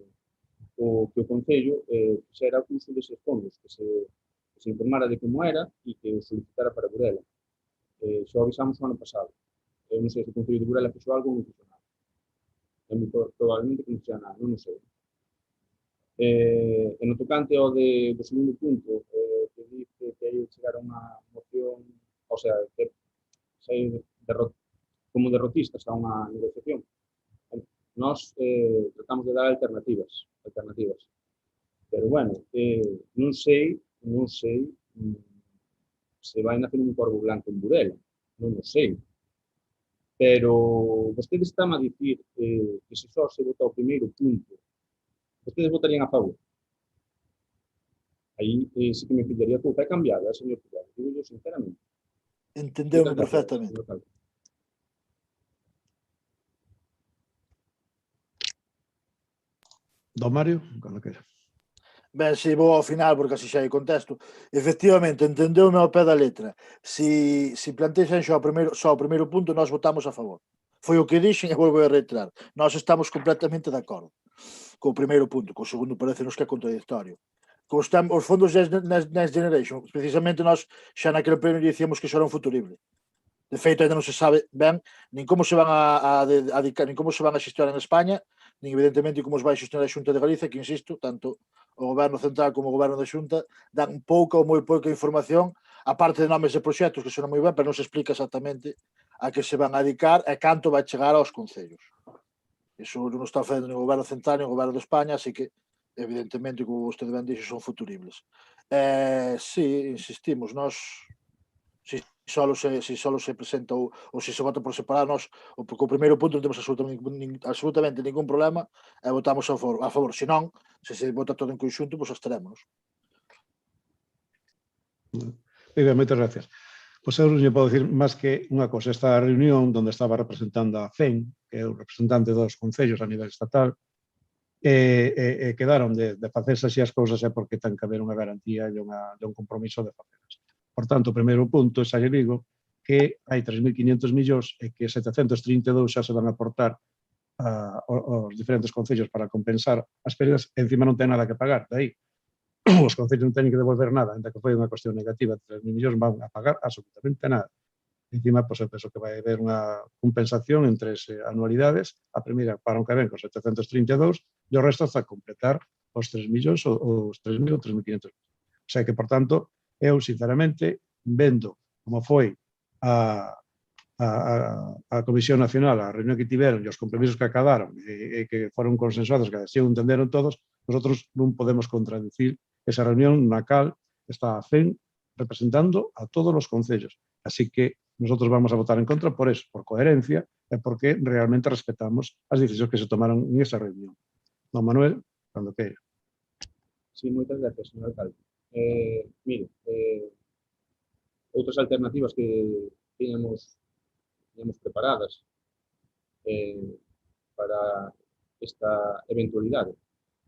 o Concello fixera uso deses fondos, que se informara de como era e que o solicitara para Burela. Xo avisamos o ano pasado. Eu non sei se o Concello de Burela fixo algo ou non fixo nada. Probablemente que non fixo nada, non sei. E no tocante ao do segundo punto, que dice que hai que chegar a unha moción, o sea, que sair como derrotistas a unha negociación. Nós tratamos de dar alternativas. Pero, bueno, non sei se vai nacer un corvo blanco en Burela, non o sei. Pero vostedes están a dicir que se só se vota o primeiro punto, vostedes votarían a favor. Aí sí que me pillaría a cousa cambiada, señor Pillado, digo yo sinceramente. Entendeu-me perfectamente. Don Mario, cando queira. Ben, si vou ao final, porque así xa hai contexto. Efectivamente, entendeu-me ao pé da letra. Si plantexan só o primeiro punto, nós votamos a favor. Foi o que dixen e volvo a reiterar. Nós estamos completamente de acordo co primeiro punto, co segundo parece-nos que é contradictorio. Os fondos Next Generation, precisamente nós xa naquele pleno dicíamos que xo era un futurible. De feito, ainda non se sabe ben nin como se van a dedicar, nin como se van a xestionar en España, nin evidentemente como os vai xestionar a Xunta de Galicia, que insisto, tanto o Goberno Central como o Goberno da Xunta dan pouca ou moi pouca información, aparte de nomes de proxectos que sonan moi ben, pero non se explica exactamente a que se van a dedicar e canto vai chegar aos concellos. Iso non está facendo nin o Goberno Central nin o Goberno de España, así que evidentemente, como vostede ben dixo, son futuribles. Si, insistimos, nós si solo se presenta ou se vota por separado, nós co primeiro punto non temos absolutamente ningún problema e votamos a favor. Se non, se vota todo en conxunto, pois absterémonos. Moi ben, moitas gracias. Pois eu non lle podo dicir máis que unha cosa. Esta reunión onde estaba representando a FEN, que é o representante dos concellos a nivel estatal, e quedaron de facerse así as cousas é porque ten que haber unha garantía e un compromiso de facelas. Por tanto, o primeiro punto, xa lle digo, que hai 3.500 millóns e que 732 xa se van a aportar aos diferentes concellos para compensar as pérdidas, encima non ten nada que pagar. Daí, os concellos non teñen que devolver nada, ainda que foi unha cuestión negativa, 3.000 millóns van a pagar absolutamente nada. Encima, pois, eu penso que vai haber unha compensación en 3 anualidades, a primeira para un que ven con 732 e o resto hasta completar os 3 millóns ou os 3.000 ou 3.500. O sea que, por tanto, eu, sinceramente, vendo como foi a Comisión Nacional, a reunión que tiveron e os compromisos que acabaron e que foron consensuados, que así o entenderon todos, nosotros non podemos contradicir esa reunión na cal está a FEN representando a todos os concellos. Así que nosotros vamos a votar en contra por eso, por coherencia e porque realmente respetamos as decisións que se tomaron en esa reunión. Don Manuel, cando queira. Sí, moitas gracias, señor alcalde. Mire, outras alternativas que tiñamos preparadas para esta eventualidade.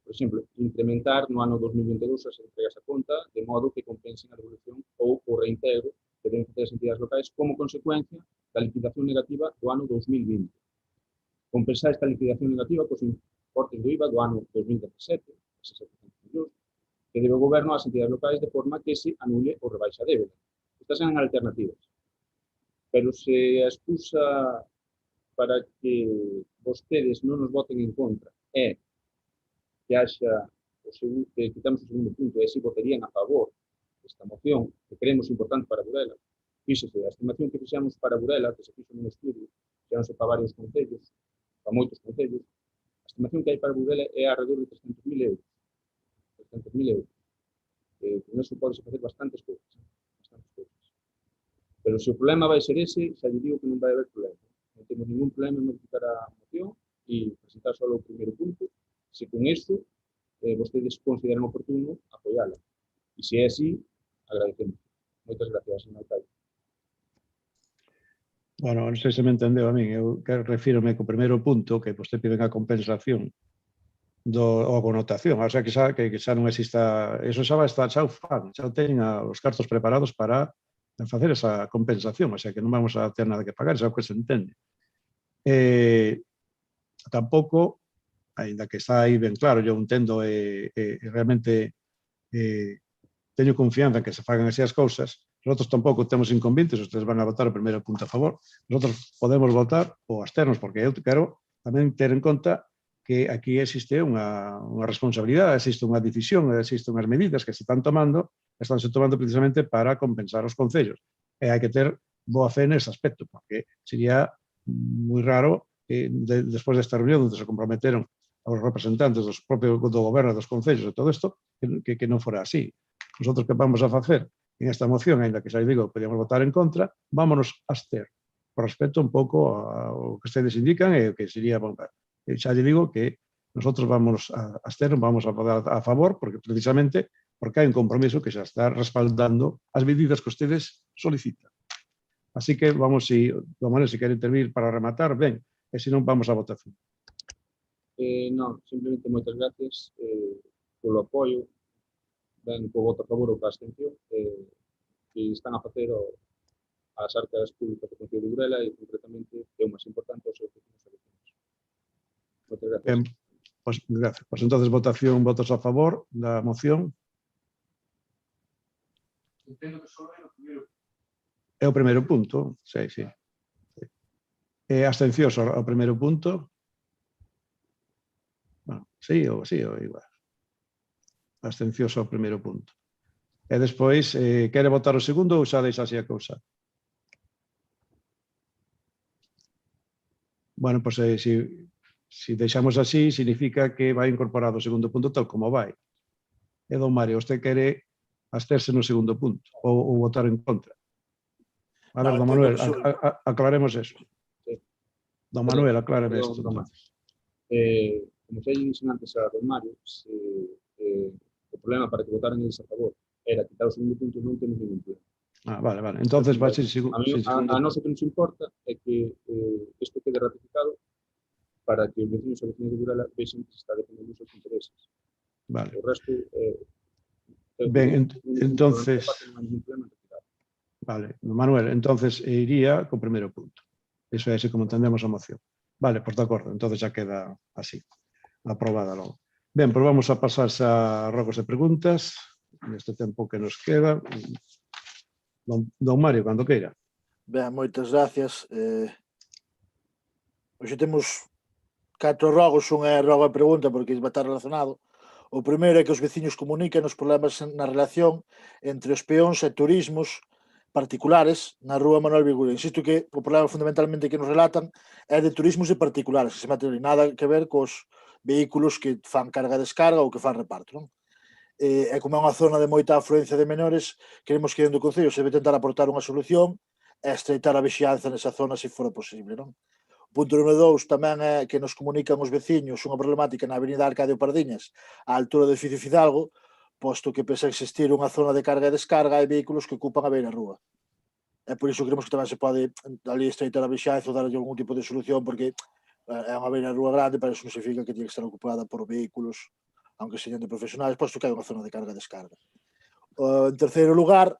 Por exemplo, incrementar no ano 2022 as entregas a conta de modo que compensen a devolución ou o reintegro que deben facer as entidades locais como consecuencia da liquidación negativa do ano 2020. Compensar esta liquidación negativa cos importes do IVA do ano 2017, eses 700 millóns, que debe o goberno ás entidades locais de forma que se anule ou rebaixa a débeda. Estas son alternativas. Pero se a excusa para que vostedes non nos voten en contra é que haxa que quitamos o segundo punto e se votarían a favor desta moción que creemos importante para Burela. Fíxese, a estimación que fixamos para Burela, que se fixo nun estudio, xeronse para varios concellos, para moitos concellos, a estimación que hai para Burela é alrededor de 300.000 euros. 300.000 euros. Con eso pode facer bastantes cousas. Pero se o problema vai ser ese, xa lle digo que non vai haber problema. Non temos ningún problema en modificar a moción e presentar só o primeiro punto, se con isto vostedes consideran oportuno apoiala. E se é así, agradecemos. Moitas gracias, señor alcalde. Bueno, non sei se me entendeu a min. Eu refírome co primeiro punto, que vostede piden a compensación ou a connotación. O sea, que xa non exista... Eso xa vai estar, xa o fan, xa teñen os cartos preparados para facer esa compensación, o sea, que non vamos a ter nada que pagar, xa o que se entende. Tampouco, ainda que está aí ben claro, eu entendo realmente teño confianza en que se fagan así as cousas. Nosotros tampouco temos inconvenientes, ustedes van a votar o primeiro punto a favor. Nosotros podemos votar ou absternos, porque eu quero tamén ter en conta que aquí existe unha responsabilidade, existe unha decisión, existe unhas medidas que se están tomando precisamente para compensar os concellos. E hai que ter boa fe nese aspecto, porque sería moi raro que despois desta reunión onde se comprometeron os representantes do goberno dos concellos e todo isto, que non fora así. Nosotros que vamos a facer en esta moción, ainda que xa digo, podíamos votar en contra, vámonos a abster, por respecto un pouco ao que ustedes indican e o que sería bon. Xa lle digo que nosotros vamos a abster, vamos a votar a favor, porque precisamente porque hai un compromiso que xa está respaldando as medidas que ustedes solicitan. Así que vamos, se quere intervir para rematar, ben, e se non vamos a votación. Non, simplemente moitas gracias polo apoio, ben co voto a favor ou coa abstención, que están a facer as arcas públicas do Concello de Burela e, concretamente, é o máis importante, os seus vecinos e vecinas. Moitas gracias. Ben, pois, gracias. Pois entonces, votación, votos a favor da moción. Entendo que só é o primeiro. É o primeiro punto, sí. Abstencións ao primeiro punto. Bueno, sí ou igual. Abstencións ao primeiro punto. E despois, quere votar o segundo ou xa deixa así a cousa? Bueno, pois se deixamos así, significa que vai incorporado o segundo punto tal como vai. E don Mario, usted quere absterse no segundo punto ou votar en contra? A ver, don Manuel, aclaremos eso. Don Manuel, acláreme isto. Como xa lle dixen antes a don Mario, o problema para que votaran eles a favor era quitar o segundo punto, non temos ningún problema. Vale. Entonces vai ser segundo. A nós o que nos importa é que isto quede ratificado para que os vecinos e vecinas de Burela vexen que se está defendendo os seus intereses. Vale. O resto... Ben, entonces... Vale, Manuel, entonces iría co primeiro punto. Eso é así como entendemos a moción. Vale, pois de acordo, entonces xa queda así, aprobada logo. Ben, pois vamos a pasar a rogos e preguntas, neste tempo que nos queda. Don Mario, cando queira. Ben, moitas gracias. Hoxe temos 4 rogos, unha é rogo e pregunta, porque vai estar relacionado. O primeiro é que os veciños comuniquen os problemas na relación entre os peóns e turismos particulares na rúa Manuel Vigura. Insisto que o problema fundamentalmente que nos relatan é de turismos e particulares, que se meten nada que ver cos vehículos que fan carga e descarga ou que fan reparto, non? E como é unha zona de moita afluencia de menores, queremos que dentro do Concello se debe tentar aportar unha solución e estreitar a vixianza nesa zona se fora posible, non? O punto número 2 tamén é que nos comunican os veciños unha problemática na avenida Arcadio Pardiñas, á altura do edificio Fidalgo, posto que pese a existir unha zona de carga e descarga, hai vehículos que ocupan a beira-rúa. E por iso creemos que tamén se pode ali estreitar a vixianza ou darlle algún tipo de solución, porque é unha beira-rúa grande, pero iso non significa que tiene que estar ocupada por vehículos, aunque señan de profesionales, posto que hai unha zona de carga e descarga. En terceiro lugar,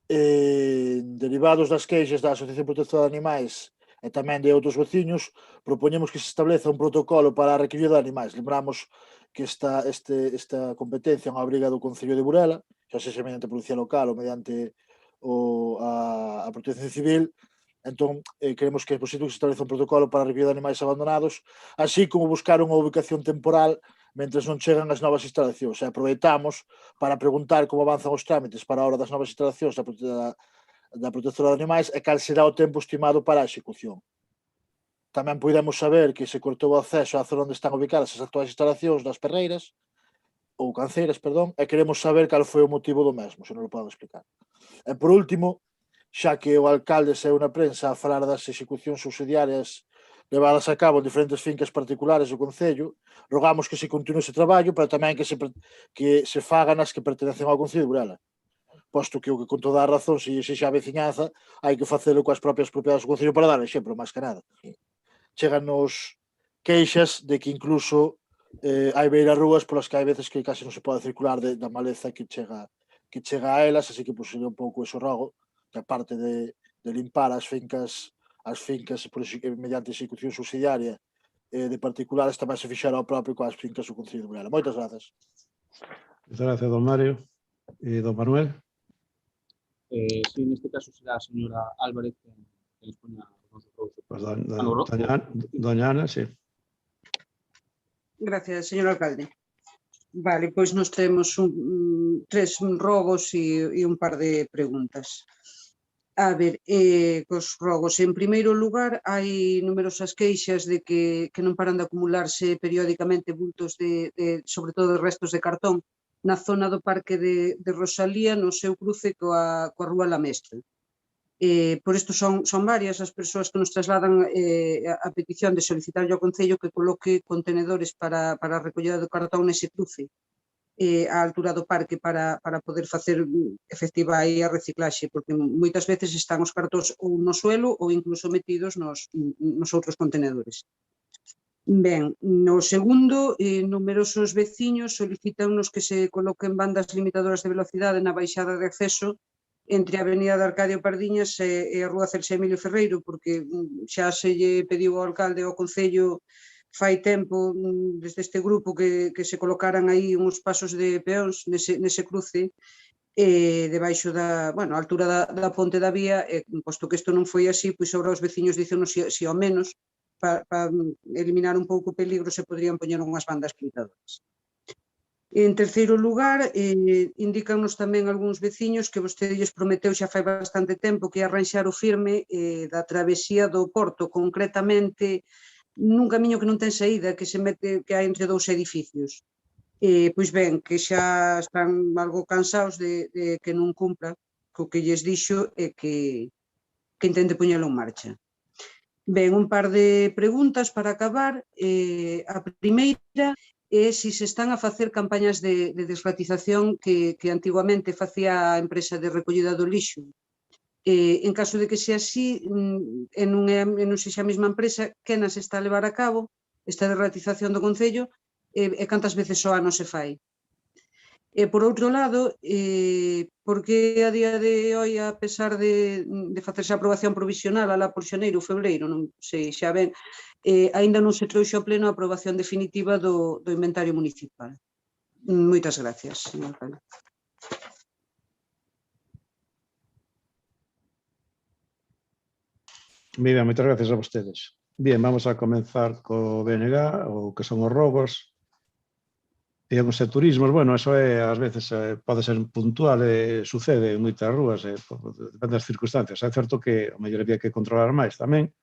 derivados das queixas da Asociación Protectora de Animais e tamén de outros veciños, propoñemos que se estableza un protocolo para a recollida de animais. Lembramos que esta competencia é unha obriga do Concello de Burela, xa sexa mediante a Policía Local ou mediante a Protección Civil. Entón, queremos que é posible que se estableza un protocolo para a recollida de animais abandonados, así como buscar unha ubicación temporal mentres non chegan as novas instalacións. E aproveitamos para preguntar como avanzan os trámites para a hora das novas instalacións da Protectora de Animais e cal será o tempo estimado para a execución. Tamén podemos saber que se cortou o acceso á zona onde están ubicadas as actuais instalacións das perreiras, ou canceiras, perdón, e queremos saber cal foi o motivo do mesmo, se non o poden explicar. E por último, xa que o alcalde saiu na prensa a falar das execucións subsidiarias levadas a cabo en diferentes fincas particulares do Concello, rogamos que se continue ese traballo, pero tamén que se fagan as que pertenecen ao Concello de Burela, posto que o que con toda a razón se exixe a veciñanza, hai que facelo coas propias propiedades do Concello para dar exemplo, máis que nada. Chegan-nos queixas de que incluso hai beirarrúas polas que hai veces que case non se pode circular da maleza que chega a elas, así que sería un pouco eso rogo, que aparte de limpar as fincas mediante execución subsidiaria de particulares, tamén se fixera o propio coas fincas do Concello de Burela. Moitas grazas. Moitas gracias, don Mario. E don Manuel? Sí, neste caso será a señora Álvarez que les poña os nosos rogos. Pues doña Ana, sí. Gracias, señor alcalde. Vale, pois nos temos tres rogos e un par de preguntas. A ver, cos rogos, en primeiro lugar, hai numerosas queixas de que non paran de acumularse periódicamente bultos sobre todo de restos de cartón na zona do Parque de Rosalía, no seu cruce coa Rúa Lamestre. Por isto son varias as persoas que nos trasladan a petición de solicitar ao Concello que coloque contenedores para a recollida do cartón nese cruce á altura do parque para poder facer efectiva aí a reciclaxe, porque moitas veces están os cartóns ou no suelo ou incluso metidos nos outros contenedores. Ben, no segundo, numerosos veciños solicitannos que se coloquen bandas limitadoras de velocidade na baixada de acceso entre a avenida de Arcadio Pardiñas e a rúa Celso Emilio Ferreiro, porque xa se lle pediu ao alcalde ao Concello fai tempo desde este grupo que se colocaran aí uns pasos de peóns nese cruce debaixo a altura da ponte da vía, posto que isto non foi así, pois agora os veciños dicen si ao menos para eliminar un pouco o peligro se podrían poñer unhas bandas limitadoras. En terceiro lugar, indícanos tamén algúns veciños que vostede lles prometeu xa fai bastante tempo que arranxar o firme da travesía do Porto, concretamente nun camiño que non ten saída, que hai entre dous edificios. Pois ben, que xa están algo cansados de que non cumpra co que lles dixo e que intente poñelo en marcha. Ben, un par de preguntas para acabar. A primeira é se se están a facer campañas de desratización que antiguamente facía a empresa de recollida do lixo. En caso de que sea así, e non sexa a mesma empresa, quen as está a levar a cabo esta desratización do Concello e cantas veces ao ano se fai. Por outro lado, porque a día de hoy, a pesar de facerse a aprobación provisional alá por xaneiro ou febreiro, non sei, xa ben, aínda non se trouxe ao pleno a aprobación definitiva do inventario municipal. Moitas gracias, señor alcalde. Bien, moitas gracias a vostedes. Bien, vamos a comenzar co BNG, o que son os rogos. E os turismos, bueno, eso ás veces pode ser puntual, sucede en moitas rúas, depende das circunstancias. É certo que a mellor había que controlar máis tamén.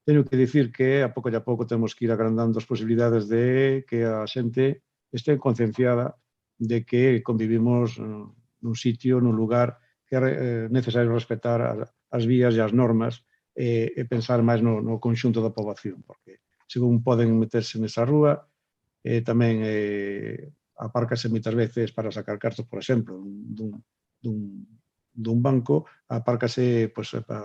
Teño que dicir que a pouco temos que ir agrandando as posibilidades de que a xente este concienciada de que convivimos nun sitio, nun lugar é necesario respetar as vías e as normas e pensar máis no conxunto da poboación, porque según poden meterse nesa rúa, tamén apárcase moitas veces para sacar cartos, por exemplo, dun banco, apárcase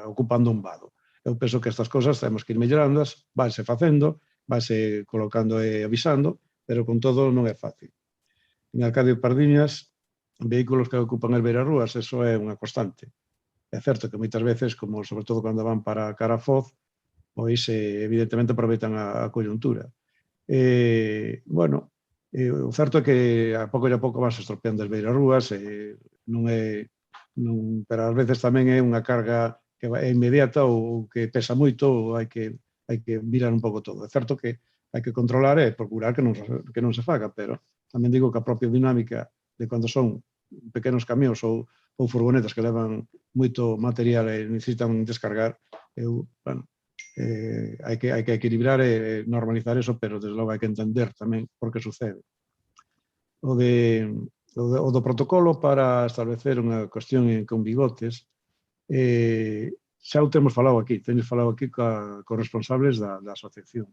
ocupando un vado. Eu penso que estas cosas temos que ir mellorándoas, vanse facendo, vanse colocando e avisando, pero con todo non é fácil. En Arcadio de Pardiñas, vehículos que ocupan as beirarrúas, eso é unha constante. É certo que moitas veces, como sobre todo cando van para Carafoz, pois evidentemente aproveitan a coyuntura. Bueno, o certo é que a pouco van se estropeando as beirarrúas, pero ás veces tamén é unha carga que é inmediata ou que pesa moito ou hai que mirar un pouco todo. É certo que hai que controlar e procurar que non se faga, pero tamén digo que a propia dinámica de cando son pequenos camións ou furgonetas que levan moito material e necesitan descargar, hai que equilibrar e normalizar eso, pero desde logo hai que entender tamén por que sucede. O do protocolo para establecer unha cuestión con bigotes, xa o temos falado aquí, teño falado aquí con responsables da asociación.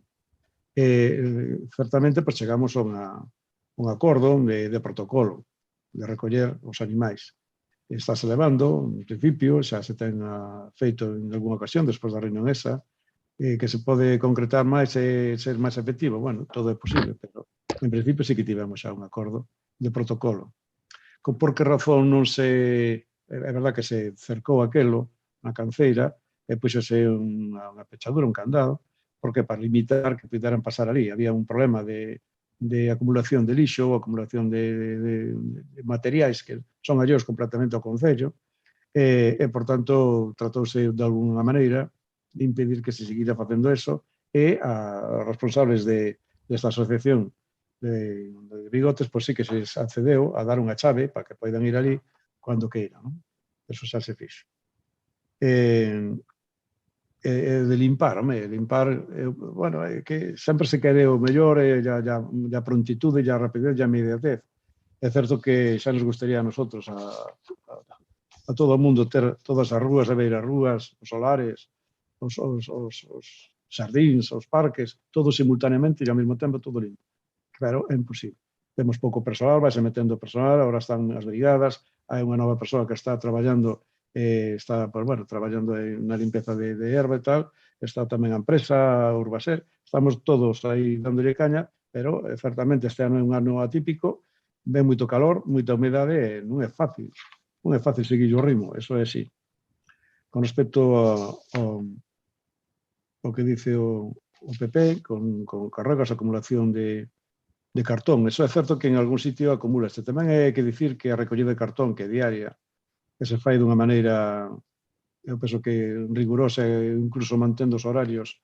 Certamente chegamos a un acordo de protocolo, de recoller os animais. Estáse levando, en principio, xa se ten feito en algunha ocasión, despois da reunión esa, que se pode concretar máis e ser máis efectivo. Bueno, todo é posible, pero en principio sí que tivemos xa un acordo de protocolo. Por que razón non se... É verdad que se cercou aquelo na canceira e puxose unha pechadura, un candado, porque para limitar que puderan pasar ali. Había un problema de acumulación de lixo ou acumulación de materiais que son alleos completamente ao concello e, por tanto, tratouse de alguna maneira de impedir que se seguira facendo eso e a responsables desta asociación de bigotes, pois sí que se accedeu a dar unha chave para que poidan ir ali cando queiran. Eso xa se fixo. De limpar, bueno, que sempre se quere o mellor e a prontitude, a rapidez e a inmediatez. É certo que xa nos gustaría a nosotros, a todo o mundo, ter todas as rúas e beirarrúas, os solares, os xardíns, os parques, todo simultaneamente e ao mesmo tempo todo limpo. Pero é imposible. Temos pouco personal, vai se metendo personal, agora están as brigadas, hai unha nova persoa que está traballando traballando na limpeza de herba e tal, está tamén a empresa, Urbaser, estamos todos aí dándolle caña, pero certamente este ano é un ano atípico, ven moito calor, moita humedade, non é fácil seguir o ritmo, eso é así. Con respecto ao que dice o PP, con carregas, acumulación de cartón, eso é certo que en algún sitio acumulase. Tamén hai que dicir que a recollida de cartón, que é diaria, que se fai dunha maneira, eu penso que rigurosa, incluso mantendo os horarios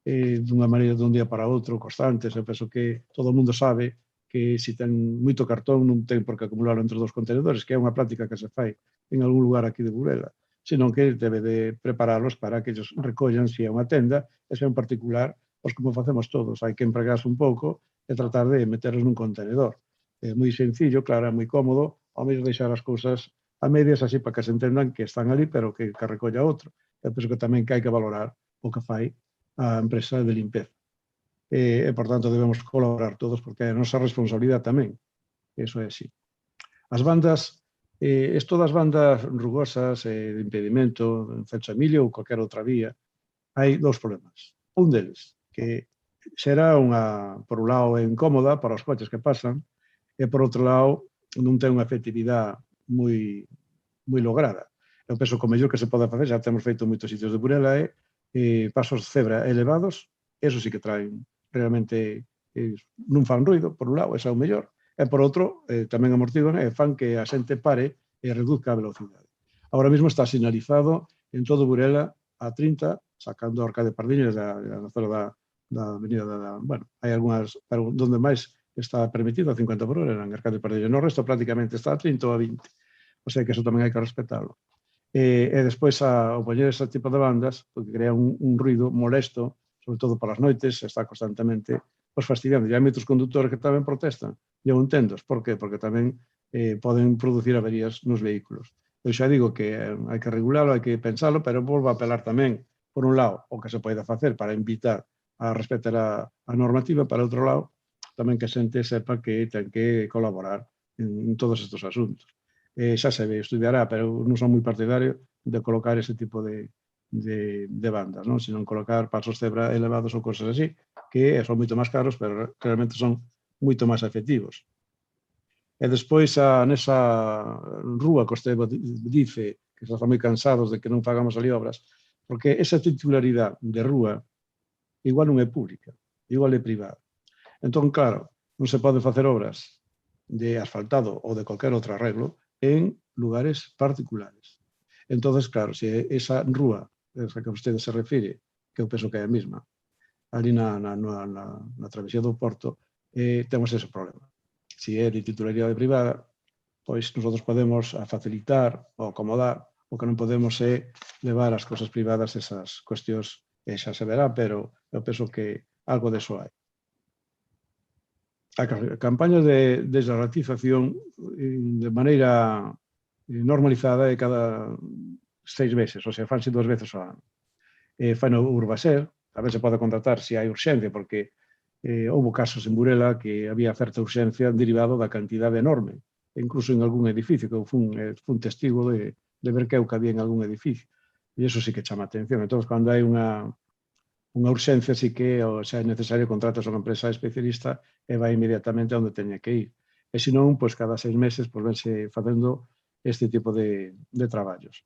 dunha maneira dun día para outro, constantes. Eu penso que todo o mundo sabe que se ten moito cartón non ten por que acumularlo entre dos contenedores, que é unha práctica que se fai en algún lugar aquí de Burela, senón que debe de prepararlos para que ellos recollan se é unha tenda, e se é un particular, pois como facemos todos, hai que empregarse un pouco e tratar de meterlos nun contenedor. É moi sencillo, claro, é moi cómodo, ao menos deixar as cousas a medias así para que se entendan que están ali, pero que recolla outro. Eu penso que tamén que hai que valorar o que fai a empresa de limpeza. E, por tanto, debemos colaborar todos, porque é a nosa responsabilidade tamén. Eso é así. As bandas, isto das bandas rugosas, de impedimento, en Celso Emilio ou calquera outra vía, hai dous problemas. Un deles, que será por un lado, incómoda para os coches que pasan, e por outro lado, non ten unha efectividade moi lograda. Eu penso que o mellor que se pode facer, xa temos feito moitos sitios de Burela, pasos de cebra elevados, eso sí que traen realmente, non fan ruido, por un lado, ese é o mellor, e por outro, tamén amortiguan e fan que a xente pare e reduzca a velocidade. Ahora mesmo está sinalizado en todo Burela a 30, sacando a Arcadio de Pardiñas da zona da avenida bueno, hai algunhas, pero donde máis está permitido a 50 por hora en Arcadio de Pardiñas. No resto prácticamente está a 30 ou a 20. O sea que eso tamén hai que respetarlo. E despois, ao poñer ese tipo de bandas, porque crea un ruido molesto, sobre todo para as noites, está constantemente fastidiando. E hai moitos conductores que tamén protestan. E eu entendo. Por qué? Porque tamén poden producir averías nos vehículos. Eu xa digo que hai que regularlo, hai que pensarlo, pero volvo a apelar tamén, por un lado, o que se pode facer para invitar a respetar a normativa, para outro lado, tamén que a xente sepa que ten que colaborar en todos estes asuntos. Xa se ve, estudiará, pero non son moi partidario de colocar ese tipo de bandas, non? Senón colocar pasos cebra elevados ou cosas así, que son moito máis caros, pero realmente son moito máis efectivos. E despois, nesa rúa que vostede dice que se están moi cansados de que non pagamos ali obras, porque esa titularidade de rúa igual non é pública, igual é privada. Entón, claro, non se pode facer obras de asfaltado ou de calquer outro arreglo en lugares particulares. Entón, claro, se esa rúa, esa que vostede se refire, que eu penso que é a mesma, ali na travesía do Porto, temos ese problema. Se é de titularidade privada, pois nosotros podemos facilitar ou acomodar, o que non podemos é levar as cousas privadas esas cuestións, xa se verá, pero eu penso que algo deso hai. A campaña de desratización de maneira normalizada é cada 6 meses, ou sea, fanse 2 veces ao ano. Fai no Urbaser, tamén se pode contratar se hai urxencia, porque houve casos en Burela que había certa urxencia derivado da cantidade enorme, incluso en algún edificio, que eu fun testigo de ver que había en algún edificio. E iso sí que chama atención. Entón, cando hai unha urxencia, sí que xa é necesario contratar a unha empresa especialista e vai inmediatamente onde teña que ir. E senón, pois, cada 6 meses, pois, vense facendo este tipo de traballos.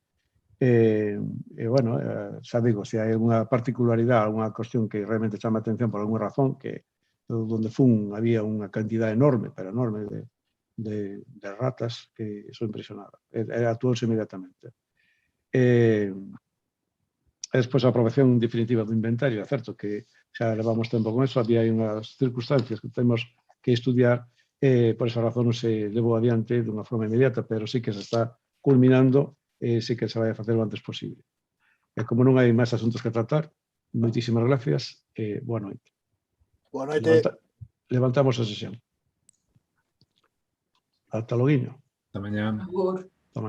Bueno, xa digo, se hai unha particularidade, unha cuestión que realmente chama atención por alguna razón, que donde fun había unha cantidad enorme, pero enorme, de ratas, que iso impresionaba. Actuouse inmediatamente. E despois a aprobación definitiva do inventario, é certo que xa levamos tempo con eso, había unhas circunstancias que temos que estudiar, por esa razón non se levou adiante dunha forma inmediata, pero sí que se está culminando, sí que se vai a facer o antes posible. E como non hai máis asuntos que tratar, moitísimas gracias e boa noite. Boa noite. Levantamos a sesión. Ata loguiño. Ata mañá. Por favor.